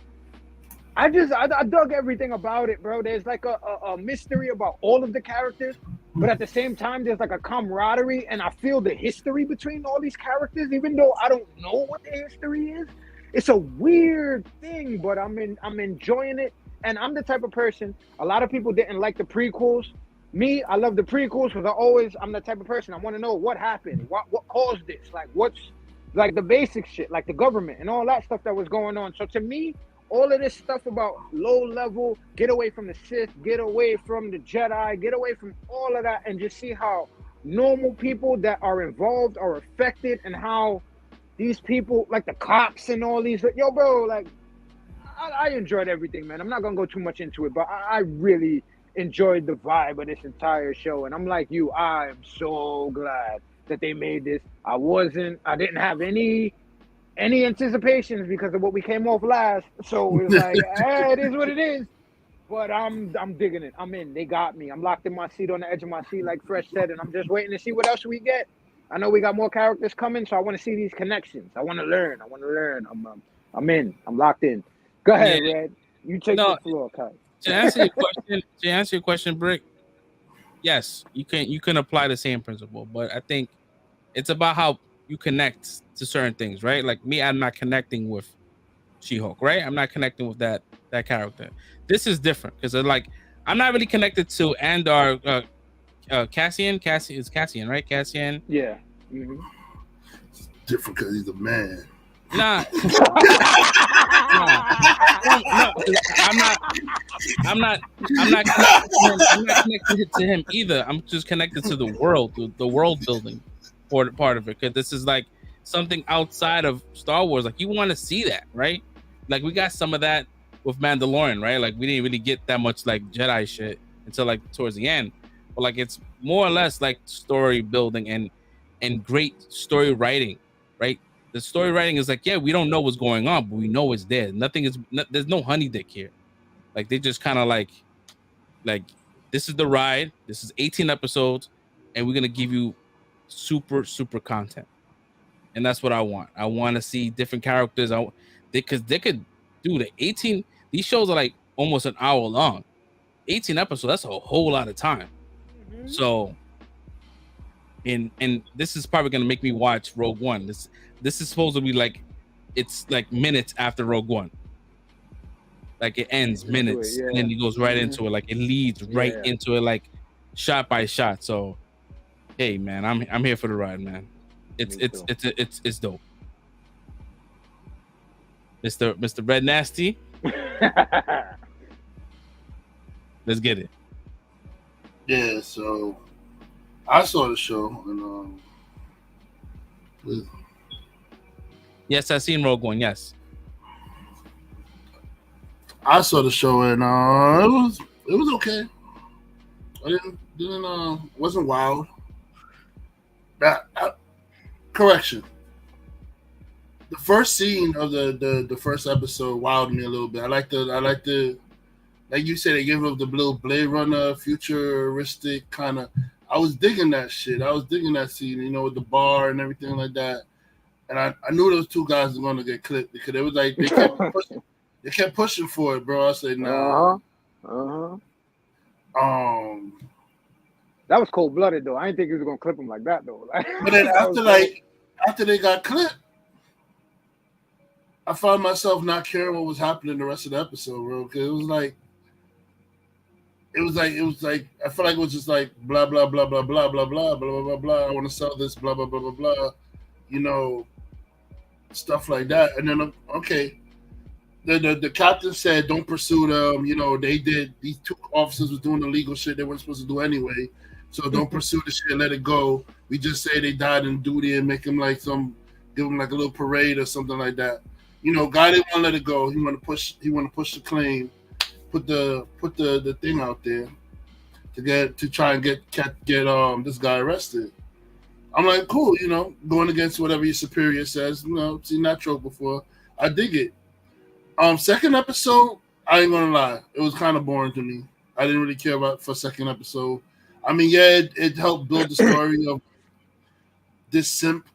I dug everything about it, bro. There's like a mystery about all of the characters, but at the same time, there's like a camaraderie, and I feel the history between all these characters, even though I don't know what the history is. It's a weird thing, but I'm enjoying it, and I'm the type of person. A lot of people didn't like the prequels. Me, I love the prequels because I'm the type of person. I want to know what happened, what caused this, like what's like the basic shit, like the government and all that stuff that was going on. So to me, all of this stuff about low level, get away from the Sith, get away from the Jedi, get away from all of that, and just see how normal people that are involved are affected, and how these people, like the cops and all these, yo, bro, like, I enjoyed everything, man. I'm not gonna go too much into it, but I really enjoyed the vibe of this entire show, and I'm like you, I am so glad that they made this. I didn't have any anticipations because of what we came off last, so it was like, it is what it is. But I'm digging it. I'm in. They got me. I'm locked in my seat, on the edge of my seat, like Fresh said, and I'm just waiting to see what else we get. I know we got more characters coming, so I want to see these connections. I want to learn. I'm in. I'm locked in. Go ahead, Red. You take the floor, Kai. To answer your question, Brick. Yes, you can apply the same principle, but I think it's about how you connect to certain things, right? Like me, I'm not connecting with She-Hulk, right? I'm not connecting with that character. This is different because like I'm not really connected to Andor. Cassian is Cassian, right? Cassian. Yeah. Mm-hmm. Different because he's a man. Nah. No, I'm not connected to him either. I'm just connected to the world building part of it. Because this is like something outside of Star Wars. Like you want to see that, right? Like we got some of that with Mandalorian, right? Like we didn't really get that much like Jedi shit until like towards the end. But like it's more or less like story building and great story writing, right? The story writing is like, yeah, we don't know what's going on, but we know it's there. There's no honey dick here. Like they just kind of like this is the ride. This is 18 episodes, and we're gonna give you super content, and that's what I want. I want to see different characters. Because they could do the 18. These shows are like almost an hour long. 18 episodes. That's a whole lot of time. Mm-hmm. So, and this is probably gonna make me watch Rogue One. This is supposed to be like, it's like minutes after Rogue One. Like it ends minutes, and then it goes right into it. Like it leads right into it, like shot by shot. So, hey man, I'm here for the ride, man. It's dope. Mr. Red Nasty. Let's get it. Yeah, so I saw the show and yes, I seen Rogue One. Yes, I saw the show and it was okay. I didn't wasn't wild. Correction. The first scene of the first episode wowed me a little bit. I like the like you said, they gave up the little Blade Runner futuristic kind of. I was digging that shit. I was digging that scene, you know, with the bar and everything like that. And I knew those two guys were going to get clipped because it was like they kept pushing for it, bro. I said no. That was cold blooded though. I didn't think he was gonna clip him like that though. But then after they got clipped, I found myself not caring what was happening the rest of the episode, bro. Because it was like I felt like it was just like blah blah blah blah blah blah blah blah blah blah. I want to sell this blah blah blah blah blah, you know, stuff like that. And then okay, the captain said don't pursue them. You know, these two officers was doing illegal shit they weren't supposed to do anyway. So don't pursue the shit. Let it go. We just say they died in duty and make them like give them like a little parade or something like that. You know, guy didn't want to let it go. He want to push the claim, put the thing out there to try and get this guy arrested. I'm like, cool, you know, going against whatever your superior says. You know, seen that trope before. I dig it. Second episode, I ain't gonna lie, it was kind of boring to me. I didn't really care about for second episode. I mean, yeah, it helped build the story of this simp.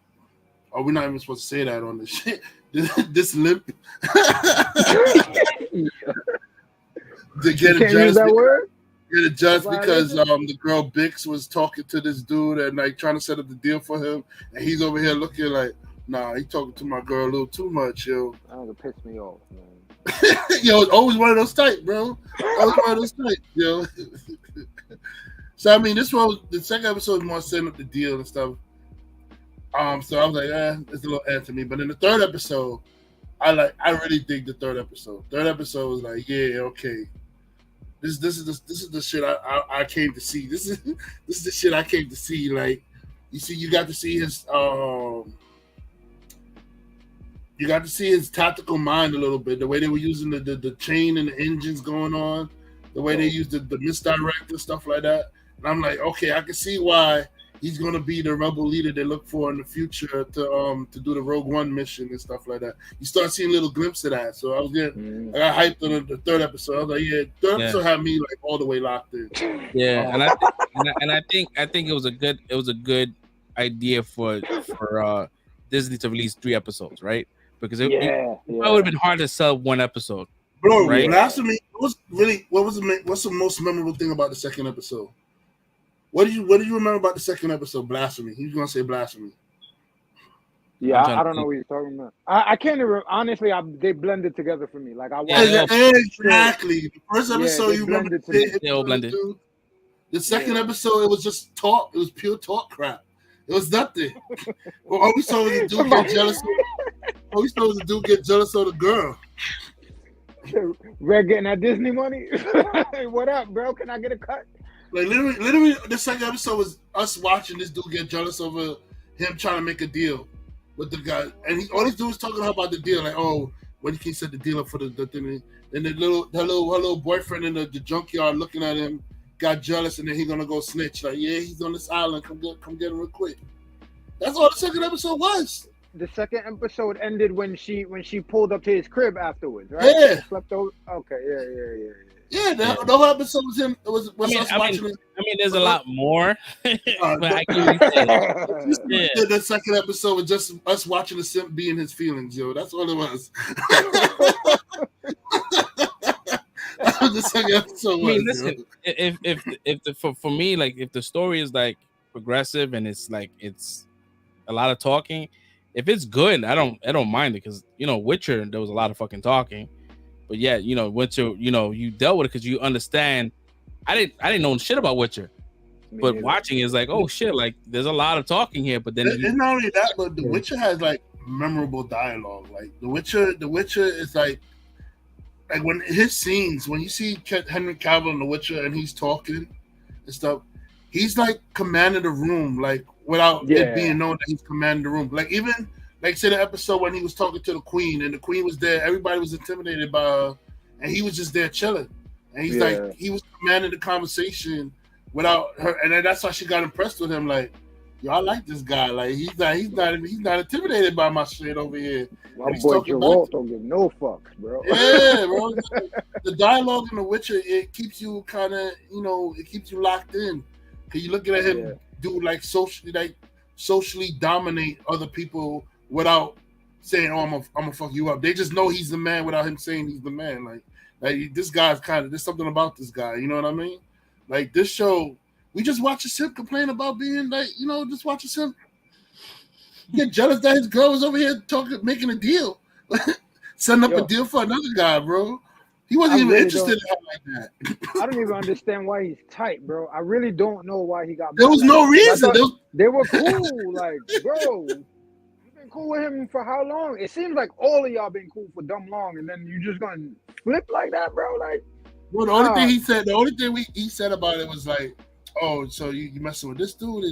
Oh, we're not even supposed to say that on this shit. This limp. To get it just because the girl Bix was talking to this dude and like trying to set up the deal for him, and he's over here looking like, nah, he talking to my girl a little too much, yo. That would piss me off, man. Yo, it's always one of those type, bro. Always one of those type, yo. So I mean, the second episode was more setting up the deal and stuff. So I was like, it's a little add to me. But in the third episode, I really dig the third episode. Third episode was like, yeah, okay. This is the shit I came to see. This is the shit I came to see. Like, you see, you got to see his tactical mind a little bit. The way they were using the chain and the engines going on, the way they used the misdirect and stuff like that. And I'm like, okay, I can see why he's gonna be the rebel leader they look for in the future to do the Rogue One mission and stuff like that. You start seeing little glimpses of that. So I got hyped on the third episode. I was like, yeah, third episode had me like all the way locked in. Yeah, and I think it was a good idea for Disney to release 3 episodes, right? Because it would have been hard to sell one episode. Bro, right? Blasphemy. What's the most memorable thing about the second episode? What do you remember about the second episode? Blasphemy. He's gonna say blasphemy. Yeah, trying I to don't know think. what you're talking about. I can't even honestly. they blended together for me. Like I Yeah, watched. Exactly. The first Yeah, episode, they you remember blended to the me. shit They all blended. dude? The second Yeah. episode, it was just talk. It was pure talk crap. It was nothing. Well, all we saw was the dude get jealous. All we saw was the dude get jealous of the girl. Red getting that Disney money. What up, bro? Can I get a cut? Like literally, the second episode was us watching this dude get jealous over him trying to make a deal with the guy, and all this dude was talking about the deal, like, oh, when he set the deal up for the thing, and her little boyfriend in the junkyard looking at him got jealous, and then he gonna go snitch, like, yeah, he's on this island, come get him real quick. That's all the second episode was. The second episode ended when she pulled up to his crib afterwards, right? Yeah. Slept over. Okay, yeah. Yeah, the whole episode was him. It was us watching it. I mean, there's a lot more. But I can Yeah, the second episode was just us watching the simp be in his feelings, yo. That's all it was. That's what the second episode was. I mean, listen, for me, like, if the story is like progressive and it's like it's a lot of talking, if it's good, I don't mind it, because Witcher, there was a lot of fucking talking. But yeah, Witcher, you dealt with it because you understand. I didn't know shit about Witcher, but watching is like, oh shit, like there's a lot of talking here. But then it's not only that, but The Witcher has like memorable dialogue. Like The Witcher is like when his scenes, when you see Henry Cavill in The Witcher and he's talking and stuff, he's like commanding the room, like without it being known that he's commanding the room. Like even. Like, say the episode when he was talking to the queen and the queen was there, everybody was intimidated by her, and he was just there chilling. And he's like, he was commanding the conversation without her, and then that's why she got impressed with him. Like, yo, I like this guy. Like, he's not intimidated by my shit over here. My boy Geralt don't give no fucks, bro. Yeah, bro. The dialogue in The Witcher, it keeps you kind of, it keeps you locked in. Cause you looking at him do like socially dominate other people without saying, "Oh, I'm gonna fuck you up." They just know he's the man without him saying he's the man. Like this guy's there's something about this guy. You know what I mean? Like this show, we just watch a simp complain about being like, just watch a simp get jealous that his girl was over here making a deal, setting up a deal for another guy, bro. He wasn't even interested in her like that. I don't even understand why he's tight, bro. I really don't know why he got. There was no reason. They were cool, like, bro. Cool with him for how long? It seems like all of y'all been cool for dumb long, and then you just gonna flip like that, bro. Like, well, the only thing he said about it was like, "Oh, so you messing with this dude?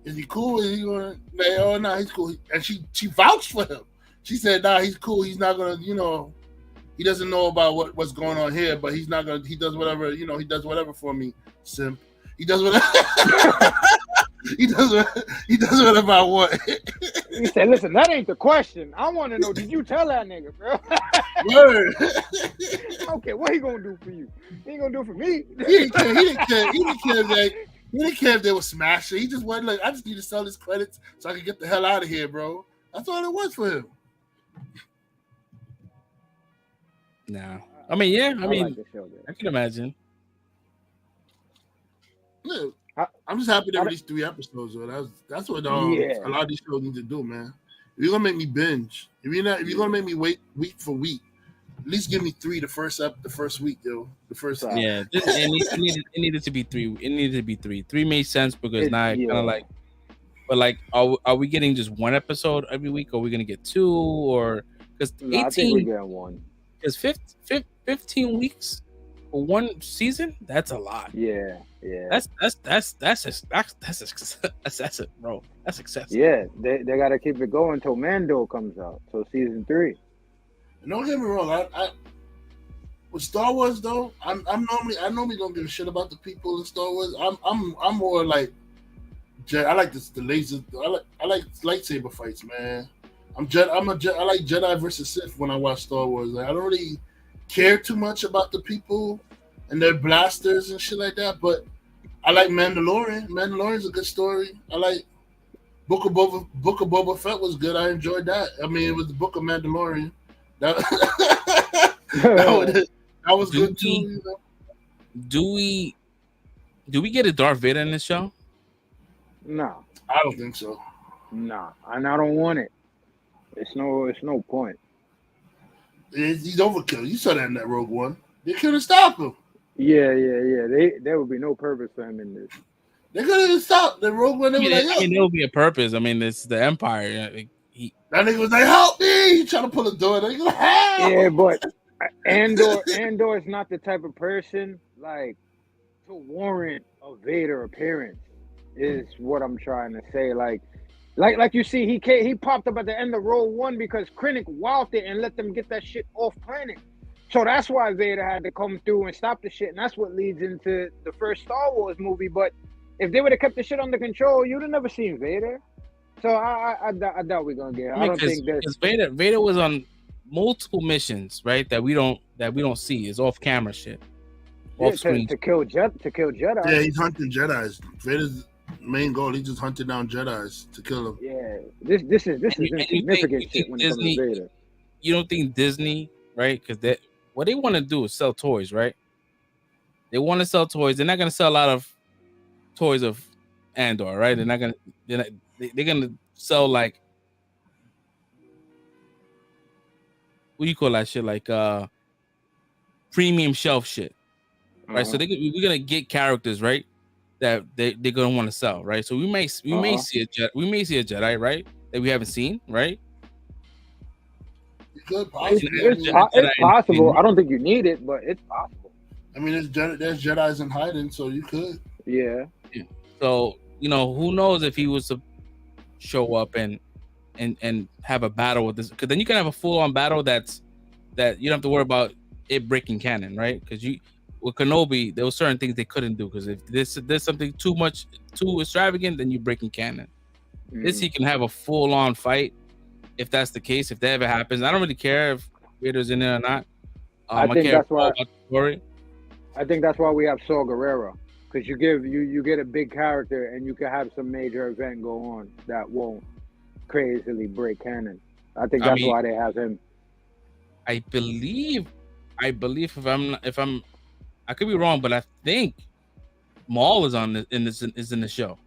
Is he cool? Is he gonna like? Oh, no, he's cool." And she vouched for him. She said, "Nah, he's cool. He's not gonna, he doesn't know about what's going on here, but he's not gonna. He does whatever, he does whatever for me, simp. He does whatever." He does whatever I want. He said, "Listen, that ain't the question. I want to know, did you tell that nigga, bro?" Word. Okay, what he gonna do for you? He ain't gonna do for me. He didn't care if they were smashing. He just wanted, like, I just need to sell his credits so I can get the hell out of here, bro. That's all it was for him. Nah. I mean, yeah. I mean, like the show, I can imagine. Yeah. I'm just happy there were these 3 episodes. Though. That's what a lot of these shows need to do, man. If you're gonna make me binge, if you're gonna make me wait week for week, at least give me 3 the first week, yo. The first time. Yeah, it needed to be 3. It needed to be 3. 3 made sense because now kind of like, but like, are we getting just 1 episode every week? Or are we gonna get 2? Or because 18? I think we get 1. Because 15 weeks for 1 season, that's a lot. Yeah. That's excessive, bro. That's excessive. Yeah, they gotta keep it going until Mando comes out. So season 3. Don't get me wrong. I with Star Wars though, I normally don't give a shit about the people in Star Wars. I'm more like I like the laser. I like lightsaber fights, man. I like Jedi versus Sith when I watch Star Wars. Like, I don't really care too much about the people and their blasters and shit like that, but I like Mandalorian. Mandalorian's a good story. I like Book of Boba Fett was good. I enjoyed that. I mean, it was the Book of Mandalorian. That was good too. Do we get a Darth Vader in this show? No, I don't think so. Nah, and I don't want it. It's no point. He's overkill. You saw that in that Rogue One. They couldn't stop him. Yeah. There would be no purpose for him in this. They couldn't even stop the Rogue One. They were like, I mean, there will be a purpose. I mean, it's the Empire. That nigga was like, help me! He trying to pull the door. They go, help! Yeah, but Andor is not the type of person like to warrant a Vader appearance. Is what I'm trying to say. Like you see, he popped up at the end of Rogue One because Krennic wowed it and let them get that shit off planet. So that's why Vader had to come through and stop the shit, and that's what leads into the first Star Wars movie. But if they would have kept the shit under control, you'd have never seen Vader. So I doubt we're gonna get. I don't think that because Vader was on multiple missions, right? That we don't see. It's off camera shit. yeah, Off screen. to kill Jedi. Yeah, he's hunting Jedis. Vader's main goal, he's just hunting down Jedis to kill them. Yeah, this is insignificant shit when it comes to Vader. You don't think Disney, right? Because what they want to do is sell toys, right? They want to sell toys. They're not going to sell a lot of toys of Andor, right? They're going to sell like, what do you call that shit? Like premium shelf shit, right? So we're going to get characters, right? That they're going to want to sell, right? So we may see a Jedi, right? That we haven't seen, right? It's possible. I don't think you need it, but it's possible. I mean, there's Jedis in hiding, so you could. Yeah. So who knows if he was to show up and have a battle with this? Because then you can have a full on battle that you don't have to worry about it breaking canon, right? Because with Kenobi, there were certain things they couldn't do because if there's something too extravagant, then you're breaking canon. This he can have a full on fight. If that's the case, if that ever happens, I don't really care if Vader's in there or not. I think that's why. About the story. I think that's why we have Saw Gerrera, because you get a big character and you can have some major event go on that won't crazily break canon. I think that's why they have him. I believe if I'm I could be wrong, but I think Maul is in the show.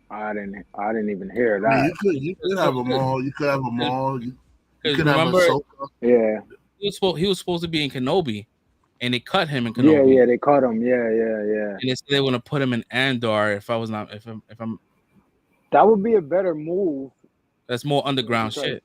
I didn't even hear that. You could have a Maul. You could have a Maul. You could remember, have a yeah. He was supposed to be in Kenobi, and they cut him in Kenobi. Yeah, they cut him. Yeah. And they said they want to put him in Andor. If I'm, that would be a better move. That's more underground shit.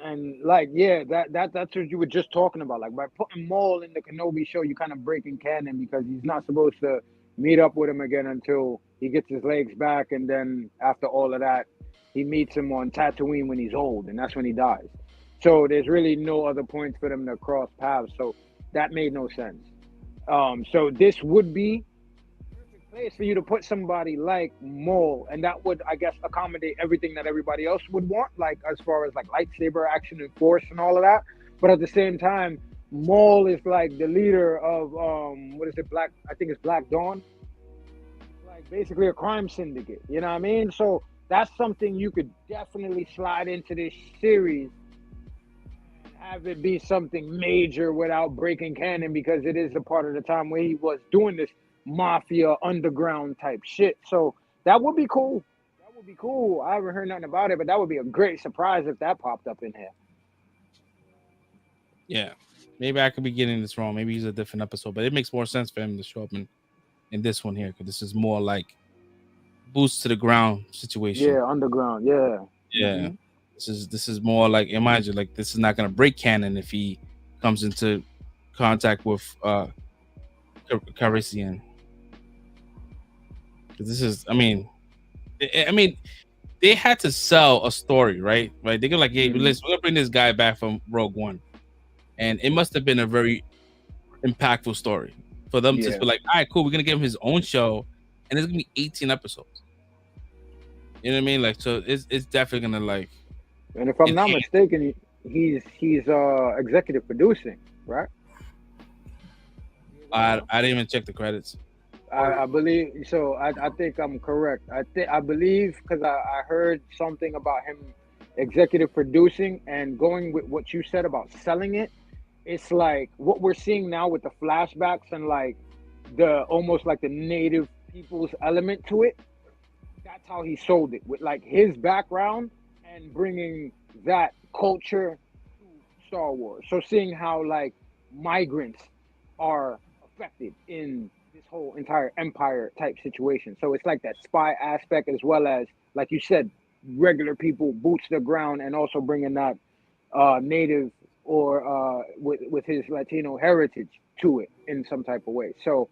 And like, yeah, that's what you were just talking about. Like by putting Maul in the Kenobi show, you kind of breaking canon because he's not supposed to meet up with him again until he gets his legs back, and then after all of that, he meets him on Tatooine when he's old, and that's when he dies. So there's really no other points for them to cross paths. So that made no sense. So this would be a perfect place for you to put somebody like Maul, and that would, I guess, accommodate everything that everybody else would want, like as far as like lightsaber action and force and all of that. But at the same time, Maul is like the leader of what is it? I think it's Black Dawn. Like basically a crime syndicate. You know what I mean? So that's something you could definitely slide into this series and have it be something major without breaking canon, because it is a part of the time where he was doing this mafia underground type shit. So that would be cool. That would be cool. I haven't heard nothing about it, but that would be a great surprise if that popped up in here. Yeah. Maybe I could be getting this wrong. Maybe he's a different episode, but it makes more sense for him to show up in this one here, because this is more like boost to the ground situation. Yeah, underground. Yeah. Yeah. This is more like, imagine, like this is not gonna break canon if he comes into contact with Carisian. This is, I mean, they had to sell a story, right? Right? They go like, hey, we're gonna bring this guy back from Rogue One. And it must have been a very impactful story for them to be like, all right, cool, we're gonna give him his own show, and it's gonna be 18 episodes. You know what I mean? Like, so it's definitely gonna like. And if I'm not mistaken, he's executive producing, right? I didn't even check the credits. I believe so. I think I'm correct. I believe, because I heard something about him executive producing, and going with what you said about selling it. It's like what we're seeing now with the flashbacks and like the almost like the native people's element to it. That's how he sold it, with like his background and bringing that culture to Star Wars. So seeing how like migrants are affected in this whole entire empire type situation. So it's like that spy aspect as well as, like you said, regular people, boots to the ground, and also bringing that native or with his Latino heritage to it in some type of way. So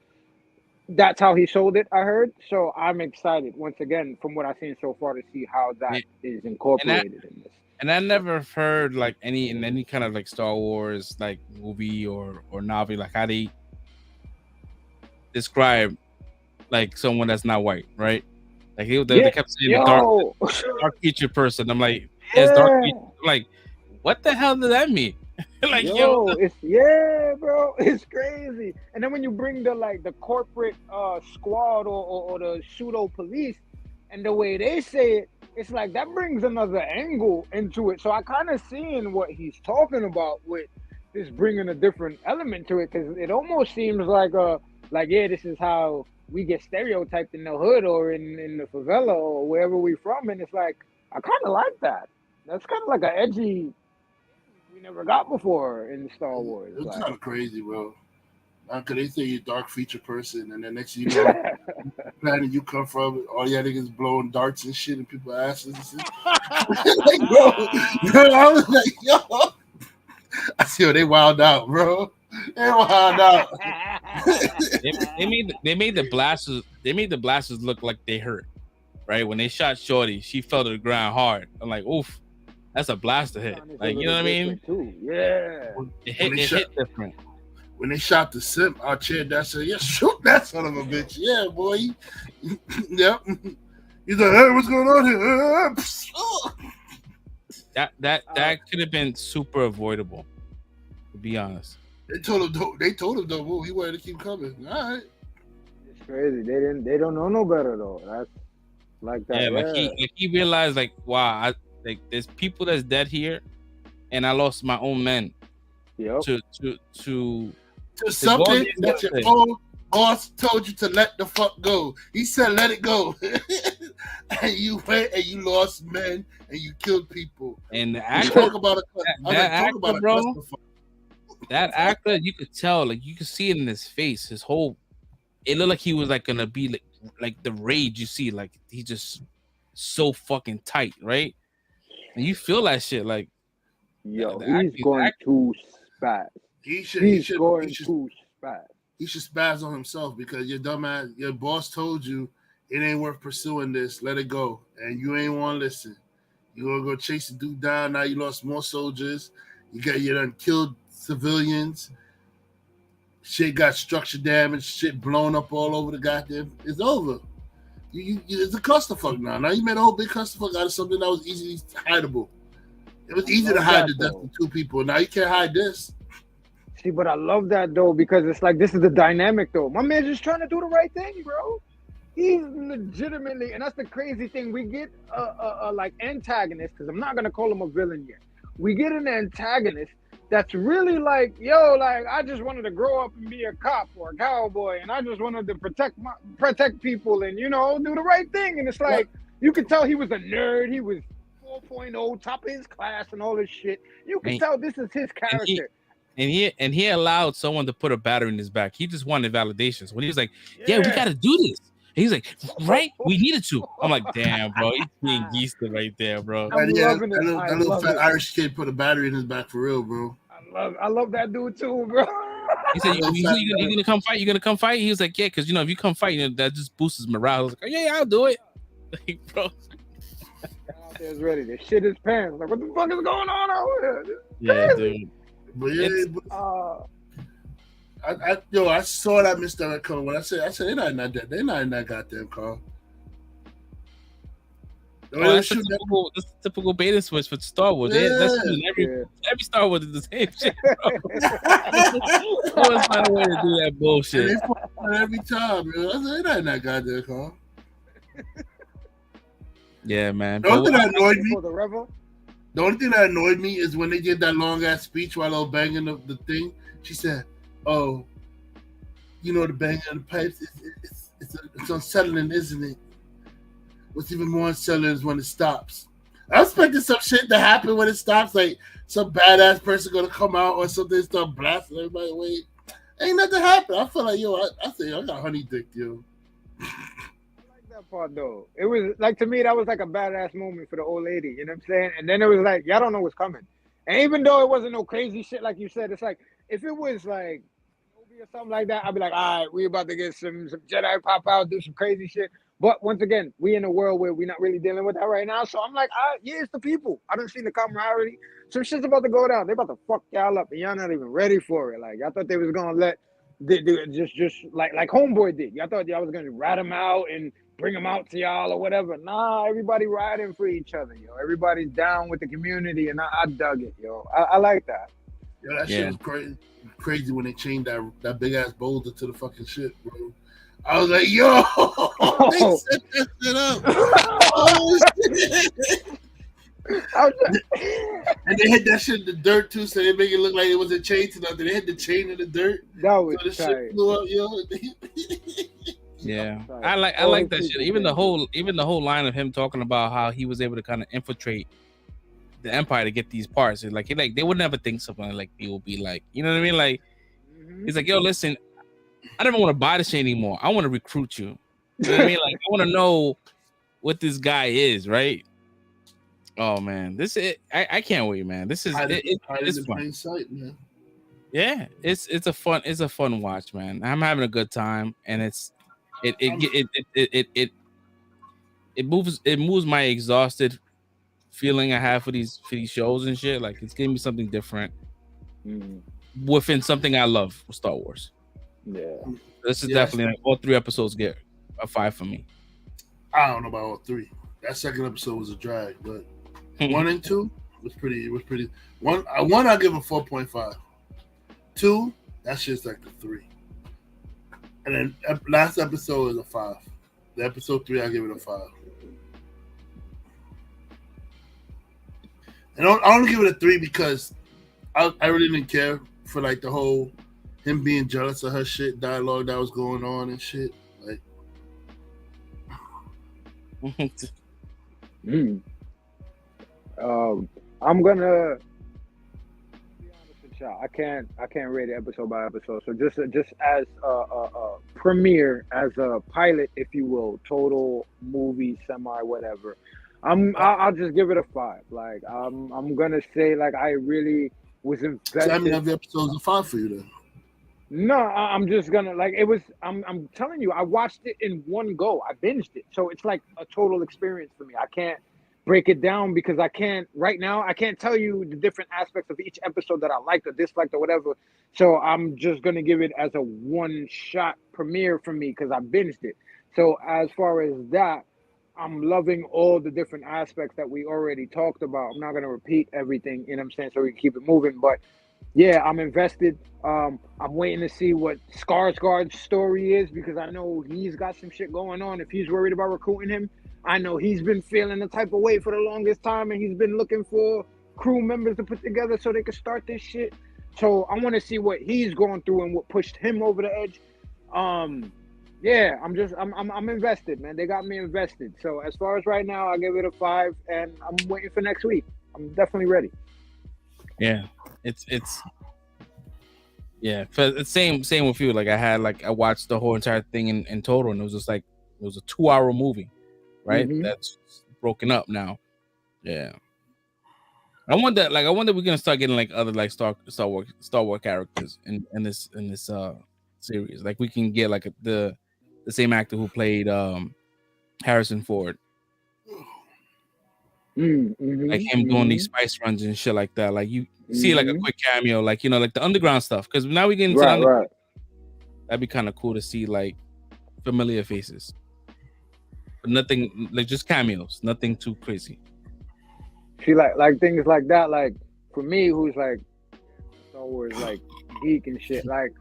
that's how he sold it, I heard. So I'm excited once again from what I've seen so far to see how that is incorporated in this. And I never heard like any kind of like Star Wars like movie or novel like how they describe like someone that's not white, right? Like they kept saying the dark featured person. I'm like, yes, dark featured. I'm like, what the hell does that mean? Like, it's bro, it's crazy. And then when you bring the corporate squad or the pseudo police and the way they say it, it's like that brings another angle into it. So I kind of seeing what he's talking about with this bringing a different element to it, because it almost seems like this is how we get stereotyped in the hood or in the favela or wherever we from, and it's like I kind of like that. That's kind of like an edgy we never got before in Star Wars. It's like, kind of crazy, bro. Because they say you're a dark feature person, and then next thing you know, planet you come from, all y'all niggas blowing darts and shit in people's asses and shit. Like, bro, I was like, yo, I see they wild out, bro. They wild out. they made the blasters look like they hurt, right? When they shot Shorty, she fell to the ground hard. I'm like, oof, that's a blaster hit. Like, you know what I mean? Too. Yeah. It hit different. When they shot the simp, I cheered that. Said, "Yeah, shoot that son of a bitch." Yeah, boy. Yep. He's like, "Hey, what's going on here?" That could have been super avoidable, to be honest. They told him though, he wanted to keep coming. All right. It's crazy. They don't know no better though. That's like that. Yeah, like he realized like, wow, there's people that's dead here, and I lost my own men. Yep. To something that your own boss told you to let the fuck go. He said, "Let it go," and you went and you lost men and you killed people. And the actor, talk about that actor, you could tell, like you could see it in his face. His whole, it looked like he was like gonna be like the rage you see, like he just so fucking tight, right? And you feel that shit, like yo, he's going to spaz. He should spaz on himself because your dumbass, your boss told you it ain't worth pursuing this. Let it go, and you ain't want to listen. You gonna go chase the dude down. Now you lost more soldiers. You done killed civilians. Shit got structure damage. Shit blown up all over the goddamn. It's over. It's a clusterfuck now. Now you made a whole big clusterfuck out of something that was easily hideable. It was easy to hide the death of two people. Now you can't hide this. See, but I love that though, because it's like this is the dynamic though. My man's just trying to do the right thing, bro. He's legitimately, and that's the crazy thing. We get a like antagonist, because I'm not gonna call him a villain yet. We get an antagonist that's really like, yo, like I just wanted to grow up and be a cop or a cowboy, and I just wanted to protect people and do the right thing. And it's like you could tell he was a nerd. He was 4.0, top of his class, and all this shit. You can tell this is his character. And he allowed someone to put a battery in his back. He just wanted validations. When he was like, yeah, we got to do this. He's like, right? We needed to. I'm like, damn, bro. He's being geested right there, bro. That little fat Irish kid put a battery in his back for real, bro. I love that dude too, bro. He said, you gonna come fight? You gonna come fight? He was like, yeah, because if you come fight, that just boosts his morale. I was like, oh, yeah, I'll do it. Like, bro. Out there's ready to shit his pants. Like, what the fuck is going on out here? Yeah, dude. But I saw that misdirect call. When I said they're not in that goddamn car. That's a typical beta switch for Star Wars. Yeah. That's every Star Wars is the same shit, bro. Always find a way to do that bullshit. They every time, bro. I said they're not in that goddamn car. Yeah, man. The only thing that annoyed me is when they did that long ass speech while they were banging the thing. She said, "Oh, the banging of the pipes it's unsettling, isn't it? What's even more unsettling is when it stops. I expected some shit to happen when it stops, like some badass person gonna come out or something, start blasting everybody away. Ain't nothing happen. I feel like I think I got honey dick, yo. That part though, it was like, to me, that was like a badass moment for the old lady, you know what I'm saying? And then it was like, y'all don't know what's coming. And even though it wasn't no crazy shit like you said, it's like, if it was like or something like that, I'd be like, all right, we about to get some Jedi pop out, do some crazy shit. But once again, we in a world where we're not really dealing with that right now. So I'm like, yeah, it's the people. I don't see the camaraderie. Some shit's about to go down. They about to fuck y'all up, and y'all not even ready for it. Like, I thought they was gonna let just like Homeboy did. Y'all thought y'all was gonna rat him out and bring them out to y'all or whatever. Nah, everybody riding for each other, yo. Everybody's down with the community, and I dug it, yo. I like that. Yo, that shit was crazy when they changed that big ass boulder to the fucking shit, bro. I was like, yo, they set that shit up. Oh, shit. And they hit that shit in the dirt too, so they make it look like it wasn't chained to nothing. They hit the chain in the dirt. That was so the shit blew up, yo. Yeah, I like that shit. Even the whole line of him talking about how he was able to kind of infiltrate the Empire to get these parts. Like they would never think something like he will be like, you know what I mean? Like he's like, yo, listen, I don't even want to buy this shit anymore. I want to recruit you. You know what I mean? Like I want to know what this guy is, right? Oh man, I can't wait, man. This is it's fun. Sight, man. Yeah, it's a fun watch, man. I'm having a good time, and it moves my exhausted feeling I have for these shows and shit. Like it's giving me something different within something I love with Star Wars. Yeah, this is definitely like, all 3 episodes get a 5 for me. I don't know about all 3. That second episode was a drag, but 1 and 2 was pretty. One I give a 4.5. 2, that shit's like the 3. And then last episode is a 5. The episode 3, I give it a 5. And I only give it a 3 because I really didn't care for like the whole him being jealous of her shit dialogue that was going on and shit. Like, I'm gonna be honest with y'all. I can't rate it episode by episode. So just as a premiere, as a pilot, if you will, total movie, semi, whatever. I'll just give it a 5. Like I'm gonna say like I really was invested. So how many of the episodes are 5 for you then? No, I'm just gonna like it was. I'm telling you, I watched it in one go. I binged it, so it's like a total experience for me. I can't break it down because I can't right now. I can't tell you the different aspects of each episode that I liked or disliked or whatever. So I'm just gonna give it as a one-shot premiere for me because I binged it. So as far as that, I'm loving all the different aspects that we already talked about. I'm not gonna repeat everything, you know what I'm saying, so we can keep it moving. But yeah, I'm invested. I'm waiting to see what Skarsgård's story is because I know he's got some shit going on. If he's worried about recruiting him, I know he's been feeling the type of way for the longest time, and he's been looking for crew members to put together so they could start this shit. So I want to see what he's going through and what pushed him over the edge. Yeah, I'm invested, man. They got me invested. So as far as right now, I give it a 5, and I'm waiting for next week. I'm definitely ready. Yeah, it's yeah. Same with you. Like I watched the whole entire thing in total, and it was just like it was a 2-hour movie, right? Mhm. That's broken up now. Yeah. I wonder we're gonna start getting like other like Star Wars characters in this series. Like we can get like the same actor who played Harrison Ford. Like him doing these spice runs and shit like that. Like you see like a quick cameo, like like the underground stuff. Because now we get into right. That'd be kind of cool to see like familiar faces, but nothing like just cameos, nothing too crazy. See, like things like that. Like for me, who's like Star Wars like geek and shit. Like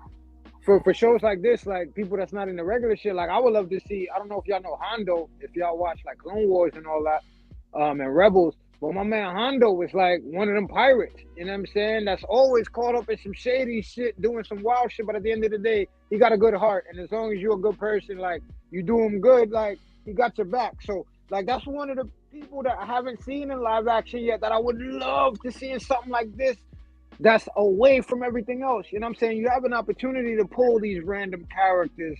for shows like this, like people that's not in the regular shit. Like I would love to see. I don't know if y'all know Hondo. If y'all watch like Clone Wars and all that. And Rebels, but my man Hondo was like one of them pirates, you know what I'm saying? That's always caught up in some shady shit, doing some wild shit, but at the end of the day, he got a good heart, and as long as you're a good person, like, you do him good, like, he got your back. So Like that's one of the people that I haven't seen in live action yet that I would love to see in something like this. That's away from everything else. You know what I'm saying? You have an opportunity to pull these random characters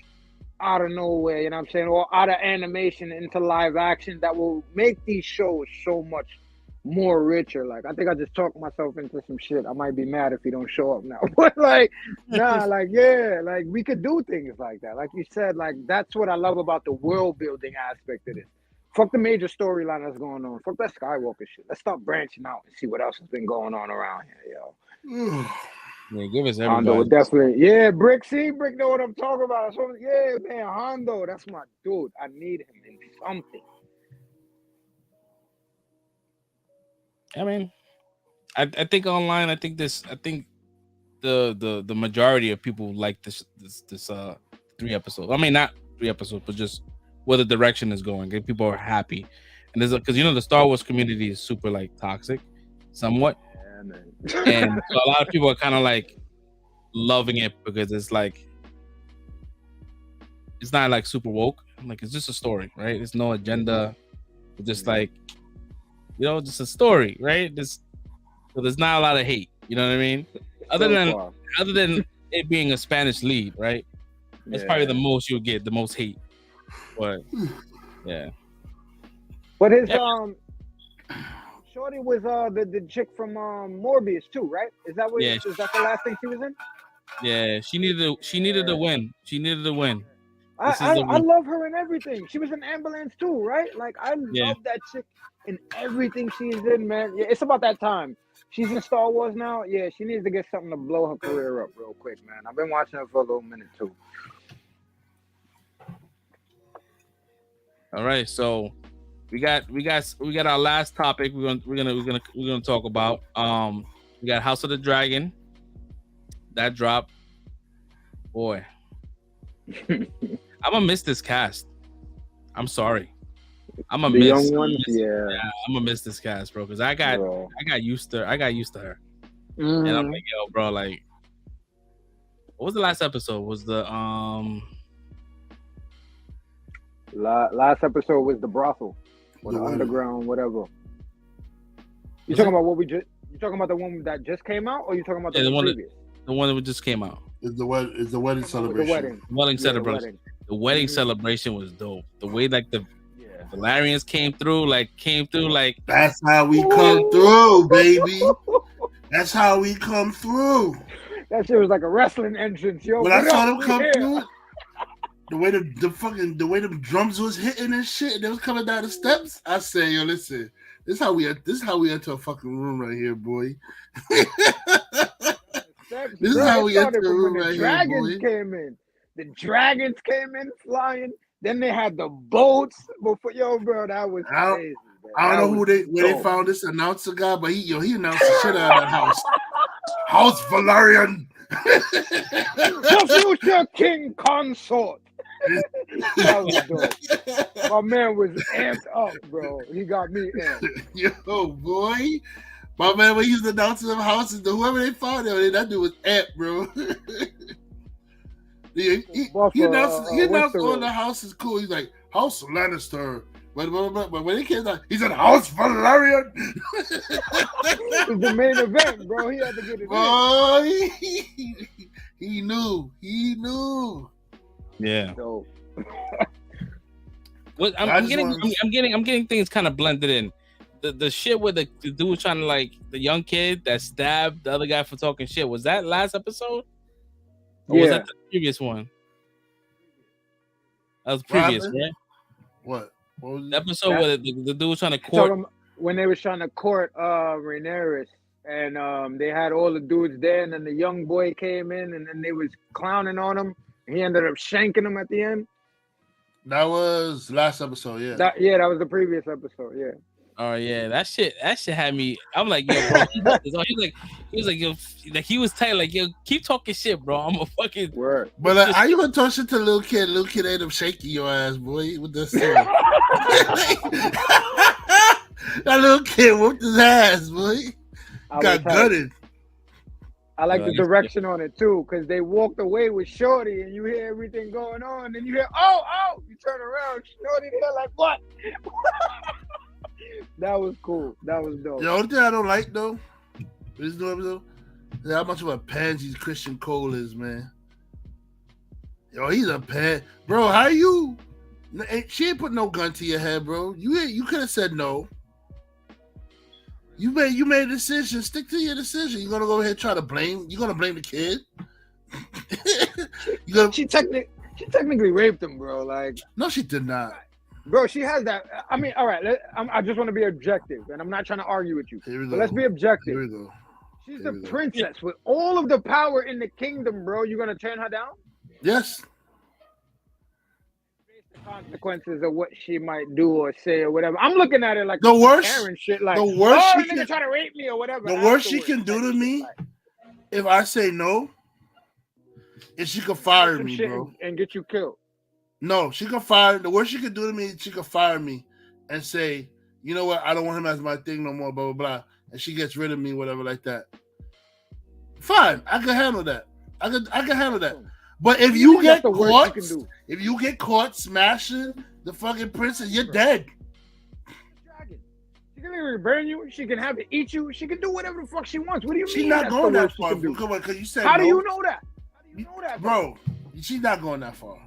out of nowhere, you know what I'm saying, or out of animation into live action that will make these shows so much more richer. Like, I think I just talked myself into some shit. I might be mad if he don't show up now. But like, nah, like, yeah, like we could do things like that. Like you said, like that's what I love about the world building aspect of this. Fuck the major storyline that's going on. Fuck that Skywalker shit. Let's start branching out and see what else has been going on around here, yo. Yeah, give us Hondo would everybody. definitely, yeah, Brick, see, Brick know what I'm talking about. So, yeah, man, Hondo, that's my dude. I need him in something. I mean, I think online, I think the majority of people like this 3 episodes. I mean, not 3 episodes, but just where the direction is going. People are happy, and there's because the Star Wars community is super like toxic, somewhat, and so a lot of people are kind of like loving it because it's like it's not like super woke. Like it's just a story, right? There's no agenda. It's just like just a story, right? So there's not a lot of hate. You know what I mean? Other than it being a Spanish lead, right? That's probably the most you'll get, the most hate. But yeah. But his Shorty was the chick from Morbius too, right? Is that what? Yeah. Is that the last thing she was in? Yeah, she needed a win. She needed a win. I love her in everything. She was in Ambulance too, right? Like I love that chick in everything she's in, man. Yeah, it's about that time. She's in Star Wars now. Yeah, she needs to get something to blow her career up real quick, man. I've been watching her for a little minute too. All right, so we got our last topic. We're gonna talk about. We got House of the Dragon. That dropped. Boy, I'm gonna miss this cast. I'm sorry. I'm gonna miss young ones. Yeah, I'm gonna miss this cast, bro. Because I got used to her, and I'm like, yo, bro, like, what was the last episode? Was the last episode was the brothel or the underground, whatever. You talking about what we just? You talking about the one that just came out, or you talking about the one previous? The one that just came out. Is the wedding celebration? The wedding celebration. The wedding celebration was dope. The way like the Valerians came through. That's how we come through, baby. That's how we come through. That shit was like a wrestling entrance, yo. When I saw them come through, the way the way the drums was hitting and shit, and they was coming down the steps, I said, yo, listen, this is how we enter a fucking room right here, boy. This is how we enter a room right here, boy. The dragons came in flying. Then they had the boats. Before, yo, bro, that was crazy. I don't know where they found this announcer guy, but he announced the shit out of that house. House Valerian. The future king consort. That was dope. My man was amped up, bro. He got me amped. Yo, boy. My man, when he was announcing them houses, whoever they found there, that dude was amped, bro. he announced all the houses cool. He's like, House Lannister. But when he came out, he said, House Valerian. It was the main event, bro. He had to get it boy, he knew. Yeah. Dope. What I'm getting things kind of blended in. The shit where the dude was trying to like the young kid that stabbed the other guy for talking shit. Was that last episode? Or was that the previous one? That was previous, right? What was the episode where the dude was trying to court when they was trying to court Rhaenyra, and they had all the dudes there, and then the young boy came in, and then they was clowning on him. He ended up shanking him at the end. That was last episode, yeah. That was the previous episode, yeah. Oh yeah, that shit had me. I'm like, yo, bro. He was like, yo, like he was tight, like, yo, keep talking shit, bro. I'm a fucking word. But how you gonna talk shit to the little kid? Little kid ain't him shaking your ass, boy. With that that little kid whooped his ass, boy. Got gutted. I like the Right. direction on it too, because they walked away with Shorty, and you hear everything going on, and you hear, oh, you turn around, Shorty there like, what? That was cool. That was dope. The only thing I don't like though, this new episode, is how much of a pansy Christian Cole is, man. Yo, he's a bro. How you? She ain't put no gun to your head, bro. You could have said no. You made a decision. Stick to your decision. You're gonna go ahead and try to blame. You're gonna blame the kid. She technically raped him, bro. Like, no, she did not. Bro, she has that. I mean, all right. I just want to be objective, and I'm not trying to argue with you. Here we But go. let's be objective. Here we go. She's Here the we go. princess with all of the power in the kingdom, bro. You gonna turn her down? Yes. The consequences of what she might do or say or whatever. I'm looking at it like The worst- Karen shit. Like, the worst oh, she nigga can- try to rape me or whatever. The worst she afterwards. can do to me, Like, if I say no, is she could fire some me, shit bro. and get you killed. No, she could fire. The worst she could do to me, she could fire me and say, you know what, I don't want him as my thing no more, blah, blah, blah. And she gets rid of me, whatever, like that. Fine, I can handle that. I can handle that. But if you That's get the worst caught, you can do. if you get caught smashing the fucking princess, you're dead. Dragon. She can literally burn you. She can have it eat you. She can do whatever the fuck she wants. What do you She's mean? not that's going the that worst she far. can do? Come on, because you said How no. do you know that? How do you know that, Bro, she's not going that far.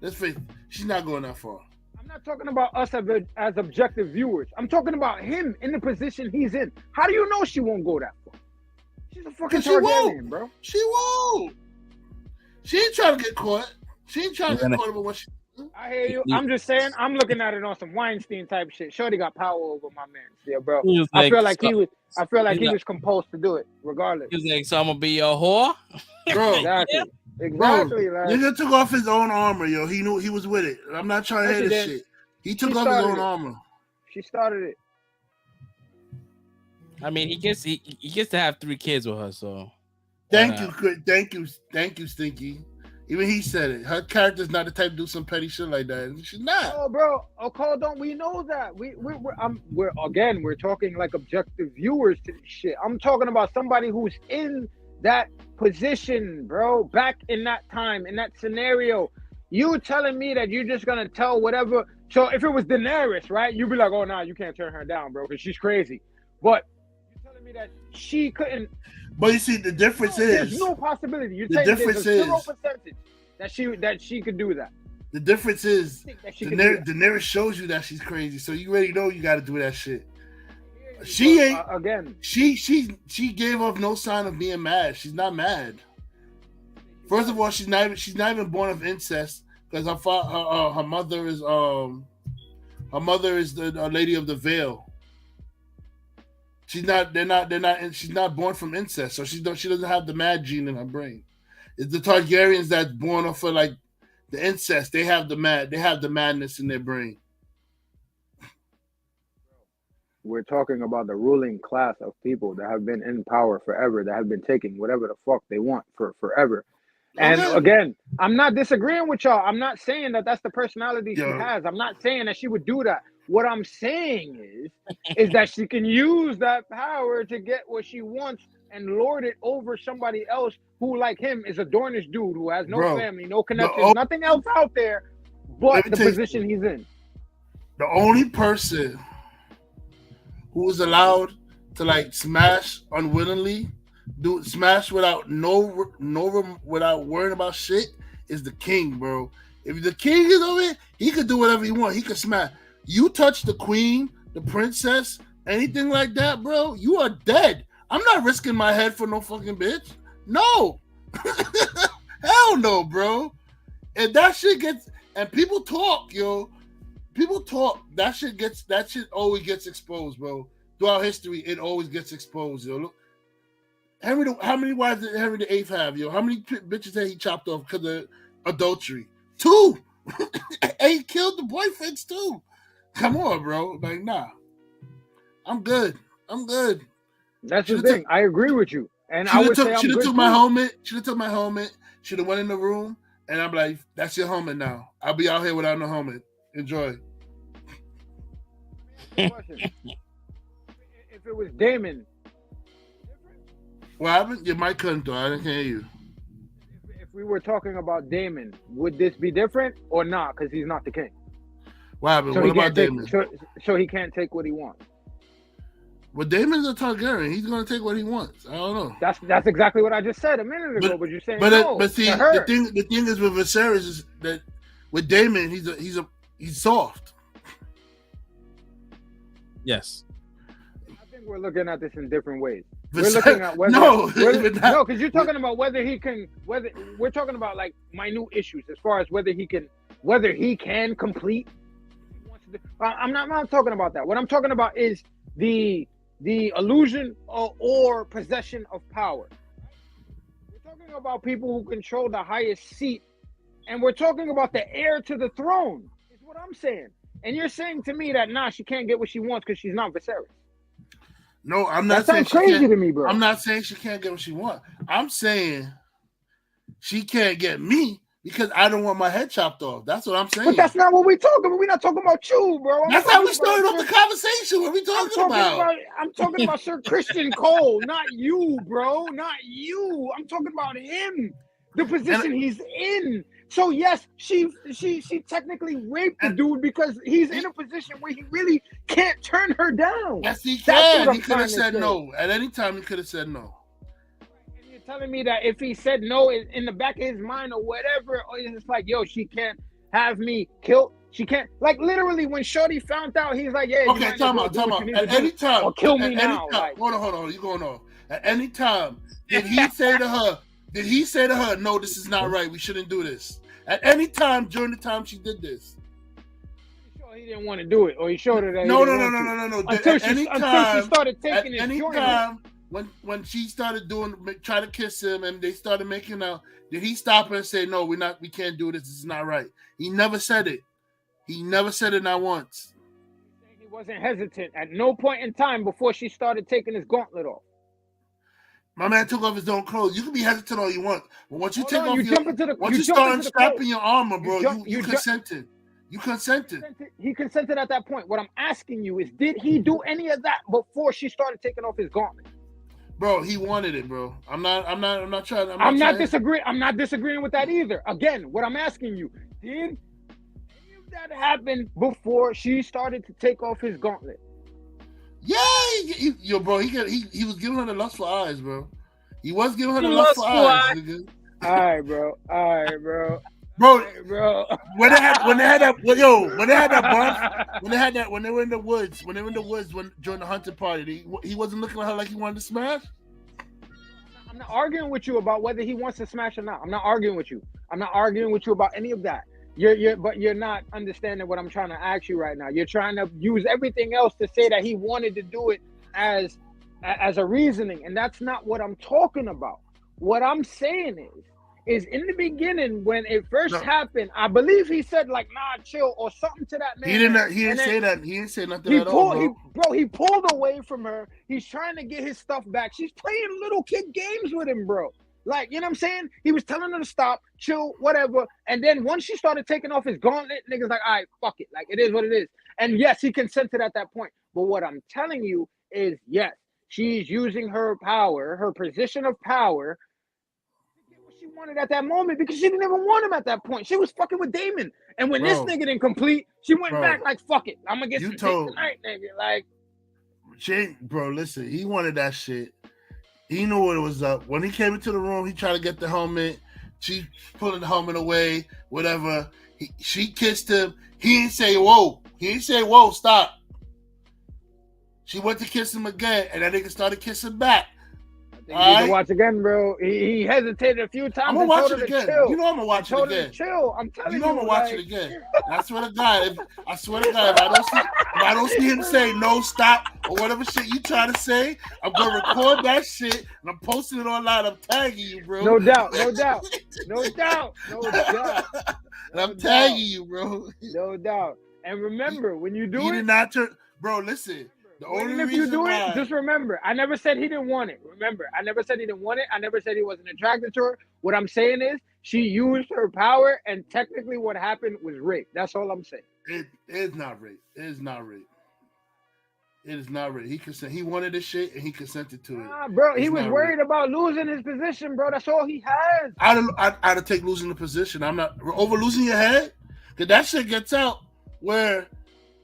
Let's face it. She's not going that far. I'm not talking about us as objective viewers. I'm talking about him in the position he's in. How do you know she won't go that far? She's a fucking She won't. Targaryen, bro. She won't. She ain't trying to get caught. She ain't trying to get caught about what she. I hear you. I'm just saying. I'm looking at it on some Weinstein type shit. Shorty got power over my man. Yeah, bro. He was I feel like so- he was. I feel like he's he like- was composed to do it, regardless. He was like, so I'm gonna be your whore. Bro, Exactly. bro, Exactly. Like, nigga took off his own armor, yo. He knew he was with it. I'm not trying to No, hear she this didn't. shit. He took She off his started own it. armor. she started it. I mean, he gets to have 3 kids with her, so Thank you, Chris. Thank you, Stinky. Even he said it. Her character's not the type to do some petty shit like that. She's not. Oh, bro. Oh, Cole, don't we know that? We're talking like objective viewers to this shit. I'm talking about somebody who's in that position, bro. Back in that time, in that scenario. You telling me that you're just gonna tell whatever. So if it was Daenerys, right? You'd be like, oh, nah, you can't turn her down, bro, because she's crazy. But you're telling me that she couldn't. But you see, the difference There's is no possibility. You're the saying difference there's a 0% is- that she could do that. the difference is Think that she could do that. Daenerys shows you that she's crazy, so you already know you got to do that shit. She ain't. Again. She gave off no sign of being mad. She's not mad. First of all, she's not even born of incest because her mother is the Lady of the Veil. She's not. She's not born from incest, so she doesn't have the mad gene in her brain. It's the Targaryens that's born off of like the incest. They have the madness in their brain. We're talking about the ruling class of people that have been in power forever, that have been taking whatever the fuck they want for forever. And Okay. again, I'm not disagreeing with y'all. I'm not saying that that's the personality she Yo. has. I'm not saying that she would do that. What I'm saying is that she can use that power to get what she wants and lord it over somebody else who, like him, is a Dornish dude who has no Bro, family, no connections, o- nothing else out there but Let me the tell you position he's in. The only person who was allowed to like smash unwillingly, do smash without without worrying about shit is the king, bro. If the king is over it, he could do whatever he want. He could smash. You touch the queen, the princess, anything like that, bro, you are dead. I'm not risking my head for no fucking bitch. No. Hell no, bro. And that shit gets, and people talk, yo. People talk. That shit always gets exposed, bro. Throughout history, it always gets exposed, yo. Look, how many wives did Henry VIII have, yo? How many bitches that he chopped off because of adultery? 2. And he killed the boyfriends too. Come on, bro. Like, nah. I'm good. That's the Should've thing. I agree with you. And I would say I'm Should have good took my too. helmet. Should have took my helmet. Should have went in the room, and I'm like, "That's your helmet now. I'll be out here without no helmet. Enjoy." Question. If it was Damon, What happened? Your mic couldn't though. I didn't hear you. If we were talking about Damon, would this be different or not? Because he's not the king. What happened? So What he about can't take. Damon? So he can't take what he wants. Well, Damon's a Targaryen. He's gonna take what he wants. I don't know. That's exactly what I just said a minute ago. But you're saying But no. but see, to her. the thing is with Viserys is that with Daemon, he's soft. Yes. I think we're looking at this in different ways. We're Viserys- looking at whether no, because you're talking about whether we're talking about like minute issues as far as whether he can complete. I'm not talking about that. What I'm talking about is the illusion or possession of power. We're talking about people who control the highest seat, and we're talking about the heir to the throne. Is what I'm saying. And you're saying to me that she can't get what she wants because she's not Viserys. No, I'm not That saying sounds crazy to me, bro. I'm not saying she can't get what she wants. I'm saying she can't get me because I don't want my head chopped off. That's what I'm saying. But that's not what we're talking about. We're not talking about you, bro. That's how we started off the conversation. What are we talking about? I'm talking about Sir Christian Cole, not you, bro. Not you. I'm talking about him. The position he's in. So yes, she technically raped the dude because he's in a position where he really can't turn her down. Yes, he That's can. what He I'm could have trying to said say. no. At any time, he could have said no. And you're telling me that if he said no in the back of his mind or whatever, or it's like, yo, she can't have me killed. She can't, like, literally when Shorty found out, he's like, yeah. Okay, time out. At any time, or kill me at now. any time, Like, hold on. You going off? At any time, did he say to her, no, this is not right. We shouldn't do this. At any time during the time she did this. Sure he didn't want to do it, or he showed her that. No. Until she started taking his joint. Time when she started trying to kiss him and they started making out, did he stop her and say, no, we can't do this. This is not right. He never said it. He never said it not once. He wasn't hesitant at no point in time before she started taking his gauntlet off. My man took off his own clothes. You can be hesitant all you want, but once you Hold on, once you start unstrapping your armor, bro, you consented. You consented. He consented at that point. What I'm asking you is, did he do any of that before she started taking off his gauntlet? Bro, he wanted it, bro. I'm not trying. I'm not disagreeing with that either. Again, what I'm asking you, did any of that happen before she started to take off his gauntlet? Yeah, bro. He was giving her the lustful eyes, bro. He was giving her the lustful eyes, nigga. All right, bro. Bro, when they had that bump, when they were in the woods, during the hunting party, he wasn't looking at her like he wanted to smash. I'm not arguing with you about whether he wants to smash or not. I'm not arguing with you. I'm not arguing with you about any of that. But you're not understanding what I'm trying to ask you right now. You're trying to use everything else to say that he wanted to do it as a reasoning, and that's not what I'm talking about. What I'm saying is in the beginning when it first happened, I believe he said like, nah, chill or something to that man. He didn't say that. He didn't say nothing at all, bro. He pulled away from her. He's trying to get his stuff back. She's playing little kid games with him, bro. Like, you know what I'm saying? He was telling her to stop, chill, whatever. And then once she started taking off his gauntlet, niggas like, all right, fuck it. Like, it is what it is. And yes, he consented at that point. But what I'm telling you is, yes, she's using her power, her position of power, to get what she wanted at that moment because she didn't even want him at that point. She was fucking with Damon. And when this nigga didn't complete, she went back like, fuck it. I'm going to get some dick tonight, nigga. Like, bro, listen, he wanted that shit. He knew what it was up. When he came into the room, he tried to get the helmet. She pulling the helmet away, whatever. She kissed him. He didn't say, whoa. He didn't say, whoa, stop. She went to kiss him again, and that nigga started kissing back. You need to watch again, bro. He hesitated a few times. I'm gonna watch it again. You know I'm gonna watch it again. Chill. I'm telling you. You know I'm gonna watch it again. I swear to God, if I don't see him say no, stop, or whatever shit you try to say, I'm gonna record that shit and I'm posting it online. I'm tagging you, bro. No doubt. And I'm tagging you, bro. No doubt. And remember, when you do he it, did not turn, bro. Listen. Even if you do it, just remember, I never said he didn't want it. Remember, I never said he didn't want it. I never said he wasn't attracted to her. What I'm saying is she used her power, and technically what happened was rape. That's all I'm saying. It is not rape. It is not rape. It is not ready. He wanted this shit and he consented to it. Nah, bro, he It's was not worried about losing his position, bro. That's all he has. I'd take losing the position. I'm not over losing your head. Cause that shit gets out where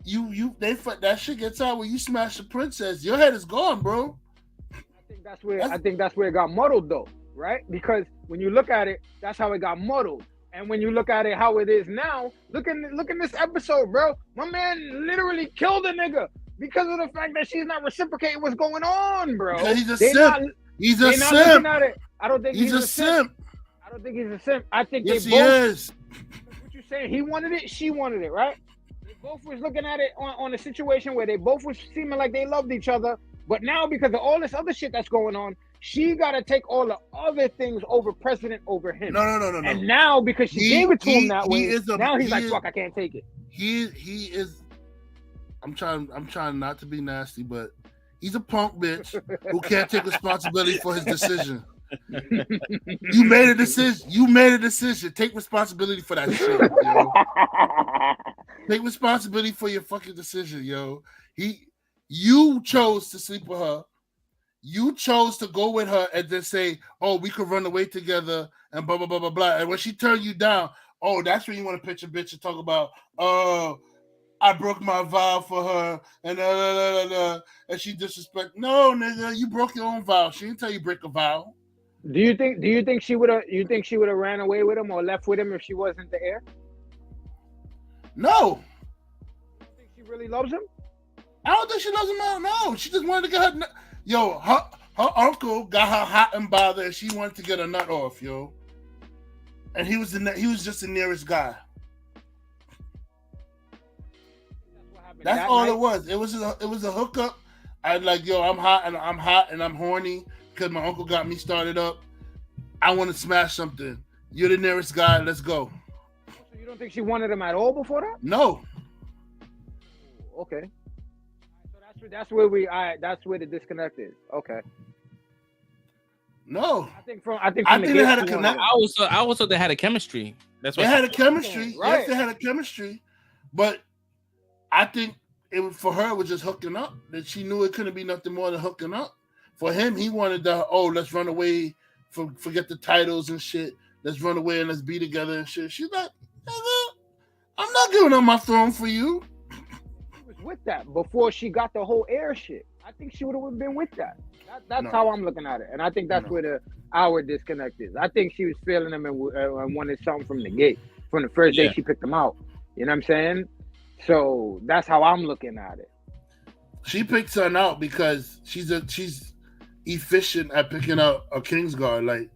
that shit gets out where you smash the princess. Your head is gone, bro. I think that's where it got muddled though, right? Because when you look at it, that's how it got muddled. And when you look at it how it is now, look in this episode, bro. My man literally killed a nigga because of the fact that she's not reciprocating what's going on, bro. Because he's a simp. He's a simp. Looking at it. I don't think he's a simp. I don't think he's a simp. I think yes, they both. He is. What you saying? He wanted it. She wanted it, right? They both was looking at it on a situation where they both was seeming like they loved each other. But now, because of all this other shit that's going on, she got to take all the other things over precedent over him. No. And now, because she gave it to him that way, now he's like, fuck, I can't take it. He is. I'm trying not to be nasty, but he's a punk bitch who can't take responsibility for his decision. You made a decision. Take responsibility for that shit, yo. Take responsibility for your fucking decision, yo. You chose to sleep with her. You chose to go with her and then say, "Oh, we could run away together," and blah blah blah blah blah. And when she turned you down, oh, that's when you want to pitch a bitch and talk about, "Oh, I broke my vow for her," and and she disrespect. No, nigga, you broke your own vow. She didn't tell you break a vow. Do you think she would have? You think she would have ran away with him or left with him if she wasn't the heir? No. You think she really loves him? I don't think she loves him now. No, she just wanted to get her. Yo, her uncle got her hot and bothered, and she wanted to get her nut off, yo. And he was just the nearest guy. That's all it was. It was a hookup. I like, yo, I'm hot and I'm horny because my uncle got me started up. I want to smash something. You're the nearest guy. Let's go. So you don't think she wanted him at all before that? No. Okay. So that's where the disconnect is. Okay. No. I think they had a connect. I always thought they had a chemistry. That's what they had a chemistry. Right. Yes, they had a chemistry, but I think for her it was just hooking up. That she knew it couldn't be nothing more than hooking up. For him, he wanted let's run away, forget the titles and shit. Let's run away and let's be together and shit. She's like, I'm not giving up my throne for you. She was with that before she got the whole air shit. I think she would have been with that. That's how I'm looking at it, and I think that's where our disconnect is. I think she was feeling him and wanted something from the gate, from the first day she picked him out. You know what I'm saying? So that's how I'm looking at it. She picked son out because she's efficient at picking out a Kingsguard. Like,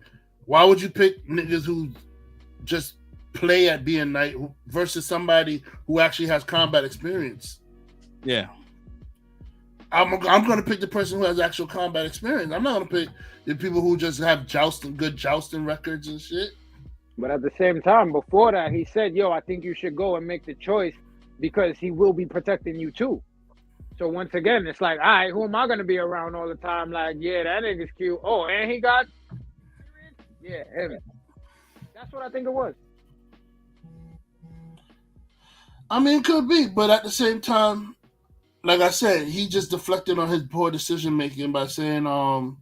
why would you pick niggas who just play at being knight versus somebody who actually has combat experience? Yeah. I'm going to pick the person who has actual combat experience. I'm not going to pick the people who just have good jousting records and shit. But at the same time, before that, he said, yo, I think you should go and make the choice because he will be protecting you too. So once again, it's like, all right, who am I going to be around all the time? Like, yeah, that nigga's cute. Oh, and he got... Yeah, him. That's what I think it was. I mean, it could be, but at the same time, like I said, he just deflected on his poor decision making by saying, "Oh,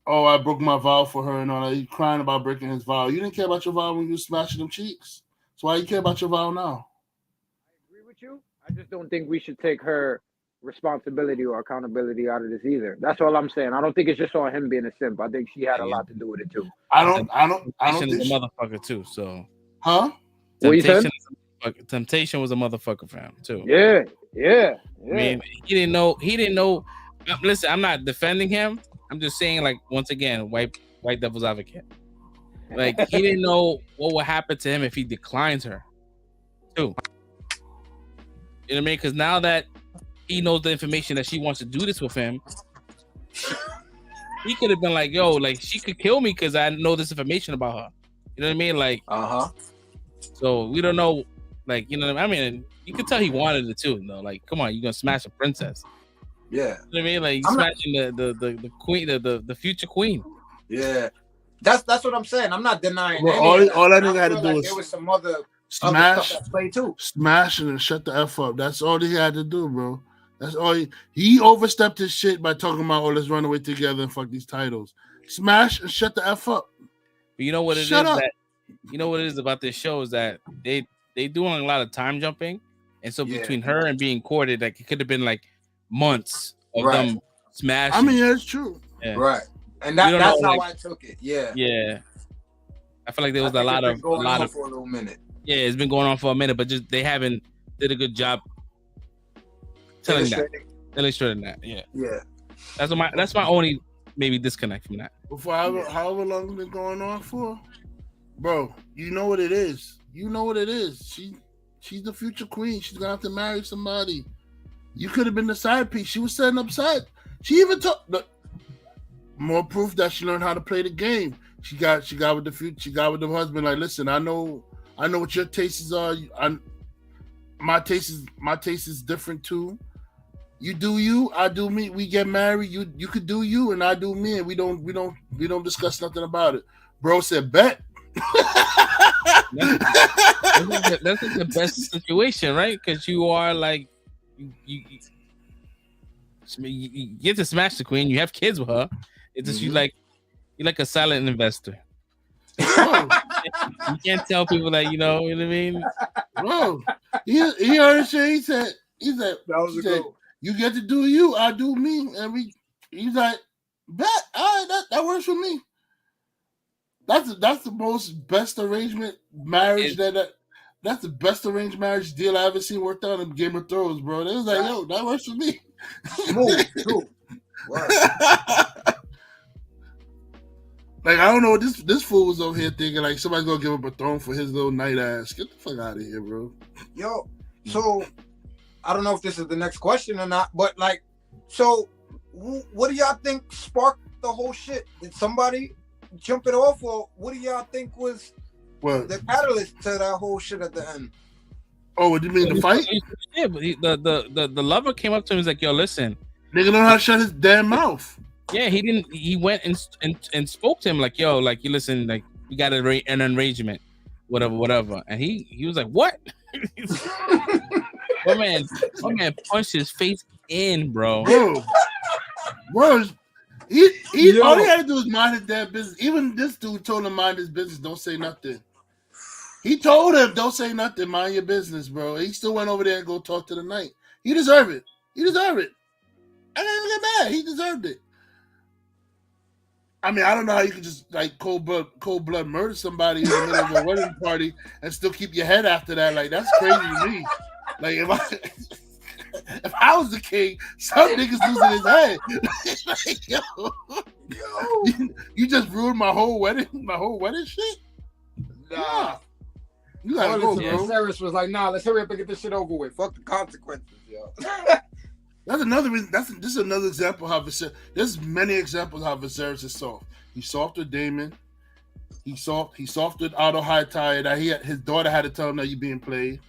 I broke my vow for her," and all that. He crying about breaking his vow. You didn't care about your vow when you were smashing them cheeks. So why you care about your vow now? I agree with you. I just don't think we should take her responsibility or accountability out of this either. That's all I'm saying. I don't think it's just on him being a simp. I think she had a lot to do with it too. I don't Temptation think is a motherfucker too. So, huh? What you said? Temptation was a motherfucker for him too. Yeah. I mean, he didn't know. Listen, I'm not defending him. I'm just saying, like, once again, white devil's advocate. Like, he didn't know what would happen to him if he declines her, too. You know what I mean? Because now that he knows the information that she wants to do this with him, he could have been like, yo, like, she could kill me because I know this information about her. You know what I mean? Like, so we don't know, like, you know what I mean? You could tell he wanted it too, though. Like, come on, you're gonna smash a princess. Yeah. You know what I mean? Like, you smashing the queen, the future queen. Yeah. That's what I'm saying. I'm not denying. Well, all that nigga had to do was there was some other smash, stuff at play too. Smash and shut the F up. That's all he had to do, bro. That's all. He overstepped his shit by talking about, oh, let's run away together and fuck these titles. Smash and shut the F up. But you know what it is that you know what it is about this show is that they doing a lot of time jumping, and so between her and being courted, like it could have been like months of them smashing. I mean, yeah, it's true. Yeah. Right, and that's how I took it. Yeah, yeah. I feel like there was a lot of for a little minute. Yeah, it's been going on for a minute, but just they haven't did a good job telling illustrating that. Yeah, yeah. That's my only maybe disconnect from that. Before however long it's been going on for, bro. You know what it is. You know what it is. She's the future queen. She's gonna have to marry somebody. You could have been the side piece. She was setting up side. She even took more proof that she learned how to play the game. She got with the future. She got with the husband. Like, listen, I know what your tastes are. My taste is different too. You do you, I do me. We get married. You could do you, and I do me, and we don't discuss nothing about it. Bro said, bet. That's the best situation, right? Because you are like you get to smash the queen. You have kids with her. It's just you're like a silent investor. You can't tell people that you know what I mean. Bro, he heard his shit. He said that was a good. You get to do you, I do me, and he's like, bet, all right, that works for me. That's the most best arrangement marriage that's the best arranged marriage deal I ever seen worked out in Game of Thrones, bro. They was like, yo, that works for me. Smooth. Like, I don't know what this fool was over here thinking, like somebody's gonna give up a throne for his little night ass. Get the fuck out of here, bro. Yo, so I don't know if this is the next question or not, but like, so what do y'all think sparked the whole shit? Did somebody jump it off, or what do y'all think was the catalyst to that whole shit at the end? Oh, what do you mean, the fight? Yeah, but the lover came up to him and was like, yo, listen. Nigga know how to shut his damn mouth. Yeah, he didn't. He went and spoke to him like, yo, like, you listen, like, we got an arrangement, whatever. And he was like, what? My man punched his face in, bro. Bro, he all he had to do was mind his damn business. Even this dude told him mind his business, don't say nothing. He told him, don't say nothing, mind your business, bro. He still went over there and go talk to the knight. He deserved it. I didn't even get mad. He deserved it. I mean, I don't know how you can just like cold blood murder somebody in the middle of a wedding party and still keep your head after that. Like, that's crazy to me. Like, if I was the king, some niggas losing his head. Like, yo, you just ruined my whole wedding shit. Nah, you gotta go, bro. Sarah was like, nah, let's hurry up and get this shit over with. Fuck the consequences, yo. That's another reason. This is another example how there's many examples how Viserys is soft. He's soft with Daemon. He's soft with Otto Hightower. That his daughter had to tell him that you're being played.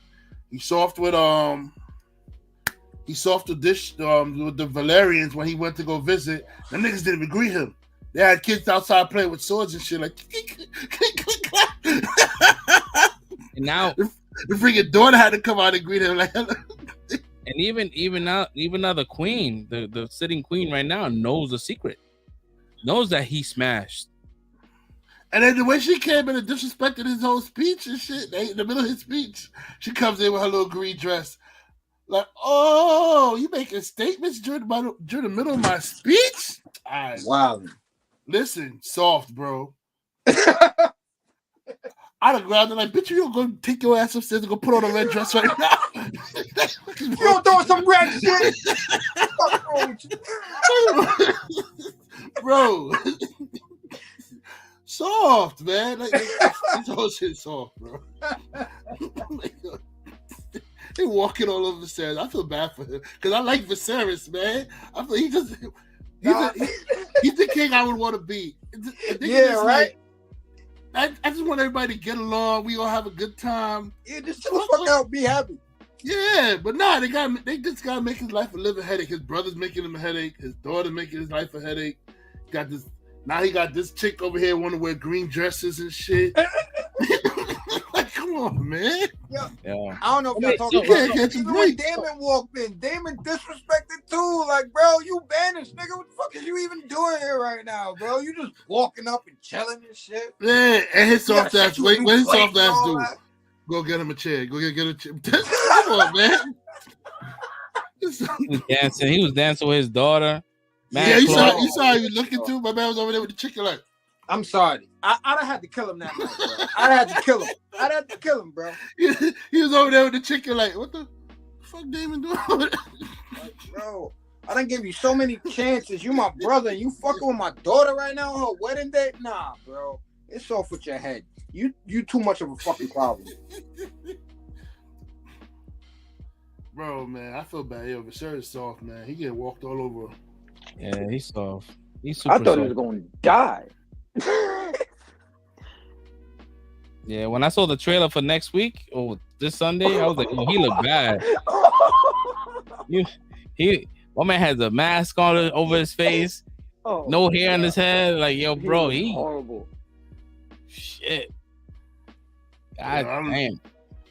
He's soft with this with the Valerians when he went to go visit. The niggas didn't even greet him. They had kids outside playing with swords and shit. Like, and now the freaking daughter had to come out and greet him. Like, and even now the queen, the sitting queen right now knows the secret, knows that he smashed. And then the way she came in and disrespected his whole speech and shit, in the middle of his speech, she comes in with her little green dress. Like, oh, you making statements during the middle of my speech? Right. Wow. Listen, soft, bro. I'd have grabbed her like, bitch, you gonna go take your ass upstairs and go put on a red dress right now. You don't throw some red shit. Bro. Soft, man. Like, this whole shit soft, bro. They walking all over the stairs. I feel bad for him because I like Viserys, man. I feel he's the king I would want to be. Yeah, right. Like, I just want everybody to get along. We all have a good time. Yeah, just chill the fuck out, be happy. Yeah, but nah, they just gotta make his life a living headache. His brother's making him a headache. His daughter making his life a headache. Now he got this chick over here want to wear green dresses and shit. Like, come on, man. Yeah. Yeah. I don't know if y'all Wait, talking so- about Catch a even when break. Damon walked in, Damon disrespected too. Like, bro, you banished, nigga. What the fuck is you even doing here right now, bro? You just walking up and chilling and shit. Yeah, and his You gotta soft set ass. you a Wait, new what his plate soft and ass all do? that. Go get him a chair. Go get a chair. Come on, man. He was dancing with his daughter. Yeah, Mad you clothes. saw how he was looking too. My man was over there with the chicken like. I'm sorry. I'd have had to kill him that night, bro. I'd have had to kill him, bro. He was over there with the chicken like, what the fuck Damon doing? Like, bro, I done give you so many chances. You my brother, and you fucking with my daughter right now on her wedding day? Nah, bro. It's off with your head. You too much of a fucking problem. Bro, man, I feel bad. Yo, Visser is soft, man. He getting walked all over. Yeah, he's soft. He's super I thought soft. he was going to die. Yeah, when I saw the trailer for next week or this Sunday, I was like, oh, he looked bad. My man has a mask on over his face, no hair on his head. Like, yo, bro, he horrible. Shit. Yeah, God damn.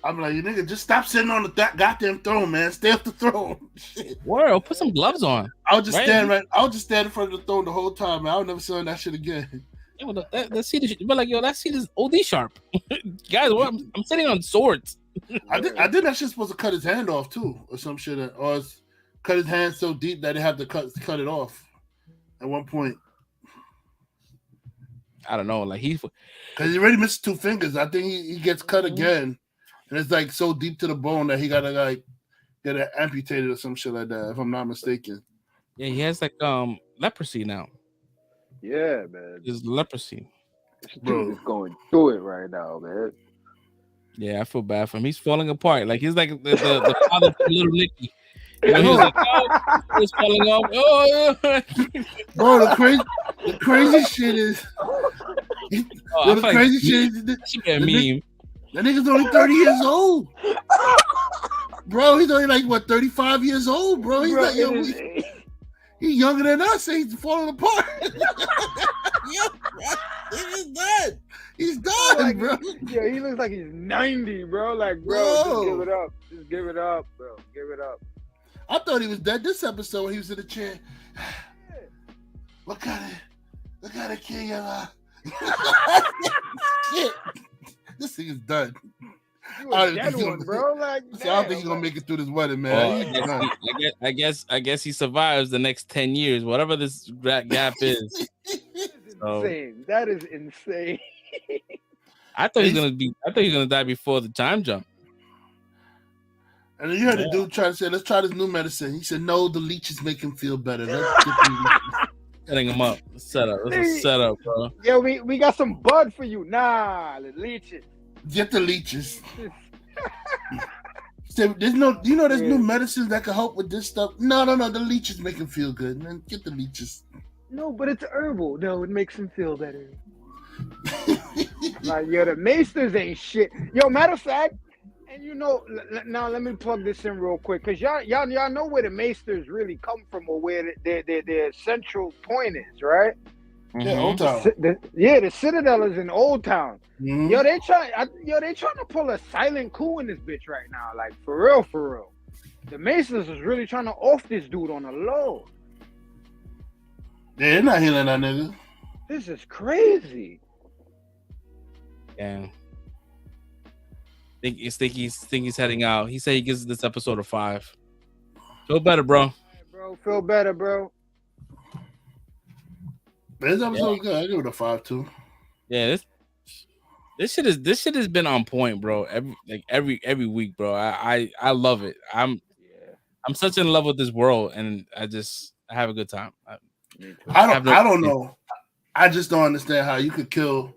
I'm like, you nigga, just stop sitting on the goddamn throne, man. Stay off the throne. Shit. World, put some gloves on. I was just standing in front of the throne the whole time, man. I would never see that shit again. Yeah, well, let's see this. But like, yo, let's see this OD sharp. Guys, I'm sitting on swords. I think that shit's supposed to cut his hand off too, or some shit, or it's cut his hand so deep that they have to cut it off at one point. I don't know, like because he already missed 2 fingers. I think he gets cut again, and it's like so deep to the bone that he gotta like get it amputated or some shit like that, if I'm not mistaken. Yeah, he has like leprosy now. Yeah, man. There's leprosy. This dude is going through it right now, man. Yeah, I feel bad for him. He's falling apart. Like he's like the father of Little Nicky. You know, he was like, oh, he's falling off. Oh, bro, the crazy shit is. The crazy shit is. A meme. That nigga's only 30 years old. Bro, he's only like what 35 years old, bro. He's like, yo, he's younger than us, and he's falling apart. He's dead. He's done, like, bro. Yeah, he looks like he's 90, bro. Like, bro, just give it up. Just give it up, bro. Give it up. I thought he was dead this episode when he was in the chair. Look at it, King. Shit. This thing is done. Bro. Like, I don't think he's gonna make it through this wedding, man. I guess he survives the next 10 years, whatever this gap is. Insane. That is insane. I thought he was gonna die before the time jump. And then you heard the dude try to say, let's try this new medicine. He said, no, the leeches make him feel better. Let's get setting him up. Set up. This is set up, bro. Yeah, we got some bud for you. Nah, the leeches. Get the leeches. So there's new medicines that can help with this stuff. No, the leeches make him feel good, man. Get the leeches. No, but it's herbal. No, it makes him feel better. Like, yo, the Maesters ain't shit. Yo, matter of fact, and now let me plug this in real quick, because y'all know where the Maesters really come from, or where their central point is, right? Yeah, Old Town. The Citadel is in Old Town. Mm-hmm. Yo, they trying to pull a silent coup in this bitch right now, like for real. The Masons is really trying to off this dude on the low. Yeah, they're not healing that nigga. This is crazy. Yeah. Think he's heading out. He said he gives this episode a 5. Feel better, bro. Bro, feel better, bro. This episode good. I give it a 5 too. Yeah, this shit has been on point, bro. Every week, bro. I love it. I'm such in love with this world, and I have a good time. I don't know. I just don't understand how you could kill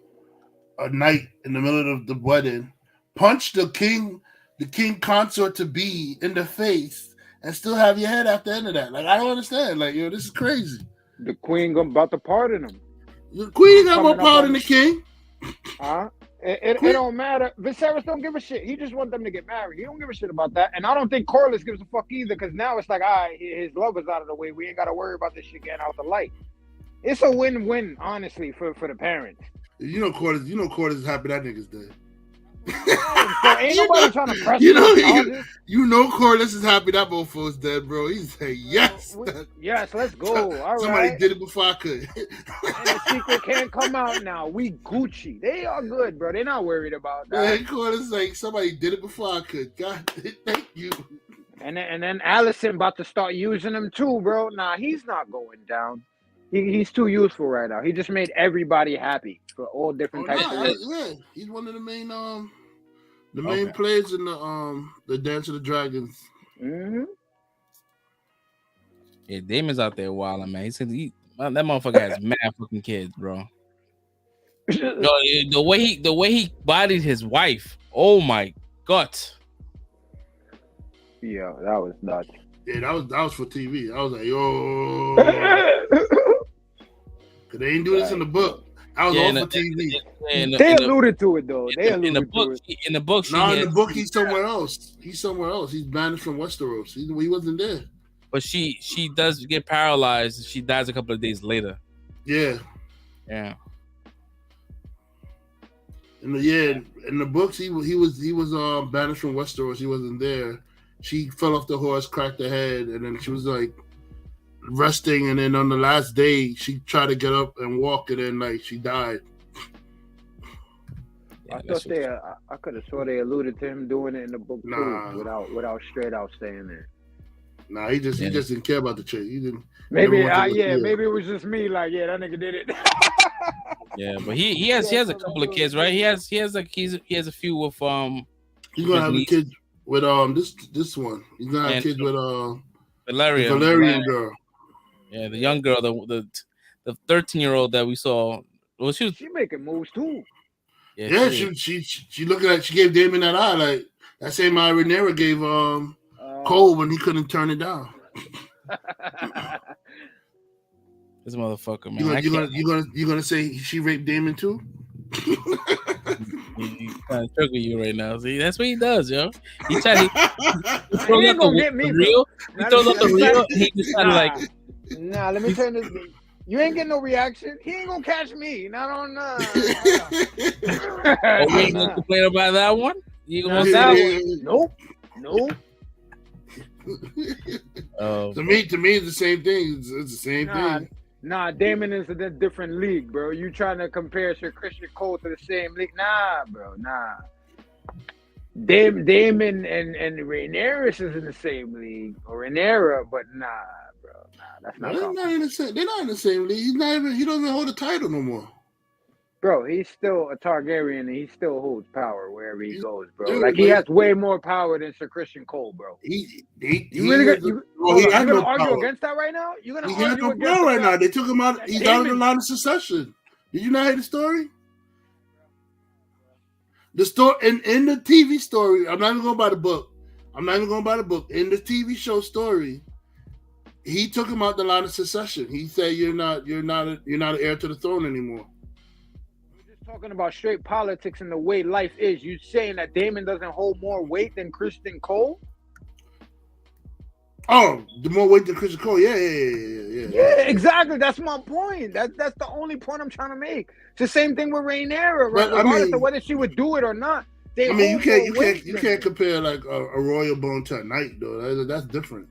a knight in the middle of the wedding, punch the king consort to be in the face, and still have your head at the end of that. Like, I don't understand. Like, yo, this is crazy. The queen about to pardon him. The queen got more power than the king. Huh? It don't matter. Viserys don't give a shit. He just wants them to get married. He don't give a shit about that. And I don't think Corlys gives a fuck either, because now it's like, all right, his love is out of the way. We ain't got to worry about this shit getting out the light. It's a win-win, honestly, for the parents. You know Corlys is happy that nigga's dead. So ain't nobody trying to press you know, nostalgia. you know, Corliss is happy that mofo's dead, bro. He's saying yes. Yes, let's go. All Somebody right. did it before I could. And the secret can't come out now. We Gucci. They are good, bro. They're not worried about that. Man, Corliss like somebody did it before I could. God, thank you. And then Allison about to start using him too, bro. Nah, he's not going down. He's too useful right now. He just made everybody happy for all different types of reasons. Yeah, he's one of the main players in the Dance of the Dragons. Mm-hmm. Yeah, Damon's out there wilding, man. That motherfucker has mad fucking kids, bro. Yo, the way he bodied his wife. Oh my god. Yeah, that was nuts. Yeah, that was for TV. I was like, yo, cause they ain't do this in the book. I was all for TV. They alluded to it though. In the book, he's somewhere else. He's somewhere else. He's banished from Westeros. He wasn't there. But she does get paralyzed. She dies a couple of days later. Yeah. Yeah. In the books, he was banished from Westeros. He wasn't there. She fell off the horse, cracked her head, and then she was like resting. And then on the last day, she tried to get up and walk, and then like she died. I could have swore they alluded to him doing it in the book too, without straight out saying it. Nah, he just didn't care about the chick. He didn't. Maybe maybe it was just me. Like, yeah, that nigga did it. Yeah, but he has a couple of kids, right? He has a few with He's gonna have a kid with this one. He's gonna have kids with Valerian girl. Yeah, the young girl, the 13-year-old that we saw. Well, she making moves too. Yeah, she looking at. She gave Damon that eye, like that same eye Rhaenyra gave Cole when he couldn't turn it down. This motherfucker, man. You gonna say she raped Damon too? He's kind of tricking you right now. See, that's what he does, yo. He throws out the real. He throws out the real. He just kind of like. Nah, let me turn this. You ain't getting no reaction. He ain't gonna catch me. Not on. Oh, we ain't gonna complain about that one. You gonna want that one? Nope. To me, it's the same thing. It's the same thing. Nah, Damon is in a different league, bro. You trying to compare Sir Christian Cole to the same league? Nah, bro. Nah. Damon and Rhaenyra is in the same league, or Rhaenyra, but nah, bro. Nah, that's not. They're not in the same league. He doesn't even hold a title no more. Bro, he's still a Targaryen and he still holds power wherever he goes, bro. Like he has way more power than Sir Christian Cole, bro. You gonna argue against that right now? You gonna argue against that right now? They took him out. He's out of the line of succession. Did you not hear the story? The story in the TV story. I'm not even going by the book. In the TV show story, he took him out the line of succession. He said, "You're not an heir to the throne anymore." Talking about straight politics and the way life is, you saying that Damon doesn't hold more weight than Christian Cole? Oh, the more weight than Christian Cole, yeah. Yeah, exactly. That's my point. That's the only point I'm trying to make. It's the same thing with Rhaenyra, right? Regardless of whether she would do it or not. You can't compare like a royal bone to a knight though. That's different.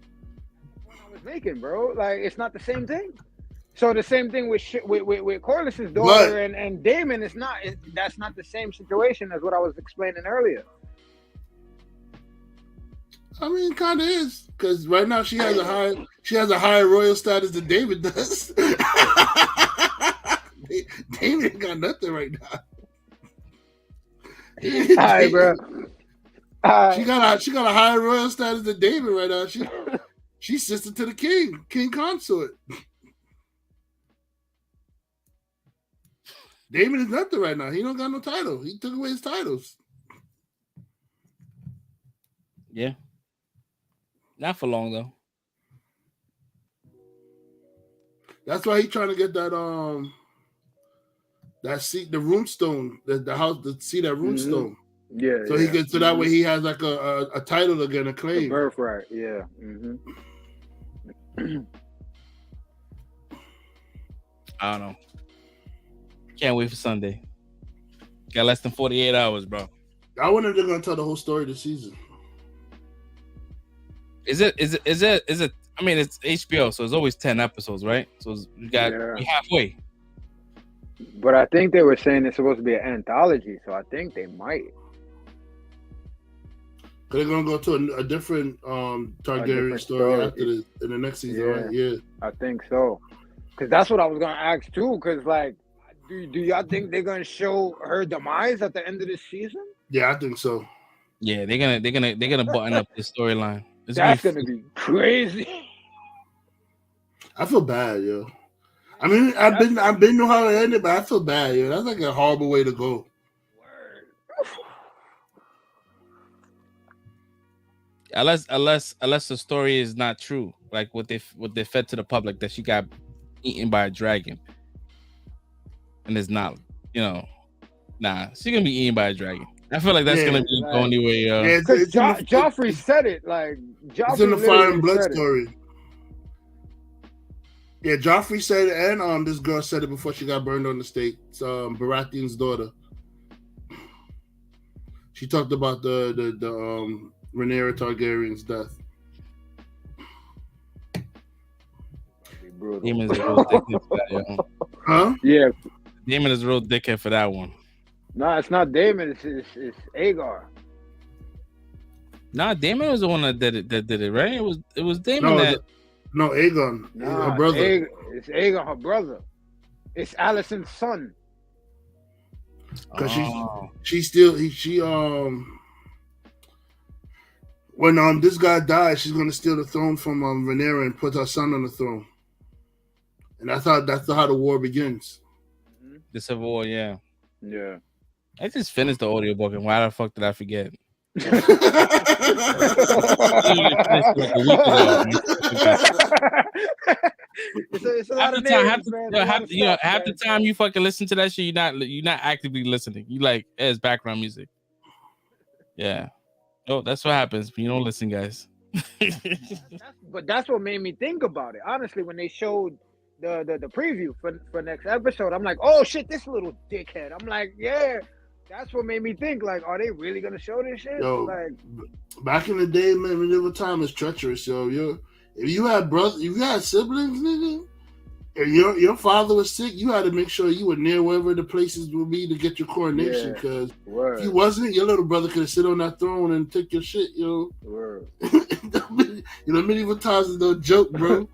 What I was making, bro, like it's not the same thing. So the same thing with Corliss's daughter and Damon is not. That's not the same situation as what I was explaining earlier. I mean, kind of is because right now she has a higher royal status than David does. Damon ain't got nothing right now. All right, bro. She got a higher royal status than David right now. She's sister to the king consort. Damon is nothing right now. He don't got no title. He took away his titles. Yeah. Not for long though. That's why he's trying to get that seat, the runestone, the house, the see that runestone. Yeah. So he gets that way he has like a title again, a claim. The birthright. Yeah. I don't know. Can't wait for Sunday. Got less than 48 hours, bro. I wonder if they're gonna tell the whole story this season. Is it? I mean, it's HBO, so it's always 10 episodes, right? So we got we halfway. But I think they were saying it's supposed to be an anthology, so I think they might. They're gonna go to a different Targaryen story after in the next season, right? Yeah, I think so. Because that's what I was gonna ask too. Because like, do y'all think they're gonna show her demise at the end of this season? Yeah, I think so. Yeah, they're gonna button up the storyline. That's gonna be crazy. I feel bad, yo. I mean, I've been know how it ended, but I feel bad, yo. That's like a horrible way to go. Unless the story is not true, like what they fed to the public that she got eaten by a dragon, and it's not, nah, she's gonna be eaten by a dragon. I feel like that's gonna be the only way. Yeah, because Joffrey said it, like Joffrey it's in the Fire and Blood story. Yeah, Joffrey said it, and this girl said it before she got burned on the stake. It's Baratheon's daughter. She talked about the Rhaenyra Targaryen's death. Daemon is a real dickhead for that, yo. Huh? Yeah. Daemon is a real dickhead for that one. No, it's not Daemon. It's Aegar. Nah, Daemon was the one that did it, right? It was Daemon No, Aegon, her brother. It's Aegon, her brother. It's Alicent's son. Because when this guy dies, she's gonna steal the throne from Rhaenyra and put her son on the throne. And that's how the war begins. The Civil War, yeah. Yeah. I just finished the audiobook, and why the fuck did I forget? It's a lot of names, man. Half the time you fucking listen to that shit, you're not actively listening. You like as background music. Yeah. Oh, that's what happens when you don't listen, guys. But that's what made me think about it. Honestly, when they showed the preview for next episode, I'm like, oh shit, this little dickhead. I'm like, yeah. That's what made me think, like, are they really gonna show this shit? Yo, like, back in the day, man, medieval time is treacherous, yo. If you had siblings, nigga, and your father was sick, you had to make sure you were near wherever the places would be to get your coronation. Because if you wasn't, your little brother could sit on that throne and take your shit, yo. Medieval times is no joke, bro.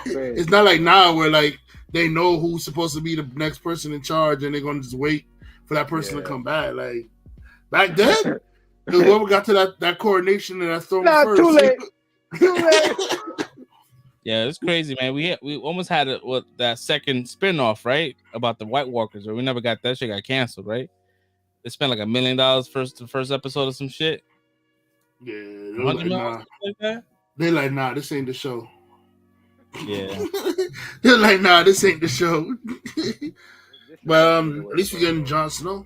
It's not like now where like they know who's supposed to be the next person in charge and they're gonna just wait for that person to come back. Like back then, whoever got to that coronation and that throne first. Too late. Yeah, it's crazy, man. We almost had that second spin-off, right? About the White Walkers, or we never got that shit. Got canceled, right? They spent like $1 million the first episode of some shit. Yeah, they're like, nah, this ain't the show. Yeah, they're like, nah, this ain't the show. But at least we're getting Jon Snow.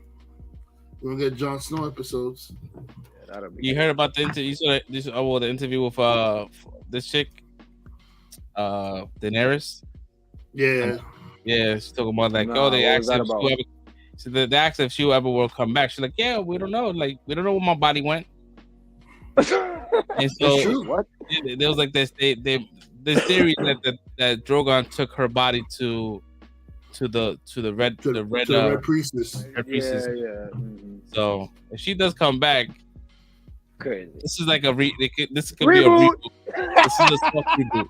We're gonna get Jon Snow episodes. You heard about the interview? You saw the interview with this chick, Daenerys. Yeah, yeah. She's talking about like, they asked if she ever will come back. She's like, yeah, we don't know. Like, we don't know where my body went. And so what? There was like this theory that Drogon took her body to the red priestess. Red priestess. Yeah. Mm-hmm. So if she does come back, crazy. This is like this could reboot. Be a reboot. This is a soft reboot.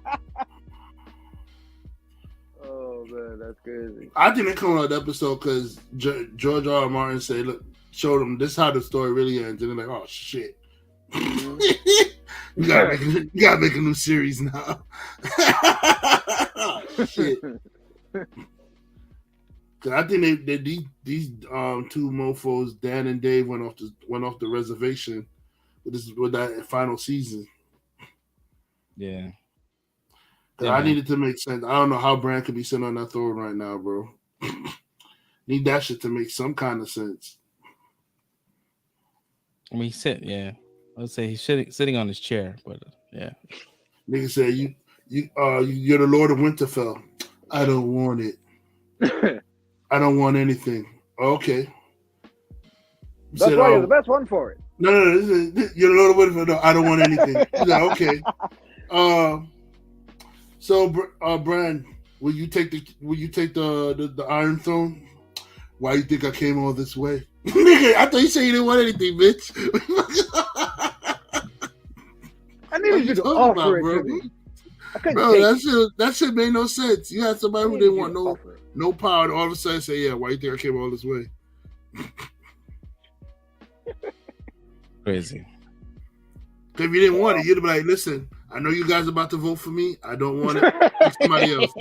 Oh man, that's crazy. I think they come out the episode because George R. R. Martin said, "Look, showed them this is how the story really ends," and they're like, "Oh shit." You gotta make a new series now. Oh, shit. Cause I think these two mofos, Dan and Dave, went off the reservation with that final season. Yeah. I need it to make sense. I don't know how Bran could be sitting on that throne right now, bro. Need that shit to make some kind of sense. I mean, I would say he's sitting on his chair, but yeah. Nigga said you're the Lord of Winterfell. I don't want it. I don't want anything. Okay. That's said, why you're the best one for it. No, you're a little bit of no. I don't want anything. He's like, okay. So, Brian, will you take the Iron Throne? Why you think I came all this way? Nigga, I thought you said you didn't want anything, bitch. I needed you to offer it to me. Bro, that shit made no sense. You had somebody who didn't want no power, and all of a sudden say, "Yeah, why you think I came all this way?" Crazy. Because if you didn't want it, you'd be like, "Listen, I know you guys are about to vote for me. I don't want it. Pick somebody else."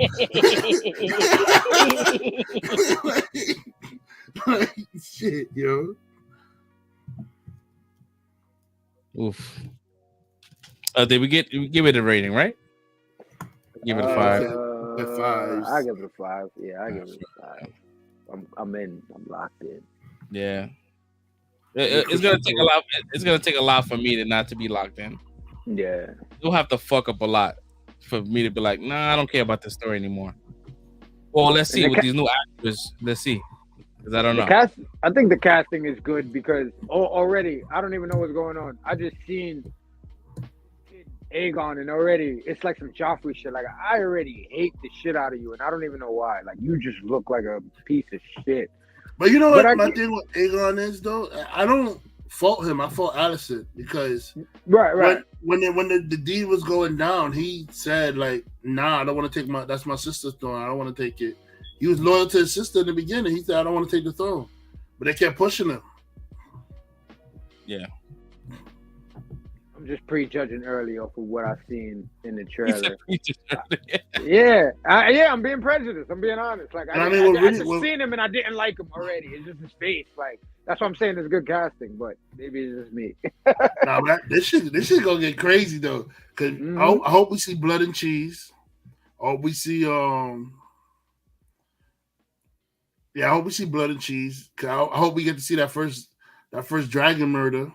like, shit, yo. Oof. Did we give it a rating, right? Give it a 5. I give it a 5. Yeah, I give it a 5. I'm in. I'm locked in. Yeah. It's gonna take a lot. It's gonna take a lot for me to not to be locked in. Yeah. You'll have to fuck up a lot for me to be like, nah, I don't care about this story anymore. Well, let's see with these new actors. Let's see. Because I don't know. I think the casting is good because already I don't even know what's going on. I just seen Aegon and already it's like some Joffrey shit. Like I already hate the shit out of you and I don't even know why. Like you just look like a piece of shit. But you know what my thing with Aegon is though? I don't fault him. I fault Alicent because right. When the deed was going down, he said like, "Nah, I don't want to take that's my sister's throne. I don't want to take it." He was loyal to his sister in the beginning. He said, "I don't want to take the throne," but they kept pushing him. Yeah. I'm just prejudging early off of what I've seen in the trailer. I'm being prejudiced. I'm being honest. Like I just seen him and I didn't like him already. It's just his face. Like that's what I'm saying. It's good casting, but maybe it's just me. Nah, this shit gonna get crazy though. Cause I hope we see blood and cheese. Or we see I hope we see blood and cheese. Cause I hope we get to see that first dragon murder.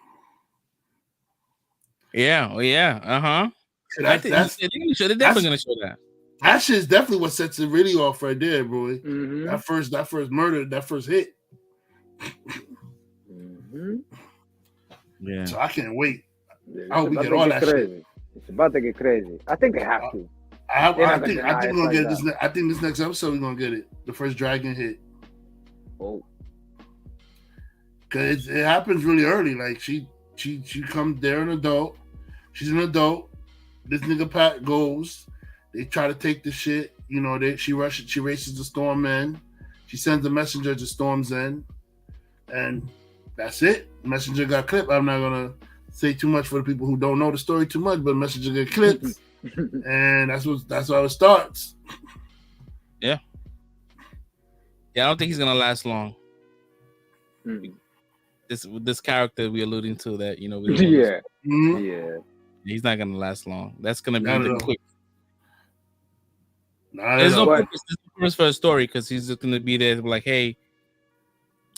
Yeah. I think they're definitely gonna show that. That shit's definitely what sets it really off right there, boy. Mm-hmm. That first murder, that first hit. Mm-hmm. Yeah. So I can't wait. I hope we get all that crazy. shit. It's about to get crazy. I think they have to. I think we're gonna get this. I think this next episode we're gonna get it. The first dragon hit. Oh. Cause it happens really early. Like she comes there an adult. She's an adult. This nigga Pat goes. They try to take the shit. You know, she races the Storm in. She sends a messenger to Storm's End. And that's it. Messenger got clipped. I'm not gonna say too much for the people who don't know the story too much, but messenger get clipped. And that's how it starts. Yeah. Yeah, I don't think he's gonna last long. This character we're alluding to that, you know, yeah. He's not gonna last long. That's gonna be quick. There's no purpose for a story because he's just gonna be there like, hey,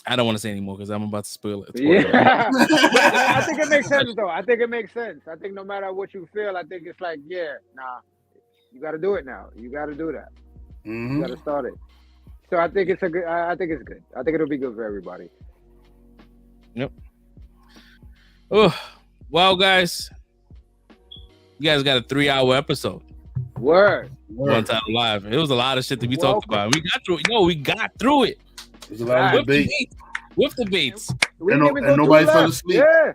I don't want to say anymore because I'm about to spoil it. Yeah. I think it makes sense though. I think it makes sense. I think no matter what you feel, I think it's like, you gotta do it now. You gotta do that. You gotta start it. So I think it's good. I think it'll be good for everybody. Yep. Oh, well, guys, you guys got a 3-hour episode. Word. One time live. It was a lot of shit that we talked about. We got through it. We got through it. There's a lot of debate. With debates. And nobody fell asleep. Yeah.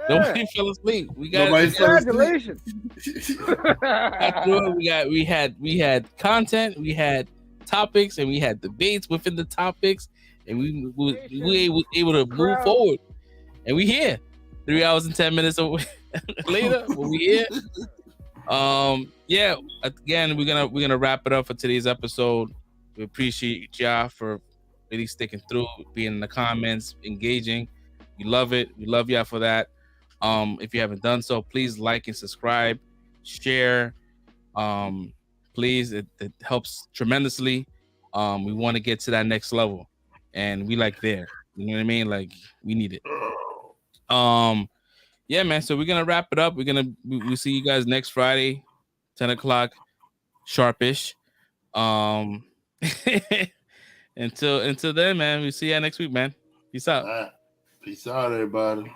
Nobody fell asleep. Congratulations. We had content, we had topics, and we had debates within the topics, and we were able to move forward. And we here 3 hours and 10 minutes later. We here. Again, we're gonna wrap it up for today's episode. We appreciate y'all for really sticking through, being in the comments, engaging. We love it. We love y'all for that. If you haven't done so, please like and subscribe, share. Please, it helps tremendously. We want to get to that next level, and we like there. You know what I mean? Like we need it. Yeah, man. So we're gonna wrap it up. We'll see you guys next Friday, 10 o'clock sharpish. Until then, man. We'll see you next week, man. Peace out. Peace out, everybody.